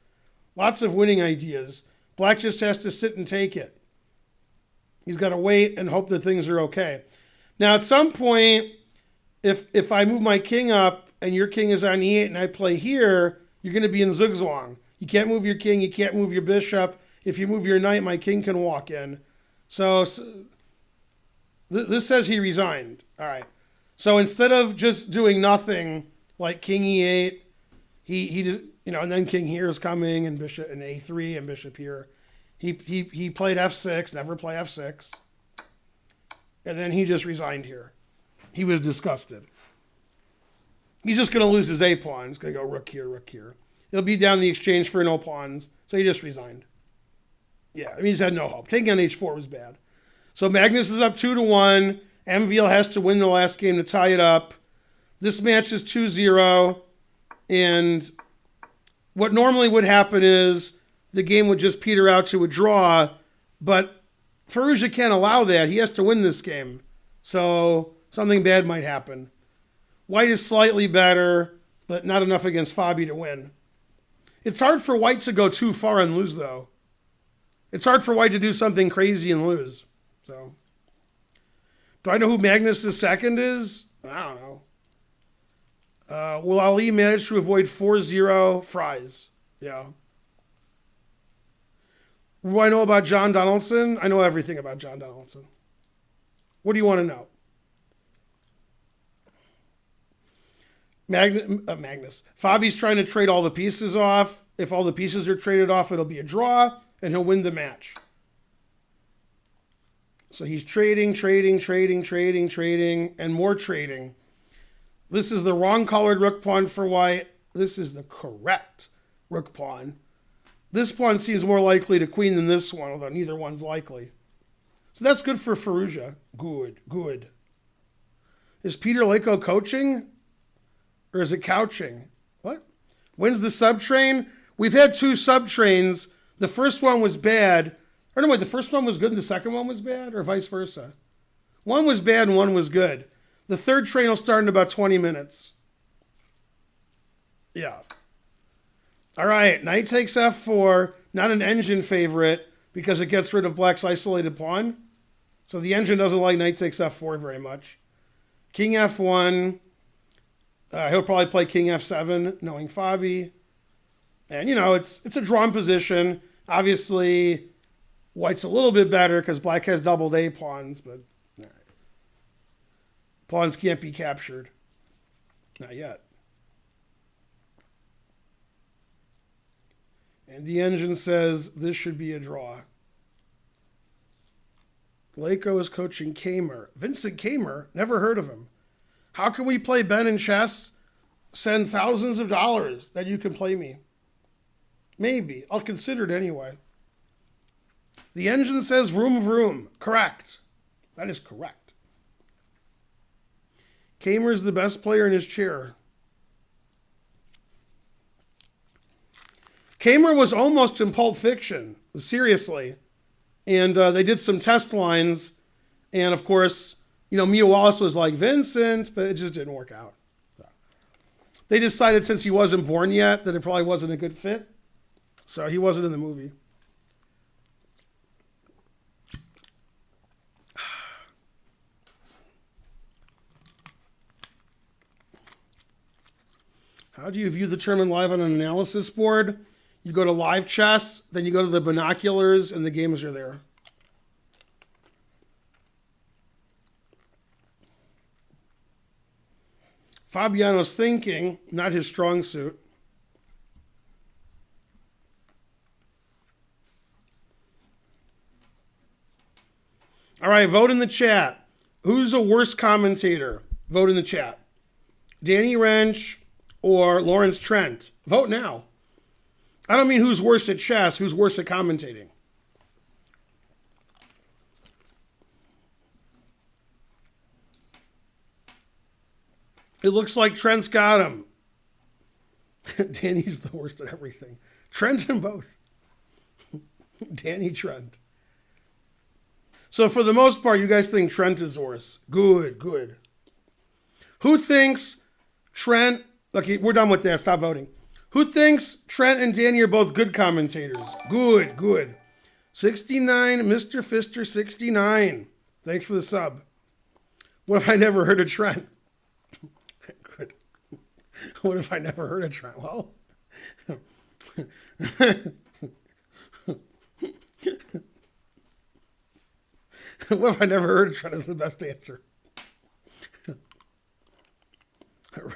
Lots of winning ideas. Black just has to sit and take it. He's got to wait and hope that things are okay. Now, at some point, if I move my king up and your king is on e8 and I play here, you're going to be in zugzwang. You can't move your king. You can't move your bishop. If you move your knight, my king can walk in. So this says he resigned. All right. So instead of just doing nothing like king e8, he just, and then king here is coming and bishop and a3 and bishop here. He played f6, never play f6. And then he just resigned here. He was disgusted. He's just going to lose his a pawn. He's going to go rook here, rook here. He'll be down the exchange for no pawns. So he just resigned. Yeah, he just had no hope. Taking on h4 was bad. So Magnus is up 2-1. MVL has to win the last game to tie it up. This match is 2-0. And what normally would happen is the game would just peter out to a draw. But Firouzja can't allow that. He has to win this game. So something bad might happen. White is slightly better, but not enough against Fabi to win. It's hard for white to go too far and lose, though. It's hard for white to do something crazy and lose. So, do I know who Magnus' second is? I don't know. Will Ali manage to avoid 4-0 fries? Yeah. What do I know about John Donaldson? I know everything about John Donaldson. What do you want to know? Magnus. Fabi's trying to trade all the pieces off. If all the pieces are traded off, it'll be a draw, and he'll win the match. So he's trading, and more trading. This is the wrong colored rook pawn for white. This is the correct rook pawn. This pawn seems more likely to queen than this one, although neither one's likely. So that's good for Firouzja. Good. Is Peter Lako coaching? Or is it couching? What? When's the subtrain? We've had 2 subtrains. The first one was bad. Or no, wait, the first one was good and the second one was bad? Or vice versa? One was bad and one was good. The third train will start in about 20 minutes. Yeah. All right, knight takes f4. Not an engine favorite because it gets rid of black's isolated pawn. So the engine doesn't like knight takes f4 very much. King f1. He'll probably play king f7, knowing Fabi. And, it's a drawn position. Obviously, White's a little bit better because black has doubled A pawns, but all right. Pawns can't be captured. Not yet. And the engine says this should be a draw. Lako is coaching Kamer. Vincent Kamer? Never heard of him. How can we play Ben in chess? Send thousands of dollars that you can play me. Maybe. I'll consider it anyway. The engine says vroom vroom. Correct. That is correct. Kamer's the best player in his chair. Kamer was almost in Pulp Fiction. Seriously. And they did some test lines. And of course, Mia Wallace was like Vincent, but it just didn't work out. So they decided since he wasn't born yet that it probably wasn't a good fit. So he wasn't in the movie. How do you view the tournament live on an analysis board? You go to live chess, then you go to the binoculars, and the games are there. Fabiano's thinking, not his strong suit. All right, vote in the chat. Who's the worst commentator? Vote in the chat. Danny Wrench or Lawrence Trent? Vote now. I don't mean who's worse at chess, who's worse at commentating. It looks like Trent's got him. Danny's the worst at everything. Trent and both. Danny Trent. So for the most part, you guys think Trent is worse. Good, good. Who thinks Trent... Okay, we're done with that. Stop voting. Who thinks Trent and Danny are both good commentators? Good, good. 69, Mr. Fister 69. Thanks for the sub. What if I never heard of Trent? Good. What if I never heard of Trent? Well... What if I never heard of Trent is the best answer?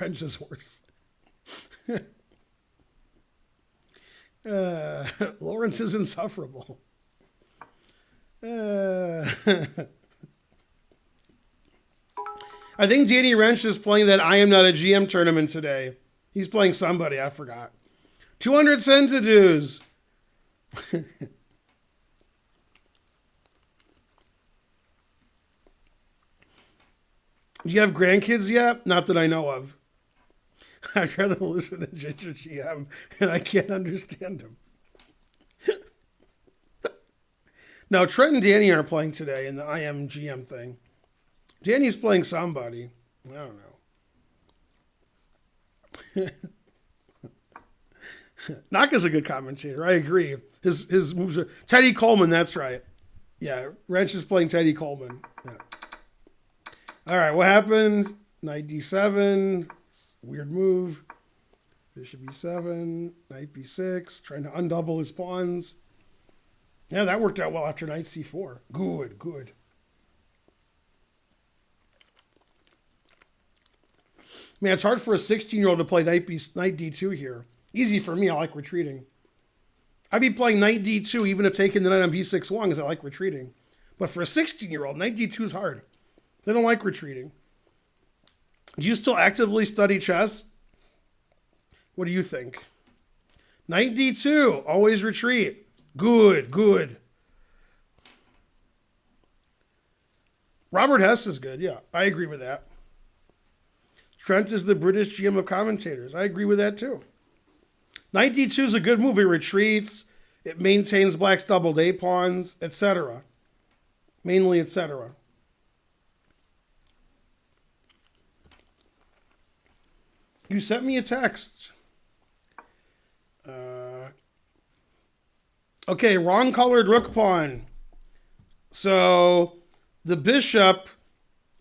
Wrench is worse. Lawrence is insufferable. I think Danny Wrench is playing that I Am Not a GM tournament today. He's playing somebody, I forgot. 200 centidues. Do you have grandkids yet? Not that I know of. I'd rather listen to Ginger GM, and I can't understand him. No, Trent and Danny aren't playing today in the I Am GM thing. Danny's playing somebody. I don't know. Naka's a good commentator. I agree. His moves are... Teddy Coleman, that's right. Yeah, Wrench is playing Teddy Coleman. Yeah. All right, what happened? Knight D7. Weird move. Bishop E7. Knight B6. Trying to undouble his pawns. Yeah, that worked out well after Knight C4. Good, good. Man, it's hard for a 16-year-old to play Knight D2 here. Easy for me. I like retreating. I'd be playing Knight D2 even if taking the knight on B6-1 because I like retreating. But for a 16-year-old, Knight D2 is hard. They don't like retreating. Do you still actively study chess? What do you think? Knight D2, always retreat. Good, good. Robert Hess is good, yeah. I agree with that. Trent is the British GM of commentators. I agree with that too. Knight D2 is a good move. It retreats. It maintains black's doubled A pawns, etc. Mainly, etc. You sent me a text. Okay, wrong colored rook pawn. So the bishop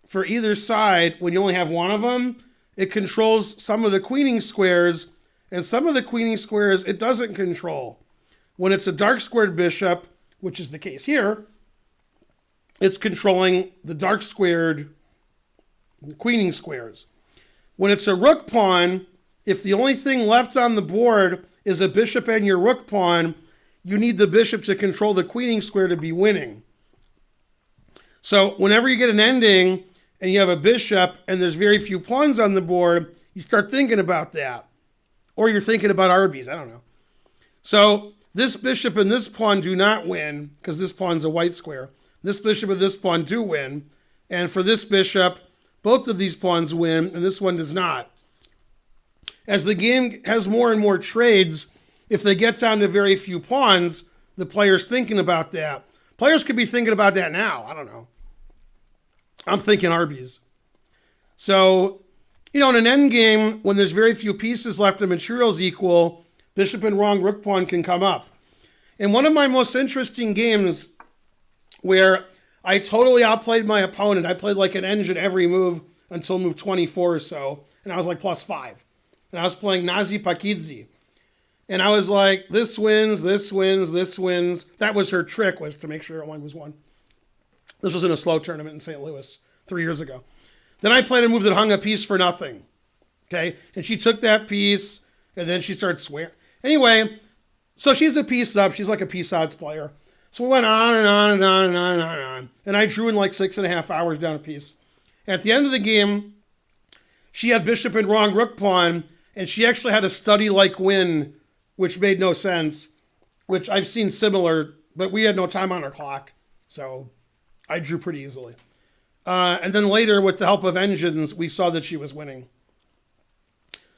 for either side, when you only have one of them, it controls some of the queening squares, and some of the queening squares it doesn't control. When it's a dark squared bishop, which is the case here, it's controlling the dark squared queening squares. When it's a rook pawn, if the only thing left on the board is a bishop and your rook pawn, you need the bishop to control the queening square to be winning. So whenever you get an ending and you have a bishop and there's very few pawns on the board, you start thinking about that. Or you're thinking about Arby's, I don't know. So this bishop and this pawn do not win because this pawn's a white square. This bishop and this pawn do win. And for this bishop, both of these pawns win and this one does not. As the game has more and more trades, if they get down to very few pawns, the player's thinking about that. Players could be thinking about that now. I don't know. I'm thinking Arby's. So, in an endgame, when there's very few pieces left and materials equal, bishop and wrong rook pawn can come up. And one of my most interesting games where I totally outplayed my opponent, I played like an engine every move until move 24 or so, and I was like +5. And I was playing Nazi Pakidze. And I was like, this wins, this wins, this wins. That was her trick, was to make sure it was won. This was in a slow tournament in St. Louis 3 years ago. Then I played a move that hung a piece for nothing. Okay? And she took that piece, and then she started swearing. Anyway, so she's a piece up. She's like a piece odds player. So we went on and on and on and on and on and on. And I drew in like 6.5 hours down a piece. At the end of the game, she had bishop and wrong rook pawn, and she actually had a study-like win, which made no sense, which I've seen similar, but we had no time on our clock. So I drew pretty easily. And then later, with the help of engines, we saw that she was winning.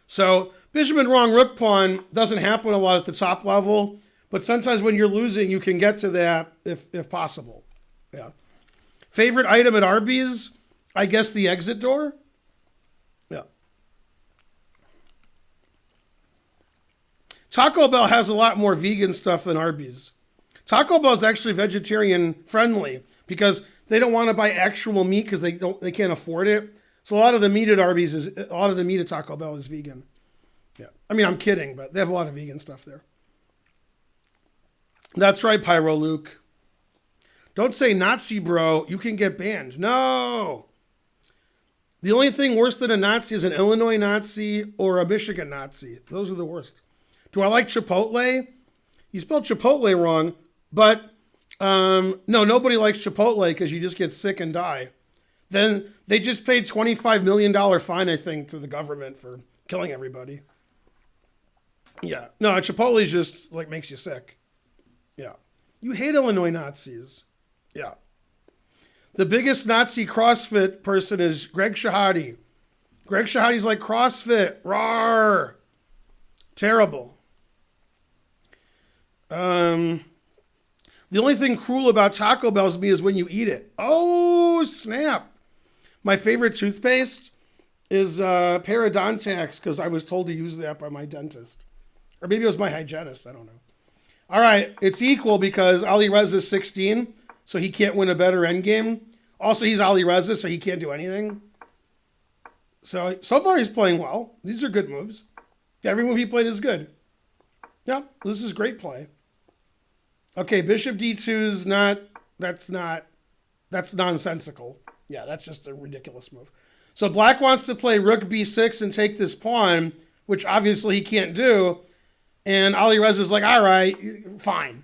So bishop and wrong rook pawn doesn't happen a lot at the top level, but sometimes when you're losing, you can get to that if possible. Yeah. Favorite item at Arby's? I guess the exit door. Yeah. Taco Bell has a lot more vegan stuff than Arby's. Taco Bell is actually vegetarian friendly because they don't want to buy actual meat because they can't afford it. So a lot of the meat at Taco Bell is vegan. Yeah. I mean, I'm kidding, but they have a lot of vegan stuff there. That's right, Pyro Luke. Don't say Nazi, bro. You can get banned. No. The only thing worse than a Nazi is an Illinois Nazi or a Michigan Nazi. Those are the worst. Do I like Chipotle? You spelled Chipotle wrong, but no, nobody likes Chipotle because you just get sick and die. Then they just paid $25 million fine, I think, to the government for killing everybody. Yeah. No, Chipotle just like makes you sick. Yeah. You hate Illinois Nazis. Yeah. The biggest Nazi CrossFit person is Greg Shahade. Greg Shahade's like CrossFit. Rawr. Terrible. The only thing cruel about Taco Bell's meat is when you eat it. Oh, snap. My favorite toothpaste is Parodontax because I was told to use that by my dentist. Or maybe it was my hygienist. I don't know. All right. It's equal because Ali Reza's 16, so he can't win a better endgame. Also, he's Ali Reza, so he can't do anything. So far he's playing well. These are good moves. Every move he played is good. Yeah, this is great play. Okay, bishop d2's that's nonsensical. Yeah, that's just a ridiculous move. So black wants to play rook b6 and take this pawn, which obviously he can't do. And Ali Reza's like, all right, fine.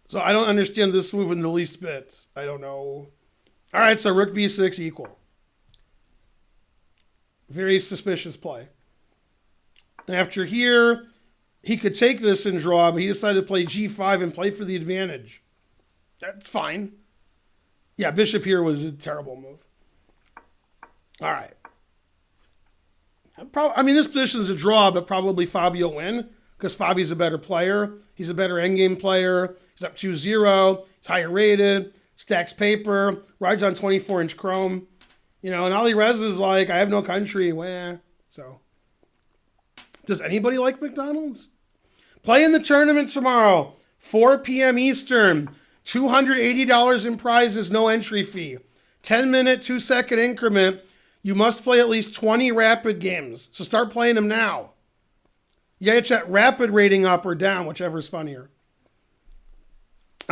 So I don't understand this move in the least bit. I don't know. All right, so rook b6 equal. Very suspicious play. And after here, he could take this and draw, but he decided to play g5 and play for the advantage. That's fine. Yeah, bishop here was a terrible move. All right. This position is a draw, but probably Fabio win because Fabi's a better player. He's a better endgame player. He's up 2-0. He's higher rated. Stacks paper. Rides on 24-inch chrome. And Ali Reza's like, I have no country. Wah. So, does anybody like McDonald's? Play in the tournament tomorrow, 4 p.m. Eastern. $280 in prizes, no entry fee. 10-minute, 2-second increment. You must play at least 20 rapid games. So start playing them now. You gotta check rapid rating up or down, whichever's funnier.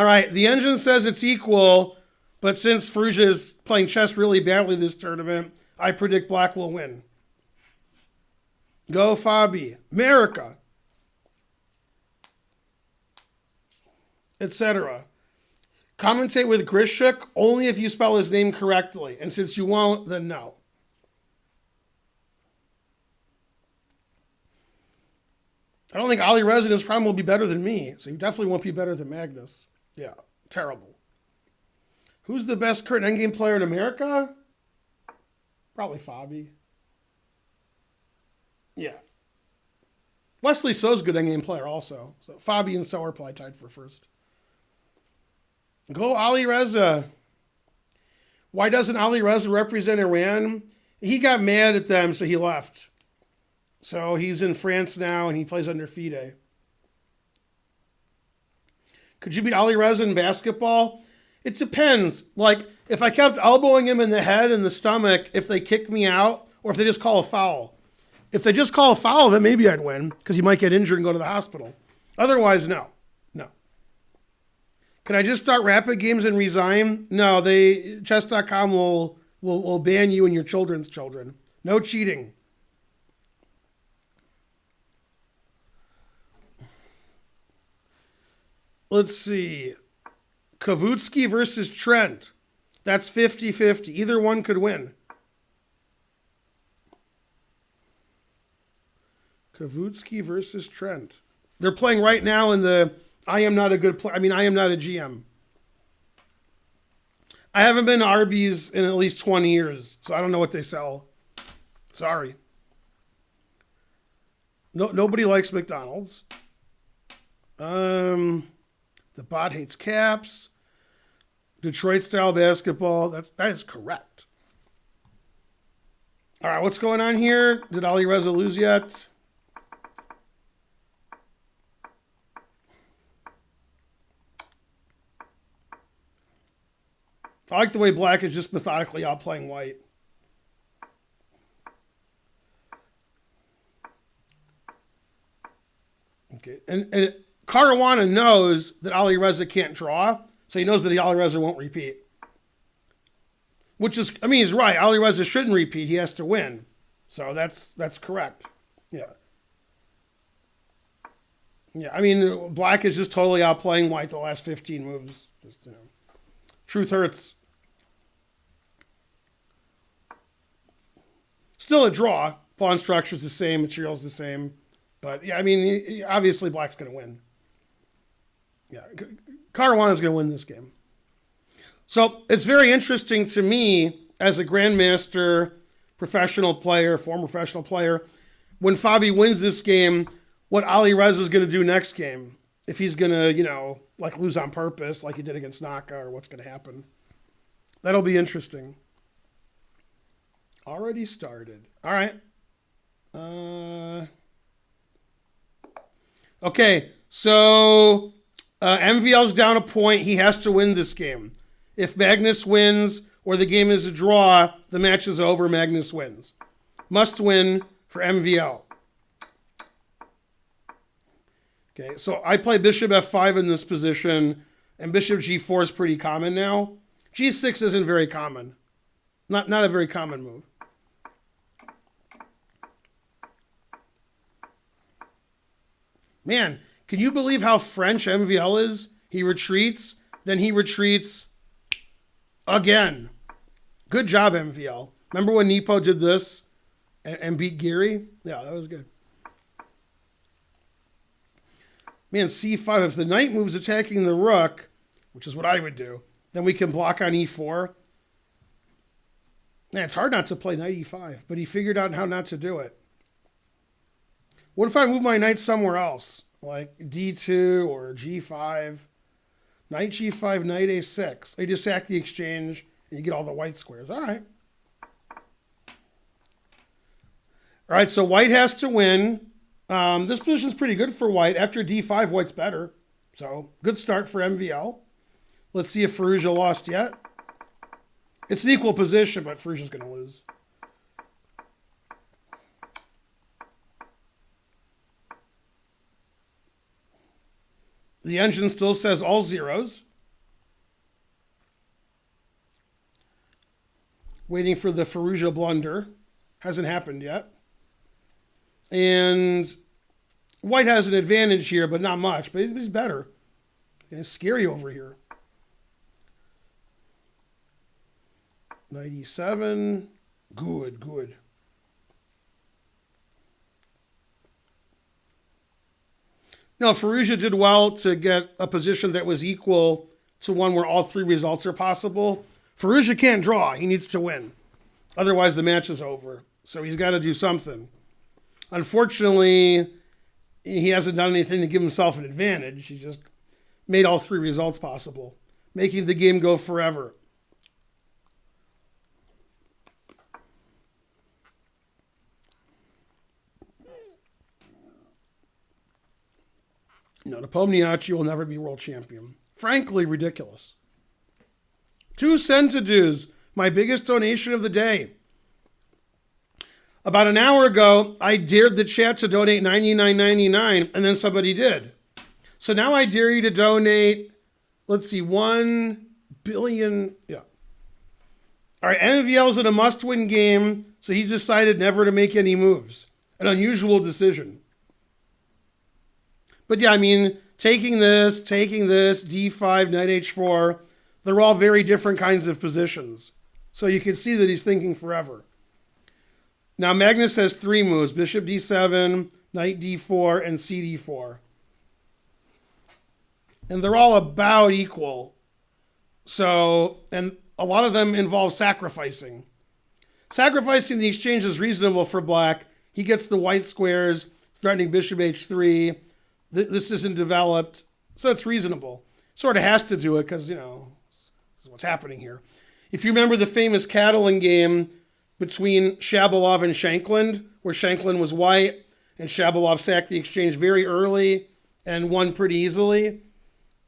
All right, the engine says it's equal, but since Ferrugia is playing chess really badly this tournament, I predict black will win. Go Fabi. America. Etc. Commentate with Grishuk only if you spell his name correctly. And since you won't, then no. I don't think Ali Reza in his prime will be better than me. So he definitely won't be better than Magnus. Yeah, terrible. Who's the best current endgame player in America? Probably Fabi. Yeah. Wesley So's a good endgame player also. So Fabi and So are probably tied for first. Go Ali Reza. Why doesn't Ali Reza represent Iran? He got mad at them, so he left. So he's in France now, and he plays under FIDE. Could you beat Ali Reza in basketball? It depends. Like, if I kept elbowing him in the head and the stomach, if they kick me out, or if they just call a foul. If they just call a foul, then maybe I'd win, because he might get injured and go to the hospital. Otherwise, no. No. Can I just start rapid games and resign? No, chess.com will ban you and your children's children. No cheating. Let's see. Kavutsky versus Trent. That's 50-50. Either one could win. Kavutsky versus Trent. They're playing right now in the I am not a good player. I am not a GM. I haven't been to Arby's in at least 20 years, so I don't know what they sell. Sorry. Nobody likes McDonald's. The bot hates caps. Detroit style basketball. That is correct. All right, what's going on here? Did Ali Reza lose yet? I like the way black is just methodically outplaying white. Okay, and Caruana knows that Ali Reza can't draw, so he knows that the Ali Reza won't repeat. Which is, he's right. Ali Reza shouldn't repeat. He has to win. So that's correct. Yeah. Yeah, black is just totally outplaying white the last 15 moves. Just, truth hurts. Still a draw. Pawn structure's the same. Material's the same. But, yeah, obviously black's going to win. Yeah, Caruana's going to win this game. So it's very interesting to me as a grandmaster, professional player, former professional player, when Fabi wins this game, what Ali Reza is going to do next game. If he's going to, lose on purpose like he did against Naka, or what's going to happen. That'll be interesting. Already started. All right. Okay, so MVL's down a point. He has to win this game. If Magnus wins or the game is a draw, the match is over. Magnus wins. Must win for MVL. Okay, so I play bishop f5 in this position, and bishop g4 is pretty common now. g6 isn't very common. Not a very common move. Man, can you believe how French MVL is? He retreats, then he retreats again. Good job, MVL. Remember when Nepo did this and beat Geary? Yeah, that was good. Man, c5, if the knight moves attacking the rook, which is what I would do, then we can block on e4. Man, it's hard not to play knight e5, but he figured out how not to do it. What if I move my knight somewhere else, like d2 or g5? Knight g5, knight a6. They just sack the exchange, and you get all the white squares. All right. All right, so white has to win. This position's pretty good for white. After d5, white's better. So, good start for MVL. Let's see if Ferrugia lost yet. It's an equal position, but Ferrugia's going to lose. The engine still says all zeros. Waiting for the Fallujah blunder. Hasn't happened yet. And white has an advantage here, but not much. But he's better. It's scary over here. 97. Good. Now, Fallujah did well to get a position that was equal to one where all three results are possible. Fallujah can't draw. He needs to win. Otherwise, the match is over. So he's got to do something. Unfortunately, he hasn't done anything to give himself an advantage. He just made all three results possible, making the game go forever. No, Nepomniachtchi will never be world champion. Frankly, ridiculous. 2 centidues, my biggest donation of the day. About an hour ago, I dared the chat to donate $99.99, and then somebody did. So now I dare you to donate, let's see, 1 billion. Yeah. All right, MVL's in a must-win game, so he's decided never to make any moves. An unusual decision. But yeah, I mean, taking this, D5, knight h4, they're all very different kinds of positions. So you can see that he's thinking forever. Now, Magnus has 3 moves, bishop d7, knight d4, and cd4. And they're all about equal. So, and a lot of them involve sacrificing. Sacrificing the exchange is reasonable for black. He gets the white squares, threatening bishop h3. This isn't developed, so it's reasonable. Sort of has to do it because, this is what's happening here. If you remember the famous Catalan game between Shabalov and Shankland, where Shankland was white and Shabalov sacked the exchange very early and won pretty easily,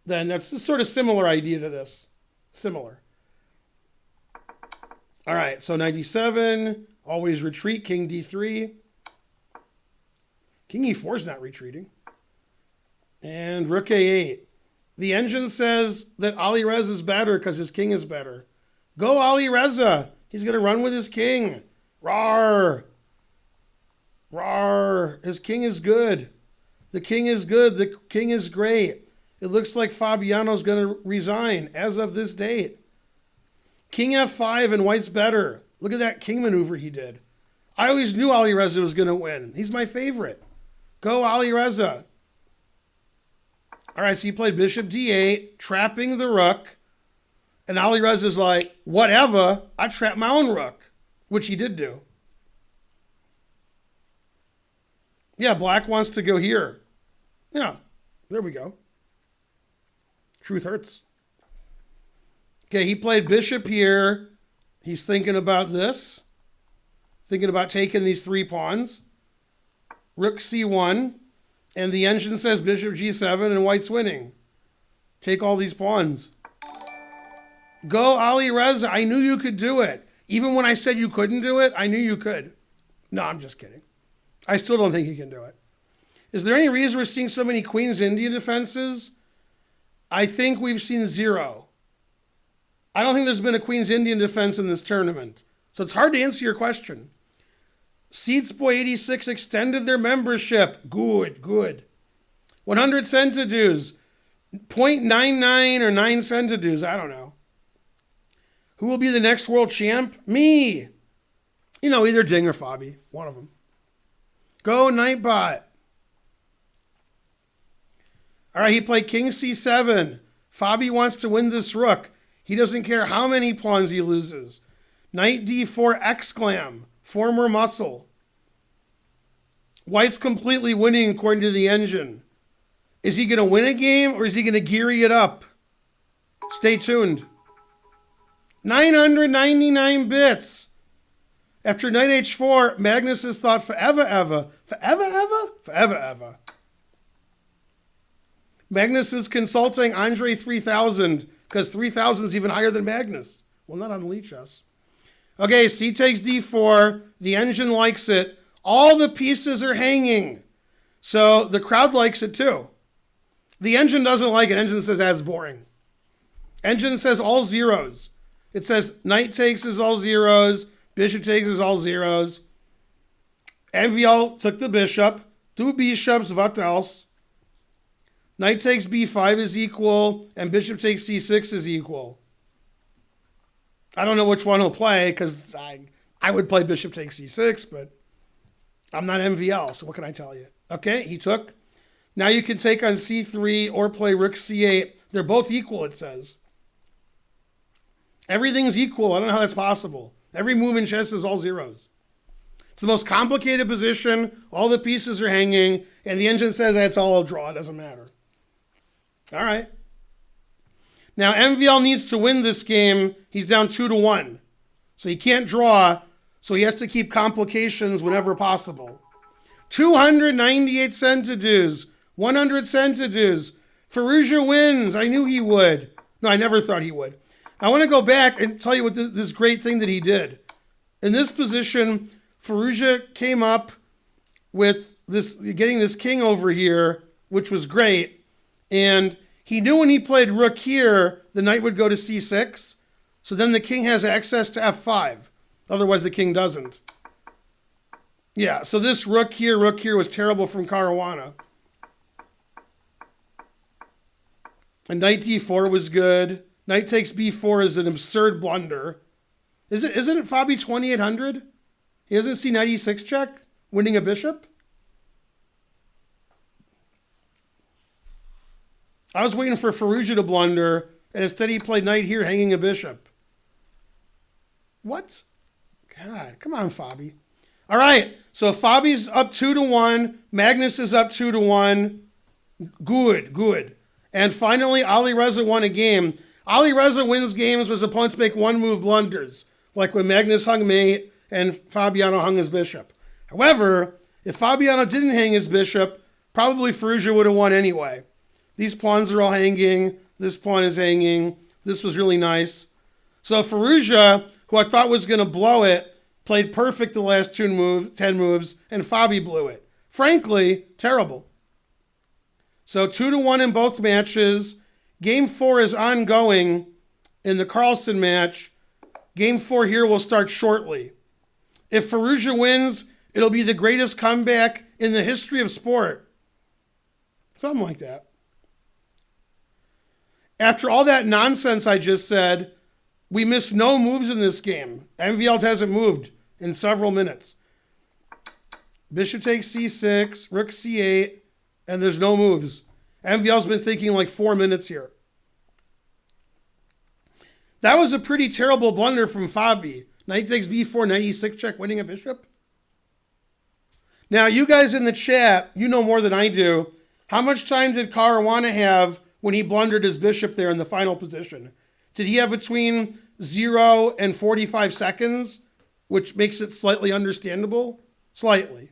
then that's a sort of similar idea to this. Similar. All right, so 97, always retreat, king d3. King e4 is not retreating. And rook a8. The engine says that Ali Reza is better because his king is better. Go Ali Reza. He's going to run with his king. Rawr. Rawr. His king is good. The king is good. The king is great. It looks like Fabiano's going to resign as of this date. King f5 and white's better. Look at that king maneuver he did. I always knew Ali Reza was going to win. He's my favorite. Go Ali Reza. All right, so he played bishop d8, trapping the rook. And Ali Reza's like, whatever, I trapped my own rook, which he did do. Yeah, black wants to go here. Yeah, there we go. Truth hurts. Okay, he played bishop here. He's thinking about this. Thinking about taking these 3 pawns. Rook c1. And the engine says bishop g7 and white's winning. Take all these pawns. Go Ali Reza. I knew you could do it. Even when I said you couldn't do it, I knew you could. No, I'm just kidding. I still don't think you can do it. Is there any reason we're seeing so many Queen's Indian defenses? I think we've seen 0. I don't think there's been a Queen's Indian defense in this tournament. So it's hard to answer your question. Seedsboy 86 extended their membership. Good. 100 centidues. 0.99 or 9 centidues. I don't know. Who will be the next world champ? Me. Either Ding or Fabi. One of them. Go Nightbot. All right, he played king c7. Fabi wants to win this rook. He doesn't care how many pawns he loses. Knight d4 exclam. Former muscle. White's completely winning according to the engine. Is he going to win a game or is he going to geary it up? Stay tuned. 999 bits. After knight h4, Magnus has thought forever. Magnus is consulting Andre 3000 because 3000 is even higher than Magnus. Well, not on Elite Chess. Okay, c takes d4. The engine likes it. All the pieces are hanging. So the crowd likes it too. The engine doesn't like it. Engine says that's boring. Engine says all zeros. It says knight takes is all zeros, bishop takes is all zeros. MVL took the bishop, 2 bishops, what else? Knight takes b5 is equal, and bishop takes c6 is equal. I don't know which one he'll play, because I would play bishop takes c6, but I'm not MVL, so what can I tell you? Okay, he took. Now you can take on c3 or play rook c8. They're both equal, it says. Everything's equal. I don't know how that's possible. Every move in chess is all zeros. It's the most complicated position. All the pieces are hanging, and the engine says that's all a draw. It doesn't matter. All right. Now, MVL needs to win this game. He's down 2-1. So he can't draw, so he has to keep complications whenever possible. 298 centidues. 100 centidues. Firouzja wins. I knew he would. No, I never thought he would. I want to go back and tell you what this great thing that he did. In this position, Firouzja came up with this, getting this king over here, which was great. And he knew when he played rook here, the knight would go to c6. So then the king has access to f5. Otherwise, the king doesn't. Yeah, so this rook here was terrible from Caruana. And knight d4 was good. Knight takes b4 is an absurd blunder. Isn't it Fabi 2800? He doesn't see knight e6 check, winning a bishop? I was waiting for Firouzja to blunder, and instead he played knight here, hanging a bishop. What? God, come on, Fabi. All right, so Fabi's up 2-1. Magnus is up 2-1. Good. And finally, Ali Reza won a game. Ali Reza wins games when his opponents make one-move blunders, like when Magnus hung mate and Fabiano hung his bishop. However, if Fabiano didn't hang his bishop, probably Firouzja would have won anyway. These pawns are all hanging. This pawn is hanging. This was really nice. So Firouzja, who I thought was going to blow it, played perfect the last 10 moves, and Fabi blew it. Frankly, terrible. So 2-1 in both matches. Game 4 is ongoing in the Carlson match. Game 4 here will start shortly. If Firouzja wins, it'll be the greatest comeback in the history of sport. Something like that. After all that nonsense I just said, we missed no moves in this game. MVL hasn't moved in several minutes. Bishop takes c6, rook c8, and there's no moves. MVL's been thinking like 4 minutes here. That was a pretty terrible blunder from Fabi. Knight takes b4, knight e6 check, winning a bishop. Now, you guys in the chat, you know more than I do. How much time did Caruana have when he blundered his bishop there in the final position? Did he have between 0 and 45 seconds, which makes it slightly understandable? Slightly.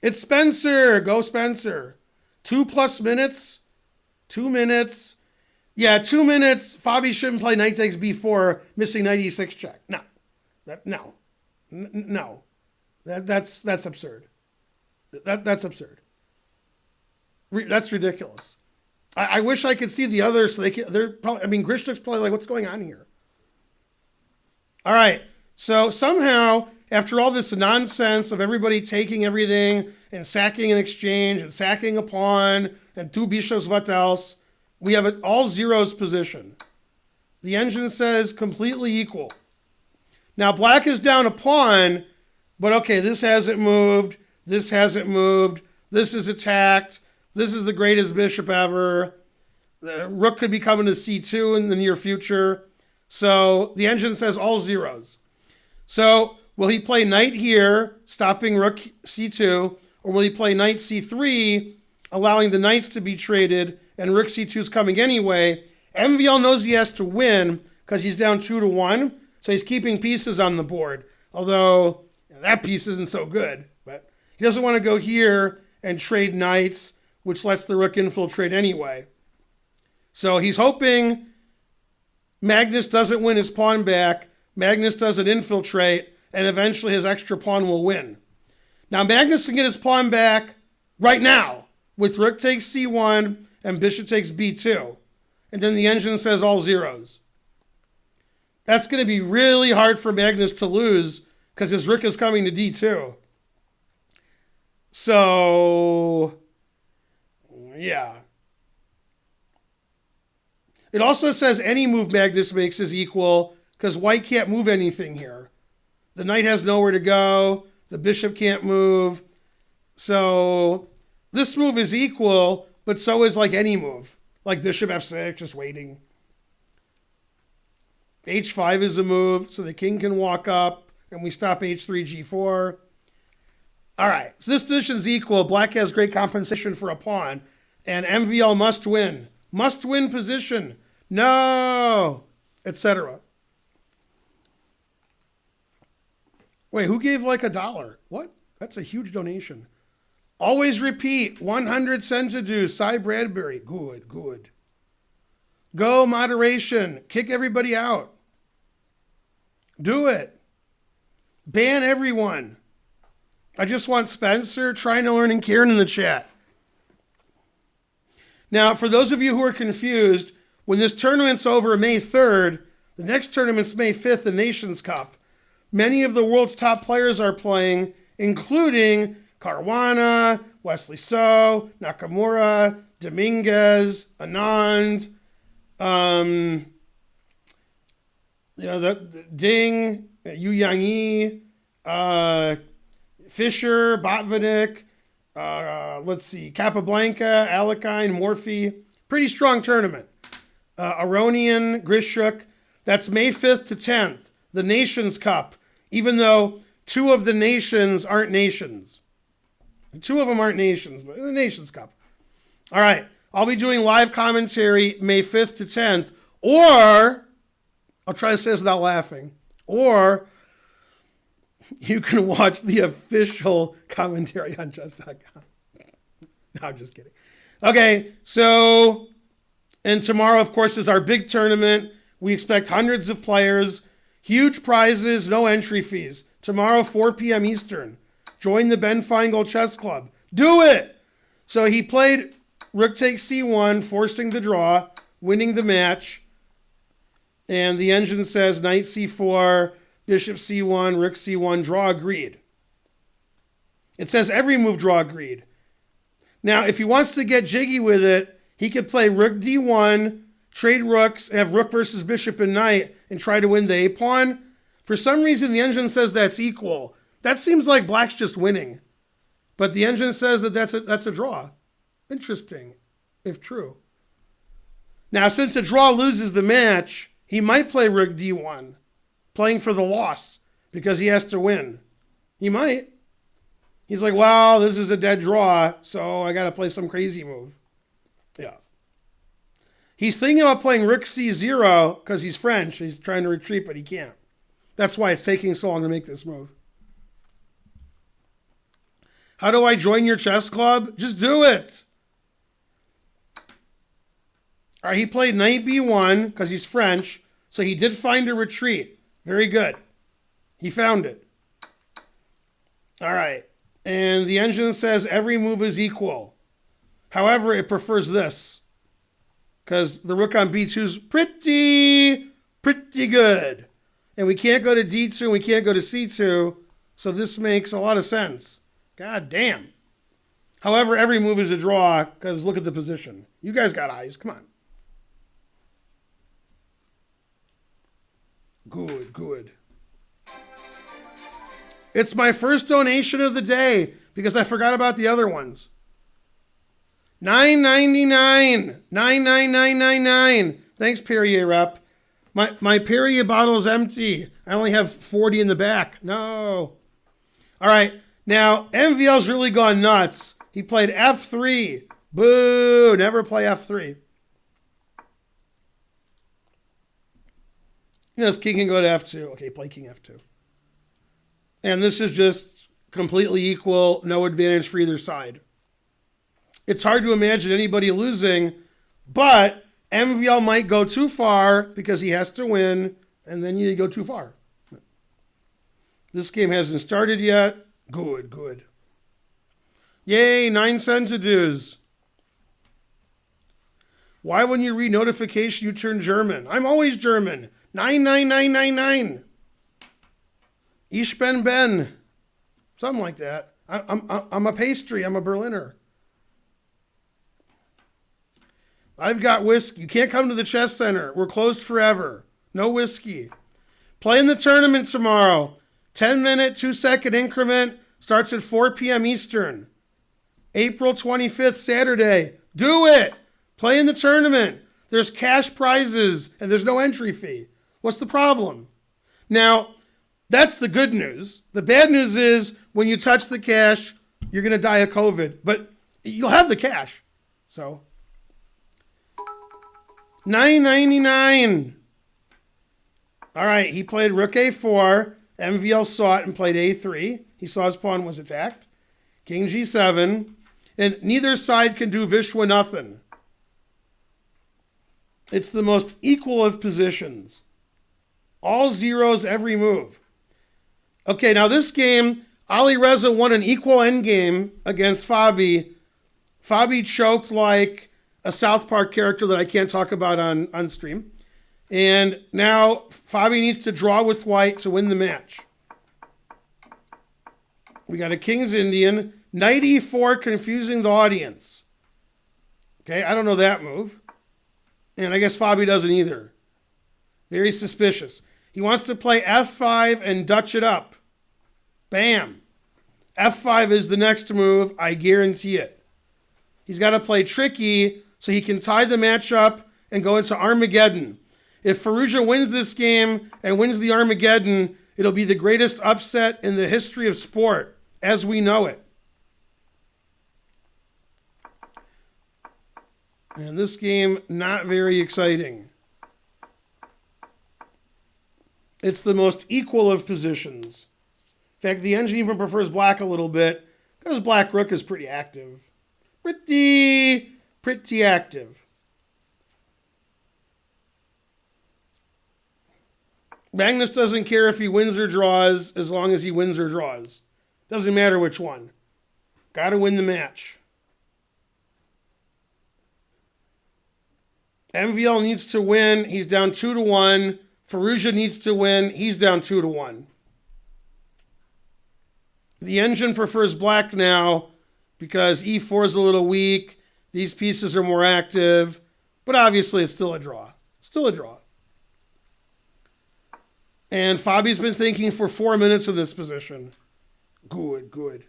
It's Spencer. Go Spencer. 2+ minutes. 2 minutes. Yeah, 2 minutes. Fabi shouldn't play knight takes b4, missing knight e6 check. No. That's absurd. That's absurd. That's ridiculous. I wish I could see the others. So they're probably. I mean, Grishtuk's probably like, what's going on here? All right. So somehow, after all this nonsense of everybody taking everything and sacking an exchange and sacking a pawn and 2 bishops, what else? We have an all zeros position. The engine says completely equal. Now, black is down a pawn, but okay, this hasn't moved. This hasn't moved. This is attacked. This is the greatest bishop ever. The rook could be coming to c2 in the near future. So the engine says all zeros. So will he play knight here, stopping rook c2, or will he play knight c3, allowing the knights to be traded, and rook c2 is coming anyway? MVL knows he has to win because he's down 2-1, so he's keeping pieces on the board. Although that piece isn't so good, but he doesn't want to go here and trade knights, which lets the rook infiltrate anyway. So he's hoping Magnus doesn't win his pawn back, Magnus doesn't infiltrate, and eventually his extra pawn will win. Now Magnus can get his pawn back right now with rook takes c1 and bishop takes b2. and then the engine says all zeros. That's going to be really hard for Magnus to lose because his rook is coming to d2. So, yeah. It also says any move Magnus makes is equal because white can't move anything here. The knight has nowhere to go. The bishop can't move. So this move is equal, but so is like any move. Like bishop f6, just waiting. h5 is a move, so the king can walk up, and we stop h3, g4. All right, so this position's equal. Black has great compensation for a pawn, and MVL must win. Must win position. No, etc. Wait, who gave like $1? What? That's a huge donation. Always repeat, 100 cents to do. Cy Bradbury. Good, good. Go moderation. Kick everybody out. Do it. Ban everyone. I just want Spencer, Trying to Learn, and Karen in the chat. Now, for those of you who are confused, when this tournament's over May 3rd, the next tournament's May 5th, the Nations Cup. Many of the world's top players are playing, including Caruana, Wesley So, Nakamura, Dominguez, Anand, Ding, Yu Yang Yi, Fischer, Botvinnik, let's see, Capablanca, Alekine, Morphy. Pretty strong tournament. Aronian, Grishuk. That's May 5th to 10th. The Nations Cup. Even though two of the nations aren't nations. Two of them aren't nations, but the Nations Cup. All right. I'll be doing live commentary May 5th to 10th. Or, I'll try to say this without laughing. Or, you can watch the official commentary on chess.com. No, I'm just kidding. Okay, so, and tomorrow, of course, is our big tournament. We expect hundreds of players, huge prizes, no entry fees. Tomorrow, 4 p.m. Eastern. Join the Ben Feingold Chess Club. Do it! So he played rook takes c1, forcing the draw, winning the match. And the engine says knight c4, bishop c1, rook c1, draw agreed. It says every move draw agreed. Now, if he wants to get jiggy with it, he could play rook d1, trade rooks, have rook versus bishop and knight, and try to win the a-pawn. For some reason, the engine says that's equal. That seems like black's just winning. But the engine says that that's a draw. Interesting, if true. Now, since a draw loses the match, he might play rook d1, playing for the loss, because he has to win. He might. He's like, well, this is a dead draw, so I got to play some crazy move. Yeah. He's thinking about playing rook c0 because he's French. He's trying to retreat, but he can't. That's why it's taking so long to make this move. How do I join your chess club? Just do it. All right, he played knight b1 because he's French, so he did find a retreat. Very good. He found it. All right. And the engine says every move is equal. However, it prefers this because the rook on b2 is pretty good. And we can't go to d2 and we can't go to c2, so this makes a lot of sense. God damn. However, every move is a draw because look at the position. You guys got eyes. Come on. Good, good. It's my first donation of the day because I forgot about the other ones. $9.99. $9.9999. Thanks, Perrier Rep. My Perrier bottle is empty. I only have 40 in the back. No. All right. Now, MVL's really gone nuts. He played F3. Boo. Never play F3. You know, his king can go to F2. Okay, play king F2. And this is just completely equal, no advantage for either side. It's hard to imagine anybody losing, but MVL might go too far because he has to win, and then you go too far. This game hasn't started yet. Good, good. Yay, 9 centidues. Why when you read notification you turn German? I'm always German. 99999. Ich bin Ben. Something like that. I'm a pastry. I'm a Berliner. I've got whiskey. You can't come to the chess center. We're closed forever. No whiskey. Play in the tournament tomorrow. 10-minute, 2-second increment. Starts at 4 p.m. Eastern. April 25th, Saturday. Do it. Play in the tournament. There's cash prizes and there's no entry fee. What's the problem? Now, that's the good news. The bad news is when you touch the cash, you're going to die of COVID. But you'll have the cash. So, $9.99. All right, he played rook a4. MVL saw it and played a3. He saw his pawn was attacked. King g7. And neither side can do Vishwa nothing. It's the most equal of positions. All zeros every move. Okay, now this game, Ali Reza won an equal endgame against Fabi. Fabi choked like a South Park character that I can't talk about on stream. And now Fabi needs to draw with white to win the match. We got a King's Indian. Knight e4 confusing the audience. Okay, I don't know that move. And I guess Fabi doesn't either. Very suspicious. He wants to play f5 and Dutch it up. Bam. f5 is the next move. I guarantee it. He's got to play tricky so he can tie the match up and go into Armageddon. If Firouzja wins this game and wins the Armageddon, it'll be the greatest upset in the history of sport as we know it. And this game, not very exciting. It's the most equal of positions. In fact, the engine even prefers black a little bit because black rook is pretty active. Pretty active. Magnus doesn't care if he wins or draws as long as he wins or draws. Doesn't matter which one. Got to win the match. MVL needs to win. He's down 2-1. Firouzja needs to win. He's down 2-1. The engine prefers black now because e4 is a little weak. These pieces are more active. But obviously it's still a draw. Still a draw. And Fabi's been thinking for 4 minutes of this position. Good.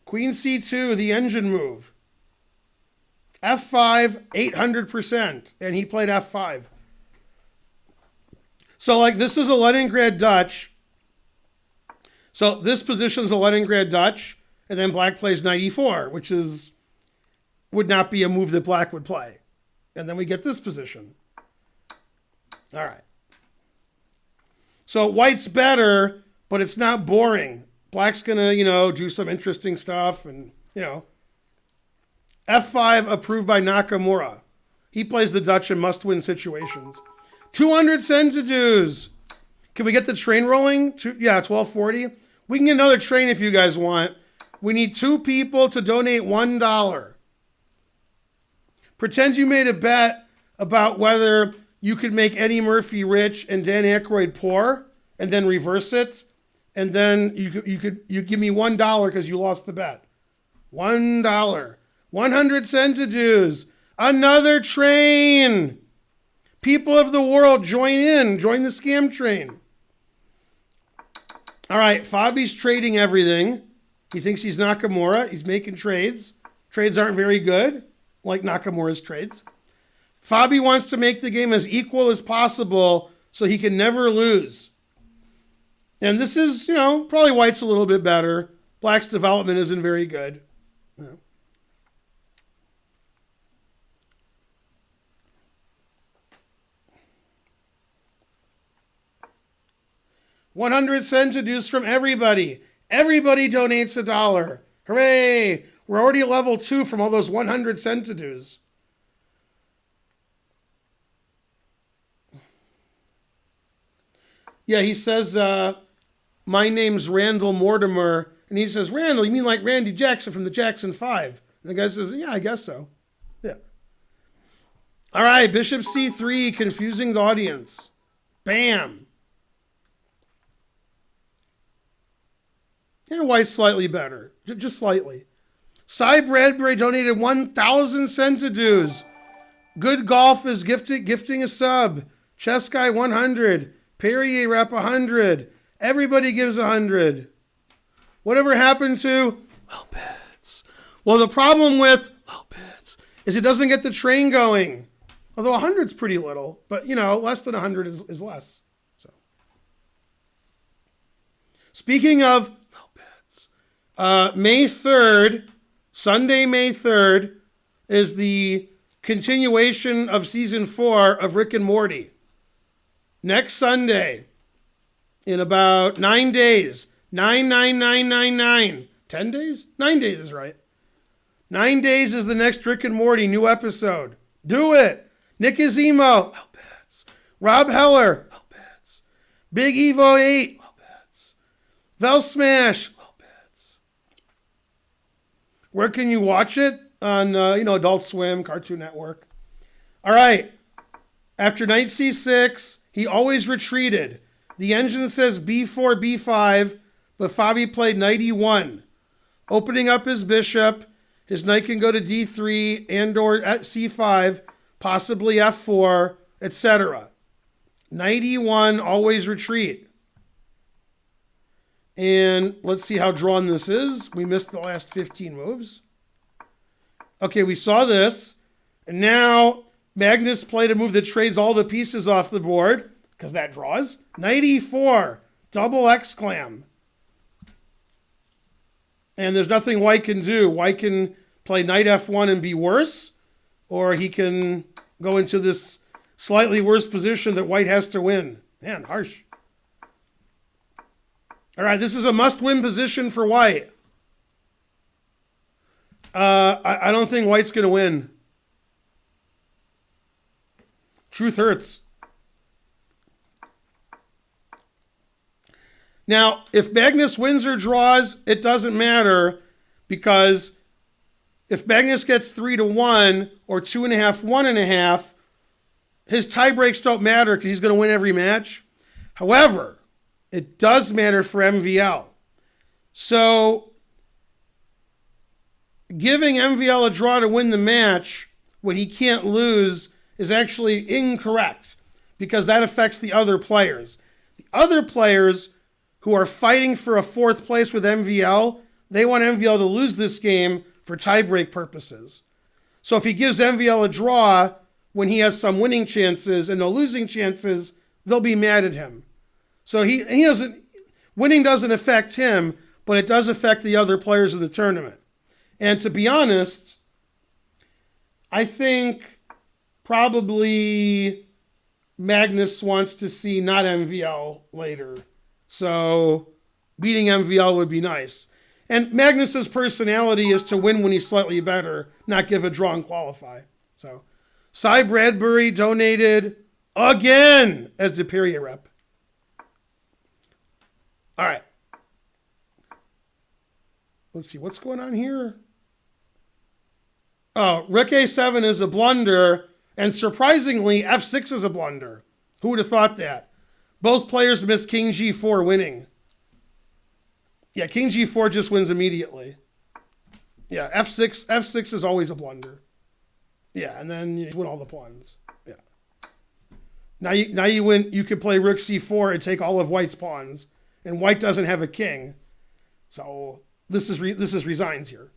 Queen c2, the engine move. f5, 800%. And he played f5. So, like, this is a Leningrad Dutch. So, this position's a Leningrad Dutch. And then black plays knight e4, which would not be a move that black would play. And then we get this position. All right. So, white's better, but it's not boring. Black's going to, do some interesting stuff and, f5 approved by Nakamura. He plays the Dutch in must-win situations. 200 centidues. Can we get the train rolling? 1240. We can get another train if you guys want. We need 2 people to donate $1. Pretend you made a bet about whether you could make Eddie Murphy rich and Dan Aykroyd poor, and then reverse it. And then you give me $1 because you lost the bet. $1. 100 centidues. Another train. People of the world, join in. Join the scam train. All right, Fabi's trading everything. He thinks he's Nakamura. He's making trades. Trades aren't very good, like Nakamura's trades. Fabi wants to make the game as equal as possible so he can never lose. And this is, probably white's a little bit better. Black's development isn't very good. No. $100 centidues from everybody. Everybody donates $1. Hooray! We're already at level 2 from all those 100 centidues. Yeah, he says, my name's Randall Mortimer, And he says, Randall, you mean like Randy Jackson from the Jackson 5? And the guy says, yeah, I guess so. Yeah. All right, bishop c3, confusing the audience. Bam. And white's slightly better, just slightly. Cy Bradbury donated 1,000 centidues. Good Golf is gifting a sub. Chess Guy 100. Perrier rep 100. Everybody gives 100. Whatever happened to low bits? Well, the problem with low bits is it doesn't get the train going. Although 100's pretty little, but less than 100 is less. So, speaking of low bits, May 3rd, Sunday, May 3rd, is the continuation of season 4 of Rick and Morty. Next Sunday, in about 9 days, 9. 10 days? 9 days is right. 9 days is the next Rick and Morty new episode. Do it. Nick Azimo, low bets. Rob Heller, low bets. Big Evo 8, low bets. Vel Smash, low bets. Where can you watch it? On, Adult Swim, Cartoon Network. All right. After knight c6, he always retreated. The engine says b4, b5, but Favi played knight e1. Opening up his bishop, his knight can go to d3 and or at c5, possibly f4, etc. Knight e1, always retreat. And let's see how drawn this is. We missed the last 15 moves. Okay, we saw this. And now Magnus played a move that trades all the pieces off the board, because that draws. Knight e4, double exclam. And there's nothing white can do. White can play knight f1 and be worse, or he can go into this slightly worse position that white has to win. Man, harsh. All right, this is a must-win position for white. I don't think white's going to win. Truth hurts. Now, if Magnus wins or draws, it doesn't matter, because if Magnus gets 3-1 or 2.5, 1.5, his tie breaks don't matter because he's going to win every match. However, it does matter for MVL. So giving MVL a draw to win the match when he can't lose is actually incorrect, because that affects the other players. The other players who are fighting for a 4th place with MVL, they want MVL to lose this game for tiebreak purposes. So if he gives MVL a draw when he has some winning chances and no losing chances, they'll be mad at him. So he doesn't, winning doesn't affect him, but it does affect the other players in the tournament. And to be honest, I think probably Magnus wants to see not MVL later. So beating MVL would be nice. And Magnus's personality is to win when he's slightly better, not give a draw and qualify. So Cy Bradbury donated again as the Perrier rep. All right. Let's see, what's going on here? Oh, Rook A7 is a blunder, and surprisingly, F6 is a blunder. Who would have thought that? Both players missed King G4 winning. Yeah, King G4 just wins immediately. Yeah, F6 is always a blunder. Yeah, and then you win all the pawns. Yeah. Now you win. You could play Rook C4 and take all of White's pawns, and White doesn't have a king, so this is resigns here.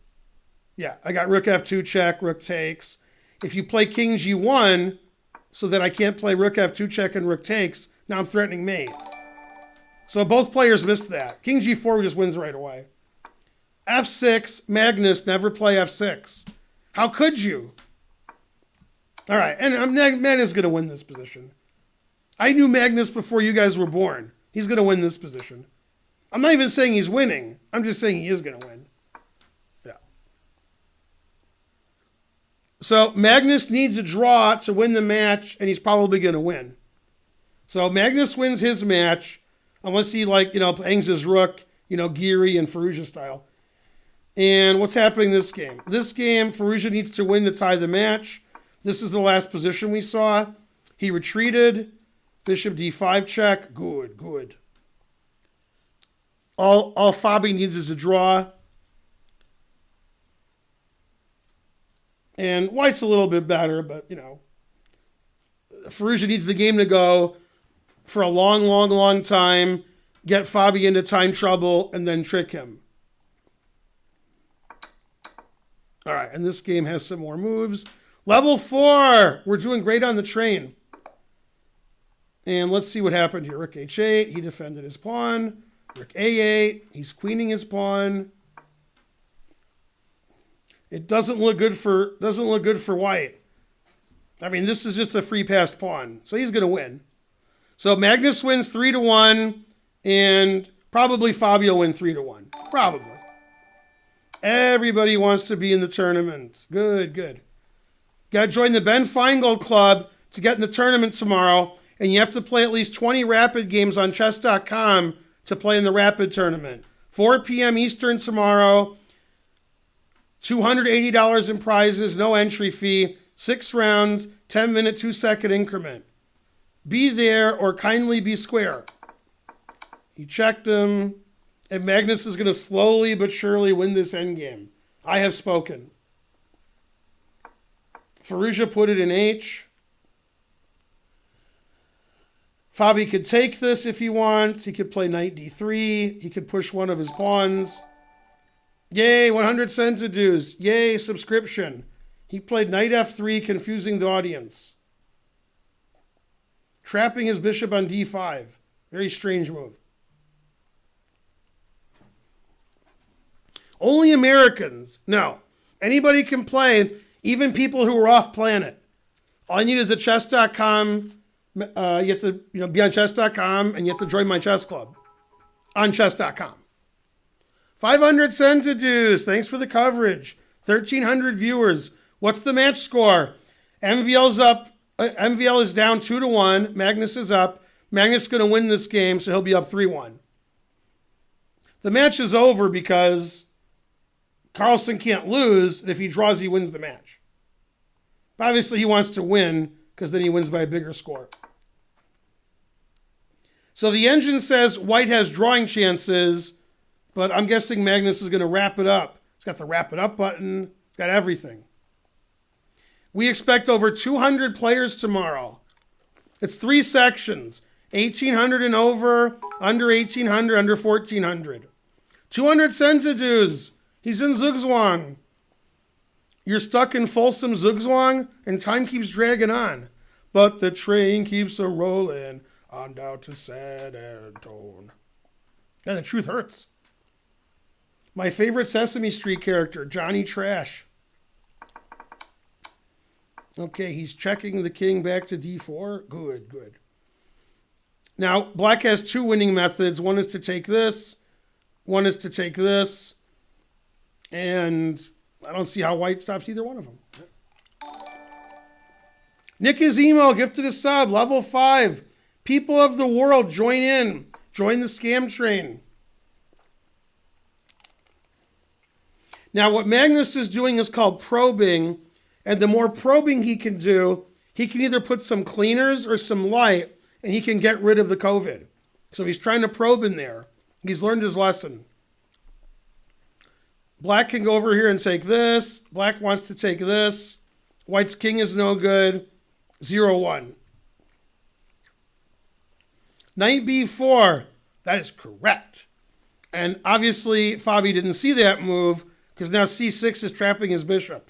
Yeah, I got Rook F2 check, Rook takes. If you play King G1, so that I can't play Rook F2 check and Rook takes, now I'm threatening mate. So both players missed that. King G4 just wins right away. F6, Magnus, never play F6. How could you? All right, and Magnus is going to win this position. I knew Magnus before you guys were born. He's going to win this position. I'm not even saying he's winning. I'm just saying he is going to win. Yeah. So Magnus needs a draw to win the match, and he's probably going to win. So Magnus wins his match, unless he hangs his rook, Giri and Firouzja style. And what's happening this game? This game, Firouzja needs to win to tie the match. This is the last position we saw. He retreated. Bishop d5 check. Good, good. All Fabi needs is a draw. And White's a little bit better, but, Firouzja needs the game to go for a long, long, long time, get Fabi into time trouble, and then trick him. All right, and this game has some more moves. Level 4. We're doing great on the train. And let's see what happened here. Rook h8. He defended his pawn. Rook a8. He's queening his pawn. It doesn't look good for White. I mean, this is just a free passed pawn, so he's going to win. So Magnus wins 3-1, and probably Fabio win 3-1. Probably. Everybody wants to be in the tournament. Good, good. Got to join the Ben Feingold Club to get in the tournament tomorrow, and you have to play at least 20 Rapid games on chess.com to play in the Rapid tournament. 4 p.m. Eastern tomorrow. $280 in prizes, no entry fee, 6 rounds, 10-minute, 2-second increment. Be there or kindly be square. He checked him, and Magnus is going to slowly but surely win this endgame. I have spoken. Firouzja put it in H. Fabi could take this if he wants. He could play knight d3. He could push one of his pawns. Yay, 100 cents to dues. Yay, subscription. He played knight f3, confusing the audience. Trapping his bishop on d5. Very strange move. Only Americans. No. Anybody can play, even people who are off planet. All you need is a chess.com. You have to be on chess.com, and you have to join my chess club on chess.com. 500 cents to dues. Thanks for the coverage. 1,300 viewers. What's the match score? MVL's up. MVL is down 2-1. Magnus is up. Magnus is going to win this game, so he'll be up 3-1. The match is over because Carlson can't lose, and if he draws, he wins the match. But obviously, he wants to win because then he wins by a bigger score. So the engine says White has drawing chances, but I'm guessing Magnus is going to wrap it up. It's got the wrap it up button. It's got everything. We expect over 200 players tomorrow. It's 3 sections. 1,800 and over, under 1,800, under 1,400. 200 cents to dues. He's in Zugzwang. You're stuck in Folsom Zugzwang, and time keeps dragging on. But the train keeps a-rolling on down to San Antone. And the truth hurts. My favorite Sesame Street character, Johnny Trash. Okay, he's checking the king back to d4. Good, good. Now, black has 2 winning methods. One is to take this. One is to take this. And I don't see how white stops either one of them. Nick Azimo, gifted a sub, level 5. People of the world, join in. Join the scam train. Now, what Magnus is doing is called probing, and the more probing he can do, he can either put some cleaners or some light, and he can get rid of the COVID. So he's trying to probe in there. He's learned his lesson. Black can go over here and take this. Black wants to take this. White's king is no good. 0-1. Knight b4. That is correct. And obviously, Fabi didn't see that move, because now c6 is trapping his bishop.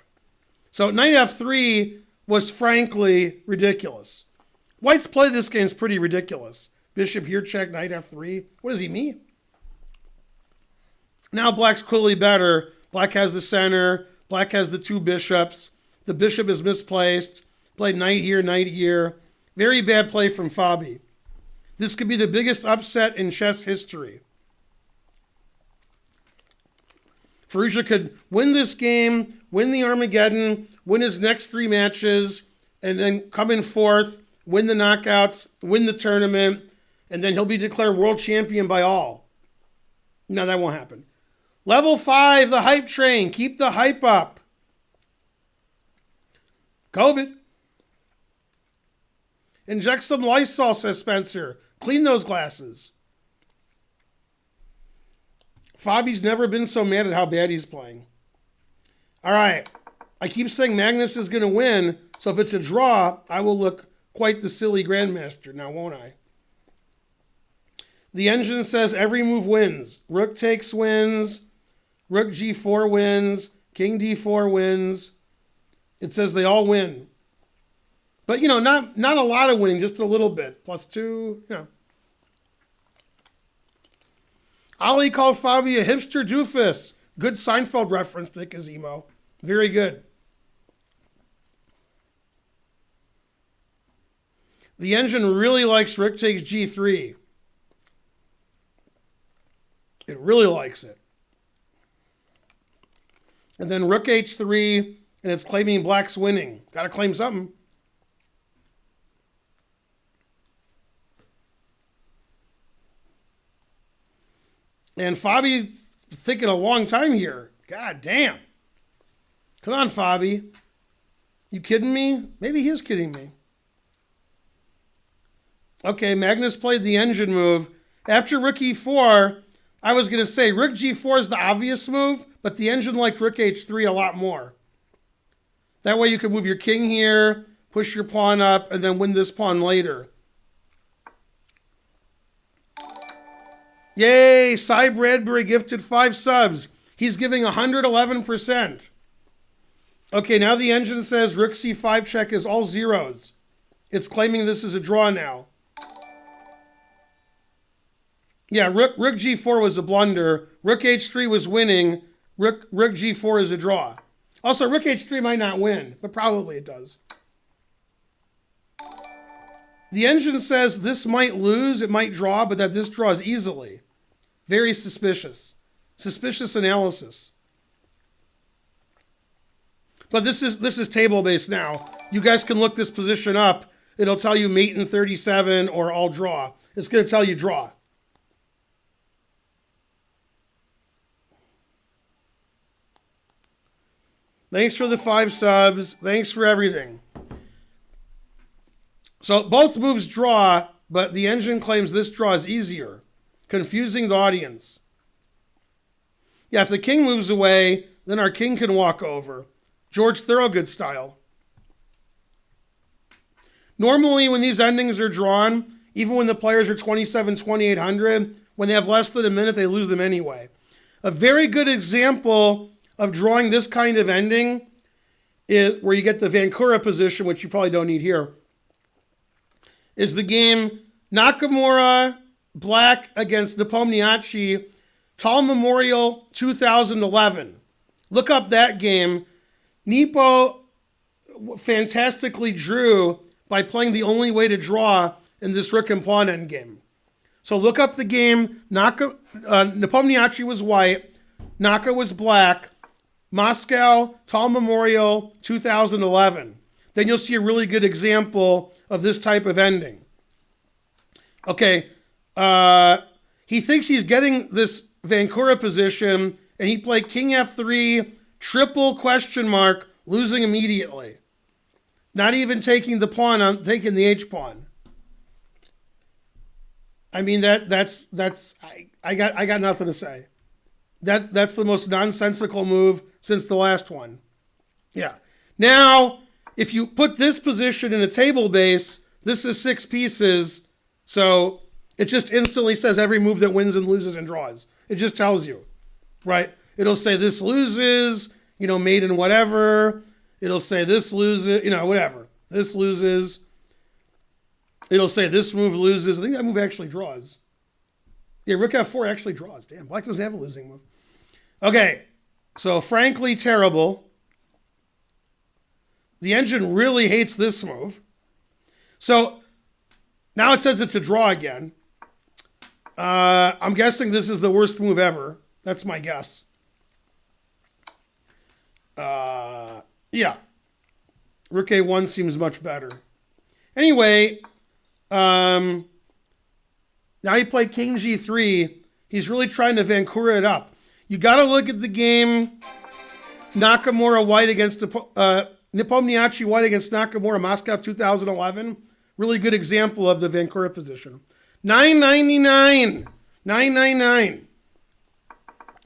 So knight f3 was frankly ridiculous. White's play this game is pretty ridiculous. Bishop here check, knight f3. What does he mean? Now black's clearly better. Black has the center. Black has the 2 bishops. The bishop is misplaced. Played knight here. Very bad play from Fabi. This could be the biggest upset in chess history. Firouzja could win this game, win the Armageddon, win his next 3 matches, and then come in 4th, win the knockouts, win the tournament, and then he'll be declared world champion by all. No, that won't happen. Level 5, the hype train. Keep the hype up. COVID. Inject some Lysol, says Spencer. Clean those glasses. Fabi's never been so mad at how bad he's playing. All right. I keep saying Magnus is going to win, so if it's a draw, I will look quite the silly grandmaster now, won't I? The engine says every move wins. Rook takes wins. Rook g4 wins. King d4 wins. It says they all win. But, not a lot of winning, just a little bit. +2, Ali called Fabi a hipster doofus. Good Seinfeld reference, Dick Azimo. Very good. The engine really likes rook takes g3. It really likes it. And then rook h3, and it's claiming black's winning. Got to claim something. And Fabi's thinking a long time here. God damn. Come on, Fabi. You kidding me? Maybe he is kidding me. Okay, Magnus played the engine move. After rook e4, I was going to say rook g4 is the obvious move, but the engine liked rook h3 a lot more. That way you can move your king here, push your pawn up, and then win this pawn later. Yay, Cy Bradbury gifted 5 subs. He's giving 111%. Okay, now the engine says rook c5 check is all zeros. It's claiming this is a draw now. Yeah, rook g4 was a blunder. Rook h3 was winning. Rook g4 is a draw. Also, rook h3 might not win, but probably it does. The engine says this might lose, it might draw, but that this draws easily. Very suspicious. Suspicious analysis. But this is table-based now. You guys can look this position up. It'll tell you mate in 37 or all draw. It's going to tell you draw. Thanks for the 5 subs. Thanks for everything. So both moves draw, but the engine claims this draw is easier, confusing the audience. Yeah, if the king moves away, then our king can walk over. George Thorogood style. Normally, when these endings are drawn, even when the players are 27, 2800, when they have less than a minute, they lose them anyway. A very good example of drawing this kind of ending is where you get the Vancouver position, which you probably don't need here, is the game Nakamura Black against Nepomniachtchi, Tall Memorial 2011. Look up that game. Nepo fantastically drew by playing the only way to draw in this rook and pawn endgame. So look up the game. Nepomniachtchi was white. Naka was black. Moscow, Tall Memorial 2011. Then you'll see a really good example of this type of ending. Okay, he thinks he's getting this Vancouver position, and he played king f3, triple question mark, losing immediately. Not even taking the pawn, I'm taking the h-pawn. I mean, I got nothing to say. That's the most nonsensical move since the last one. Yeah. Now, if you put this position in a table base, this is 6 pieces, so it just instantly says every move that wins and loses and draws. It just tells you, right? It'll say this loses, mate in whatever. It'll say this loses, whatever. This loses. It'll say this move loses. I think that move actually draws. Yeah, rook f4 actually draws. Damn, black doesn't have a losing move. Okay, so frankly terrible. The engine really hates this move. So now it says it's a draw again. I'm guessing this is the worst move ever. That's my guess. Yeah. Rook a1 seems much better. Anyway, now he played king g3. He's really trying to Vancouver it up. You got to look at the game Nakamura White against Nepomniachtchi White against Nakamura Moscow 2011. Really good example of the Vancouver position. $9.99. $9.99.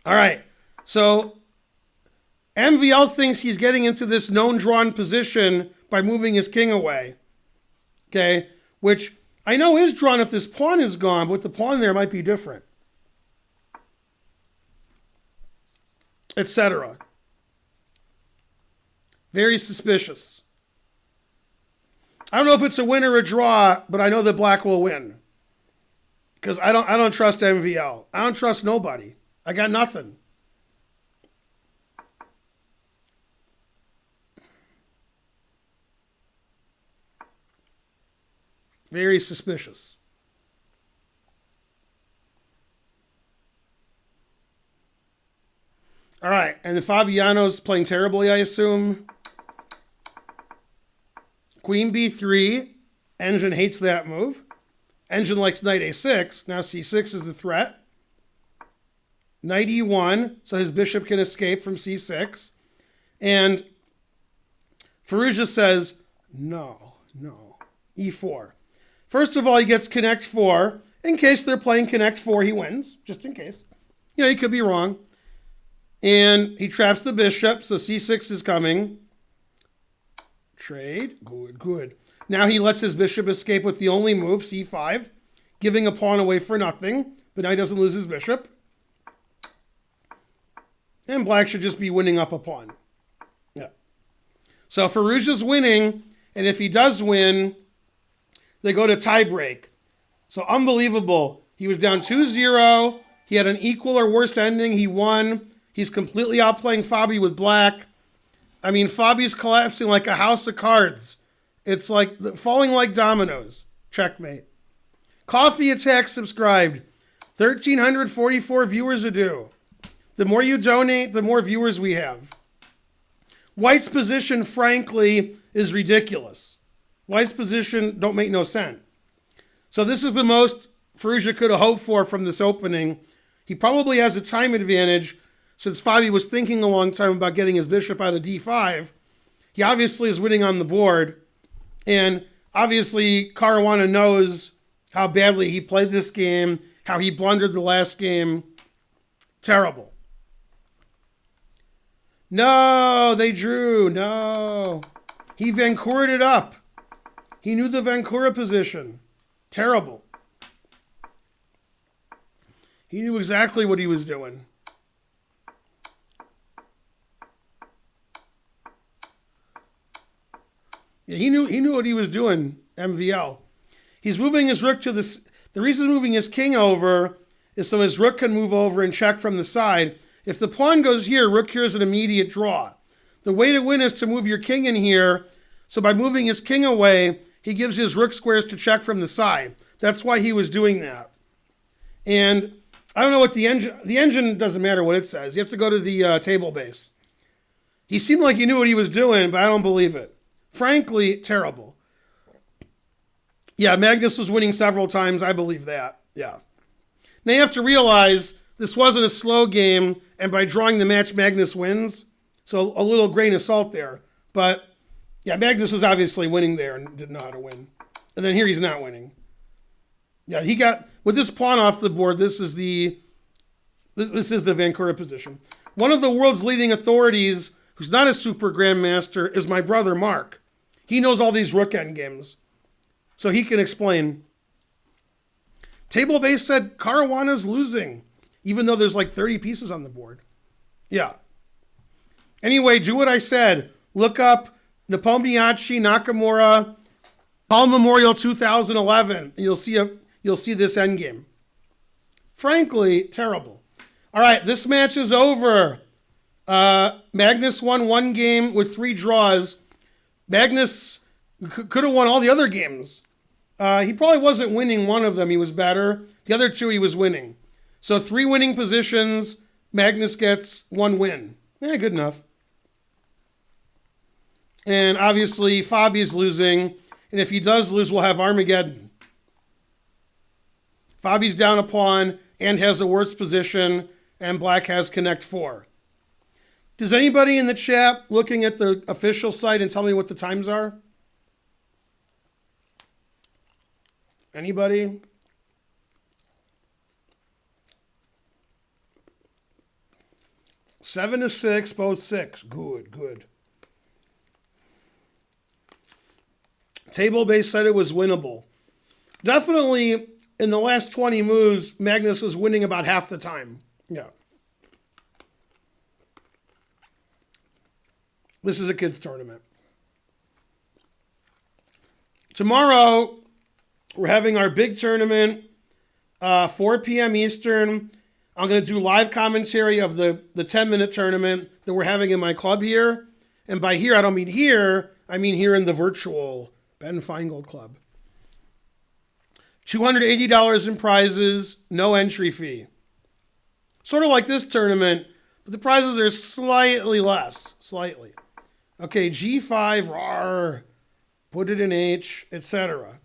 All right. So MVL thinks he's getting into this known drawn position by moving his king away. Okay. Which I know is drawn if this pawn is gone, but with the pawn there might be different. Etc. Very suspicious. I don't know if it's a win or a draw, but I know that black will win. Because I don't trust MVL. I don't trust nobody. I got nothing. Very suspicious. All right, and Fabiano's playing terribly, I assume. Queen b3. Engine hates that move. Engine likes knight a6. Now c6 is the threat. Knight e1, so his bishop can escape from c6. And Firouzja says, no. e4. First of all, he gets connect 4. In case they're playing connect 4, he wins. Just in case. He could be wrong. And he traps the bishop, so c6 is coming. Trade. Good. Now he lets his bishop escape with the only move, c5, giving a pawn away for nothing, but now he doesn't lose his bishop. And black should just be winning up a pawn. Yeah. So Firouzja's winning, and if he does win, they go to tiebreak. So unbelievable. He was down 2-0. He had an equal or worse ending. He won. He's completely outplaying Fabi with black. I mean, Fabi's collapsing like a house of cards. It's like falling like dominoes. Checkmate. Coffee Attack subscribed. 1,344 viewers a do. The more you donate, the more viewers we have. White's position, frankly, is ridiculous. White's position don't make no sense. So this is the most Firouzja could have hoped for from this opening. He probably has a time advantage since Fabi was thinking a long time about getting his bishop out of d5. He obviously is winning on the board. And obviously, Caruana knows how badly he played this game, how he blundered the last game. Terrible. No, they drew. No. He Vancouvered it up. He knew the Vancouver position. Terrible. He knew exactly what he was doing. Yeah, he knew what he was doing, MVL. He's moving his rook to this. The reason he's moving his king over is so his rook can move over and check from the side. If the pawn goes here, rook here is an immediate draw. The way to win is to move your king in here. So by moving his king away, he gives his rook squares to check from the side. That's why he was doing that. And I don't know what the engine doesn't matter what it says. You have to go to the table base. He seemed like he knew what he was doing, but I don't believe it. Frankly, terrible. Yeah, Magnus was winning several times. I believe that. Yeah. Now you have to realize this wasn't a slow game, and by drawing the match, Magnus wins. So a little grain of salt there. But yeah, Magnus was obviously winning there and didn't know how to win. And then here he's not winning. Yeah, he got, with this pawn off the board, this is the Vancouver position. One of the world's leading authorities, who's not a super grandmaster, is my brother Mark. He knows all these rook endgames. So he can explain. Table base said Caruana's losing, even though there's like 30 pieces on the board. Yeah. Anyway, do what I said. Look up Nepomniachtchi, Nakamura, Paul Memorial 2011. And you'll see this endgame. Frankly, terrible. All right, this match is over. Magnus won one game with 3 draws. Magnus could have won all the other games. He probably wasn't winning one of them. He was better. The other 2 he was winning. So 3 winning positions. Magnus gets 1 win. Good enough. And obviously Fabi's losing. And if he does lose, we'll have Armageddon. Fabi's down a pawn. and has the worst position, and black has connect 4. Does anybody in the chat looking at the official site and tell me what the times are? Anybody? Seven to 6, both 6. Good, good. Table-based said it was winnable. Definitely, in the last 20 moves, Magnus was winning about half the time. Yeah. This is a kids' tournament. Tomorrow, we're having our big tournament, 4 p.m. Eastern. I'm going to do live commentary of the 10-minute tournament that we're having in my club here. And by here, I don't mean here. I mean here in the virtual Ben Feingold Club. $280 in prizes, no entry fee. Sort of like this tournament, but the prizes are slightly less. Slightly. Okay, G5, rawr, put it in H, etc.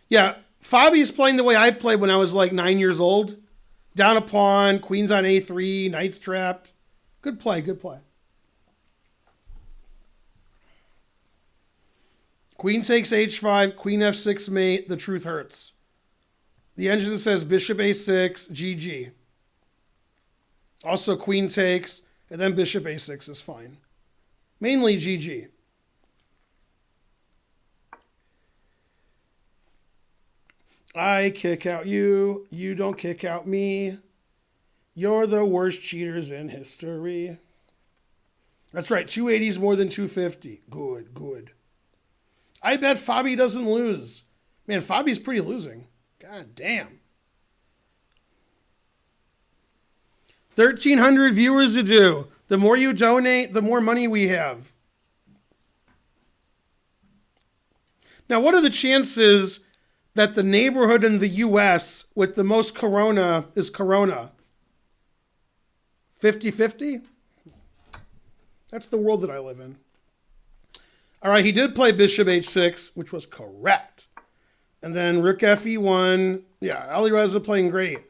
Yeah, Fabi's playing the way I played when I was like 9 years old. Down a pawn, queens on A3, knights trapped. Good play, good play. Queen takes H5, queen F6 mate, the truth hurts. The engine says bishop A6, GG. Also queen takes, and then bishop A6 is fine. Mainly GG. I kick out you, you don't kick out me. You're the worst cheaters in history. That's right, 280 is more than 250. Good, good. I bet Fabi doesn't lose. Man, Fabi's pretty losing. God damn. 1,300 viewers to do. The more you donate, the more money we have. Now, what are the chances that the neighborhood in the U.S. with the most corona is Corona? 50-50? That's the world that I live in. All right, he did play bishop h6, which was correct. And then rook fe1. Yeah, Ali Reza playing great.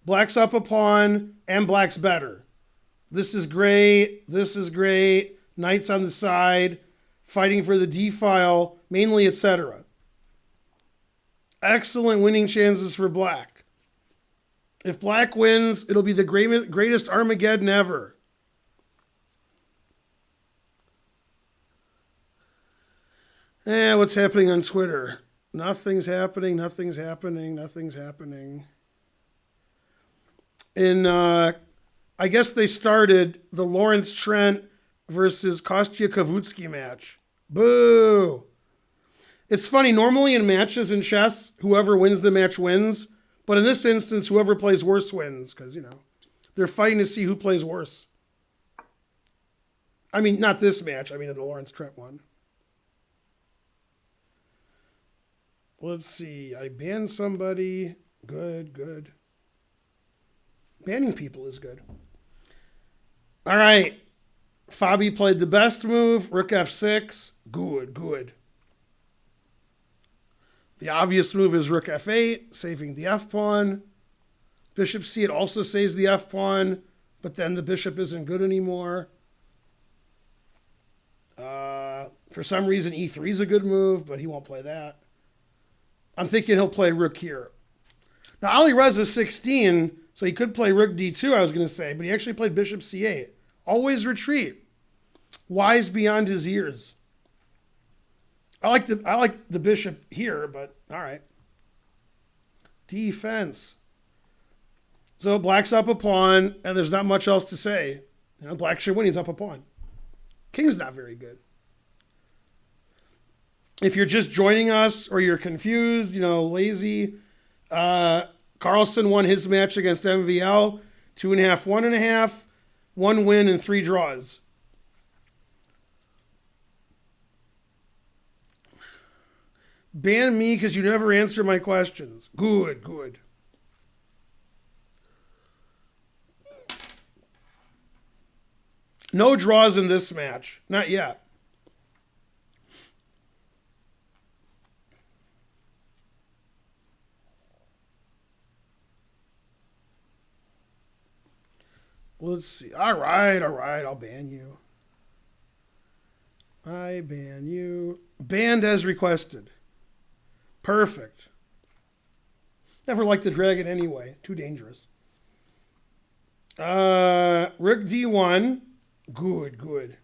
Black's up a pawn, and black's better. This is great. This is great. Knight's on the side, fighting for the d file, mainly, etc. Excellent winning chances for black. If black wins, it'll be the greatest Armageddon ever. What's happening on Twitter? Nothing's happening, nothing's happening, nothing's happening. I guess they started the Lawrence Trent versus Kostya Kavutsky match. Boo! It's funny, normally in matches in chess, whoever wins the match wins. But in this instance, whoever plays worse wins. Because, you know, they're fighting to see who plays worse. I mean, not this match. I mean, the Lawrence Trent one. Let's see. I banned somebody. Good, good. Banning people is good. All right. Fabi played the best move. Rook f6. Good, good. The obvious move is rook f8, saving the f-pawn. Bishop c8 also saves the f-pawn, but then the bishop isn't good anymore. For some reason, e3 is a good move, but he won't play that. I'm thinking he'll play rook here. Now, Ali Reza's 16, so he could play rook d2, I was going to say, but he actually played bishop c8. Always retreat. Wise beyond his years. I like the bishop here, but all right. Defense. So black's up a pawn, and there's not much else to say. You know, black should win, he's up a pawn. King's not very good. If you're just joining us or you're confused, you know, lazy, Carlson won his match against MVL, 2.5, 1.5, 1 win and 3 draws. Ban me because you never answer my questions. Good, good. No draws in this match. Not yet. Let's see. All right. I'll ban you. I ban you. Banned as requested. Perfect. Never liked the dragon anyway. Too dangerous. Rook D1. Good.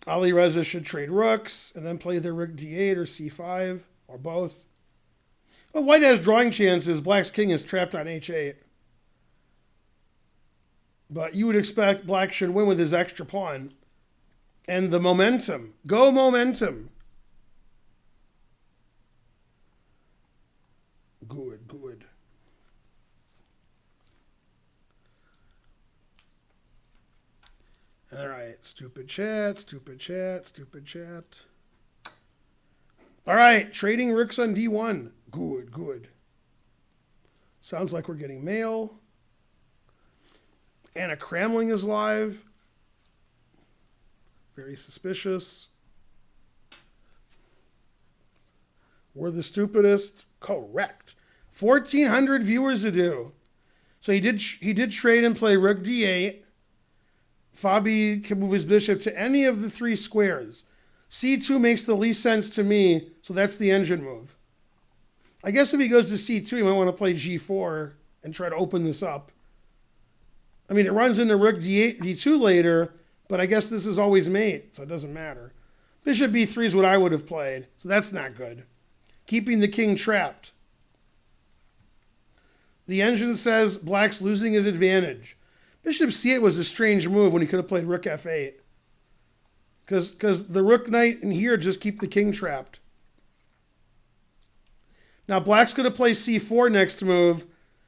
Ali Reza should trade rooks and then play the rook D8 or C5 or both. Well, white has drawing chances. Black's king is trapped on H8. But you would expect black should win with his extra pawn. And the momentum. Go momentum. Good. All right. Stupid chat. All right. Trading rooks on D1. Good. Sounds like we're getting mail. Anna Cramling is live. Very suspicious. We're the stupidest. Correct. 1,400 viewers ado. So he did trade and play rook D8. Fabi can move his bishop to any of the three squares. C2 makes the least sense to me, so that's the engine move. I guess if he goes to C2, he might want to play G4 and try to open this up. I mean, it runs into rook D8, D2 later, but I guess this is always mate, so it doesn't matter. Bishop B3 is what I would have played, so that's not good. Keeping the king trapped. The engine says black's losing his advantage. Bishop C8 was a strange move when he could have played rook F8. Because the rook knight in here just keep the king trapped. Now black's going to play C4 next move,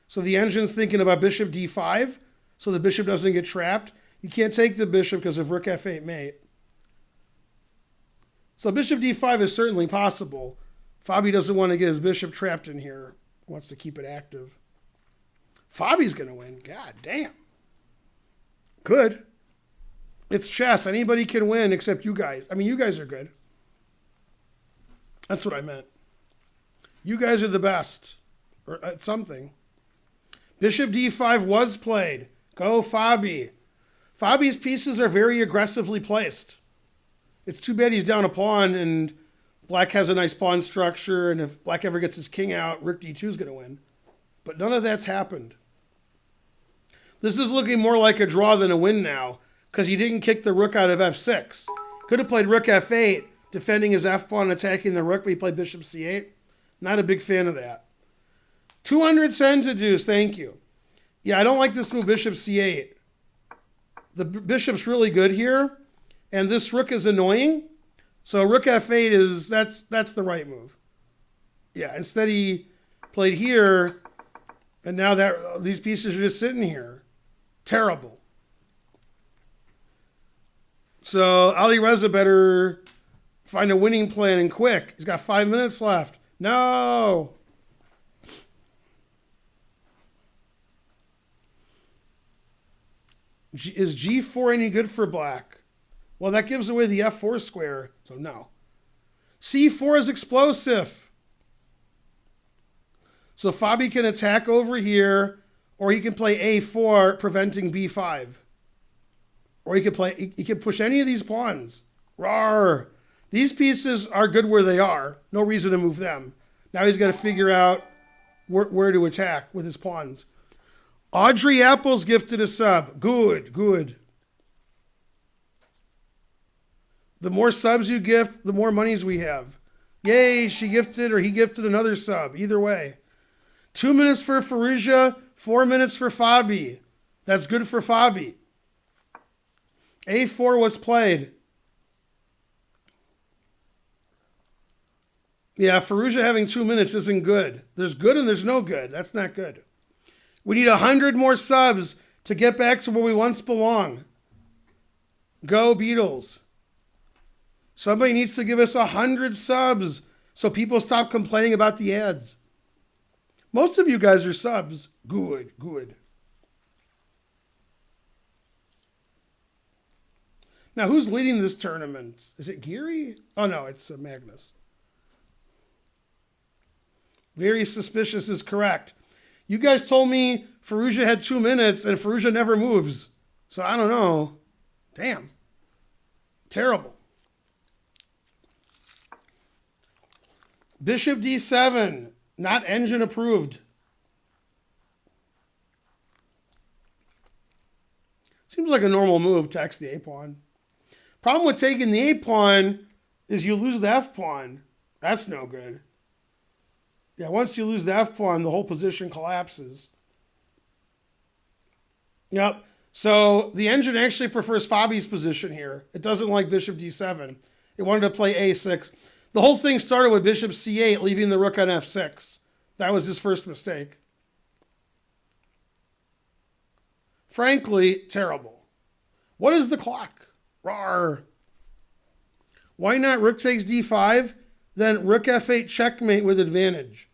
so the engine's thinking about bishop D5, so the bishop doesn't get trapped. You can't take the bishop because of rook F8 mate. So bishop D5 is certainly possible. Fabi doesn't want to get his bishop trapped in here. He wants to keep it active. Fabi's going to win. God damn. Good. It's chess. Anybody can win except you guys. I mean, you guys are good. That's what I meant. You guys are the best. Or at something. Bishop D5 was played. Go Fabi. Fabi's pieces are very aggressively placed. It's too bad he's down a pawn and black has a nice pawn structure, and if black ever gets his king out, rook D2 is going to win. But none of that's happened. This is looking more like a draw than a win now, because he didn't kick the rook out of F6. Could have played rook F8, defending his F-pawn, attacking the rook, but he played bishop C8. Not a big fan of that. 200 centidues, thank you. Yeah, I don't like this move, bishop C8. The bishop's really good here, and this rook is annoying. So rook F8 is, that's the right move. Yeah, instead he played here, and now that these pieces are just sitting here. Terrible. So Ali Reza better find a winning plan and quick. He's got 5 minutes left. No. Is G4 any good for black? Well, that gives away the F4 square, so no. C4 is explosive. So Fabi can attack over here, or he can play A4, preventing B5. Or he can push any of these pawns. Rawr. These pieces are good where they are. No reason to move them. Now he's got to figure out where to attack with his pawns. Audrey Apples gifted a sub. Good. The more subs you gift, the more monies we have. Yay, she gifted or he gifted another sub. Either way. 2 minutes for Faruja, 4 minutes for Fabi. That's good for Fabi. A4 was played. Yeah, Faruja having 2 minutes isn't good. There's good and there's no good. That's not good. We need 100 more subs to get back to where we once belong. Go Beatles. Somebody needs to give us 100 subs so people stop complaining about the ads. Most of you guys are subs. Good. Now, who's leading this tournament? Is it Geary? Oh, no, it's Magnus. Very suspicious is correct. You guys told me Firouzja had 2 minutes and Firouzja never moves. So I don't know. Damn. Terrible. Bishop d7. Not engine approved. Seems like a normal move, tax the a-pawn. Problem with taking the a-pawn is you lose the f-pawn. That's no good. Yeah, once you lose the f-pawn, the whole position collapses. Yep. So the engine actually prefers Fabi's position here. It doesn't like bishop d7. It wanted to play a6. The whole thing started with bishop c8, leaving the rook on f6. That was his first mistake. Frankly, terrible. What is the clock? Rawr. Why not rook takes d5? Then rook f8 checkmate with advantage.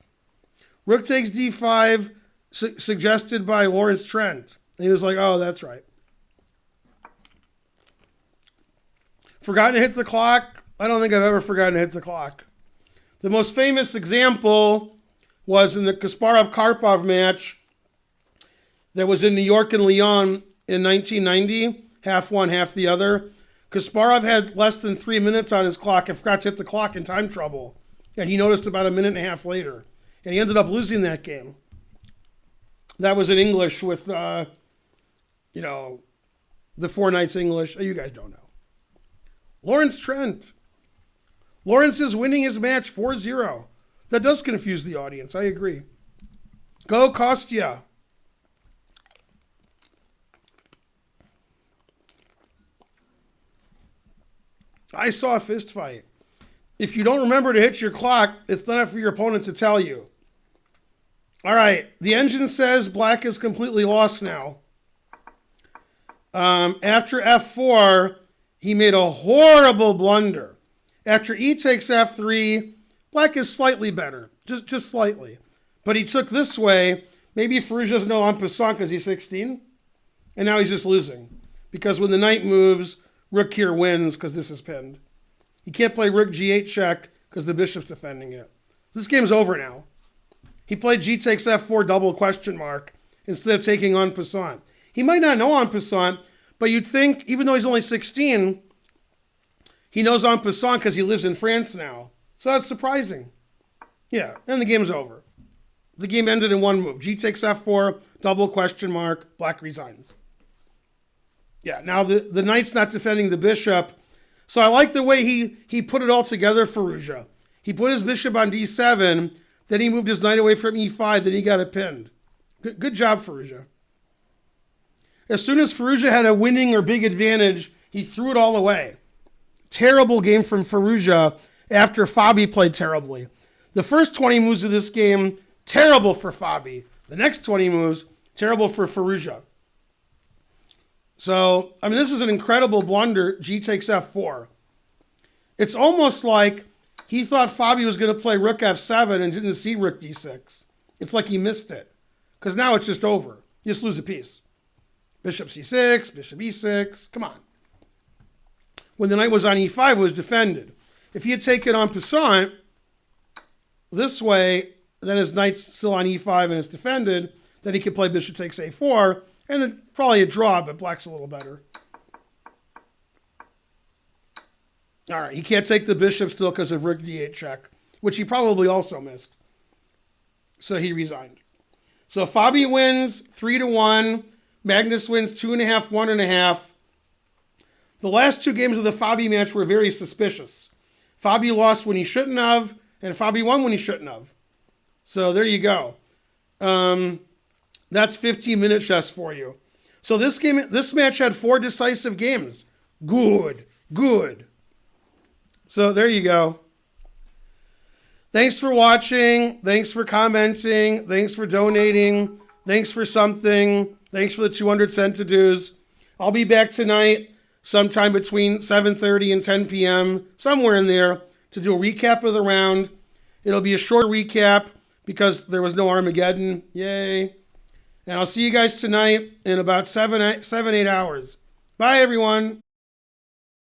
Rook takes d5 suggested by Lawrence Trent. And he was like, oh, that's right. Forgotten to hit the clock? I don't think I've ever forgotten to hit the clock. The most famous example was in the Kasparov-Karpov match that was in New York and Lyon in 1990, half one, half the other. Kasparov had less than 3 minutes on his clock and forgot to hit the clock in time trouble. And he noticed about a minute and a half later. And he ended up losing that game. That was in English with, the Four Knights English. You guys don't know. Lawrence Trent. Lawrence is winning his match 4-0. That does confuse the audience. I agree. Go Kostya. I saw a fist fight. If you don't remember to hit your clock, it's not for your opponent to tell you. All right. The engine says black is completely lost now. After f4, he made a horrible blunder. After e takes f3, black is slightly better. Just slightly. But he took this way. Maybe Firouzja's no en passant because he's 16. And now he's just losing. Because when the knight moves, rook here wins because this is pinned. He can't play rook g8 check because the bishop's defending it. This game's over now. He played g takes f4 double question mark instead of taking en passant. He might not know en passant, but you'd think, even though he's only 16, he knows en passant because he lives in France now. So that's surprising. Yeah, and the game's over. The game ended in one move. G takes f4, double question mark, black resigns. Yeah, now the knight's not defending the bishop. So I like the way he put it all together, Firouzja. He put his bishop on d7, then he moved his knight away from e5, then he got it pinned. Good job, Firouzja. As soon as Firouzja had a winning or big advantage, he threw it all away. Terrible game from Firouzja after Fabi played terribly. The first 20 moves of this game, terrible for Fabi. The next 20 moves, terrible for Firouzja. So, this is an incredible blunder. G takes f4. It's almost like he thought Fabi was going to play rook f7 and didn't see rook d6. It's like he missed it. Because now it's just over. You just lose a piece. Bishop c6, bishop e6. Come on. When the knight was on e5, it was defended. If he had taken en passant this way, then his knight's still on e5 and it's defended, then he could play bishop takes a4, and then probably a draw, but black's a little better. All right, he can't take the bishop still because of rook d8 check, which he probably also missed. So he resigned. So Fabi wins 3-1. Magnus wins 2.5, 1.5. The last two games of the Fabi match were very suspicious. Fabi lost when he shouldn't have, and Fabi won when he shouldn't have. So there you go. That's 15-minute chess for you. So this match had 4 decisive games. Good. So there you go. Thanks for watching. Thanks for commenting. Thanks for donating. Thanks for something. Thanks for the 200 cent to-dos. I'll be back tonight sometime between 7:30 and 10 p.m., somewhere in there, to do a recap of the round. It'll be a short recap because there was no Armageddon. Yay. And I'll see you guys tonight in about 7-8 hours. Bye, everyone.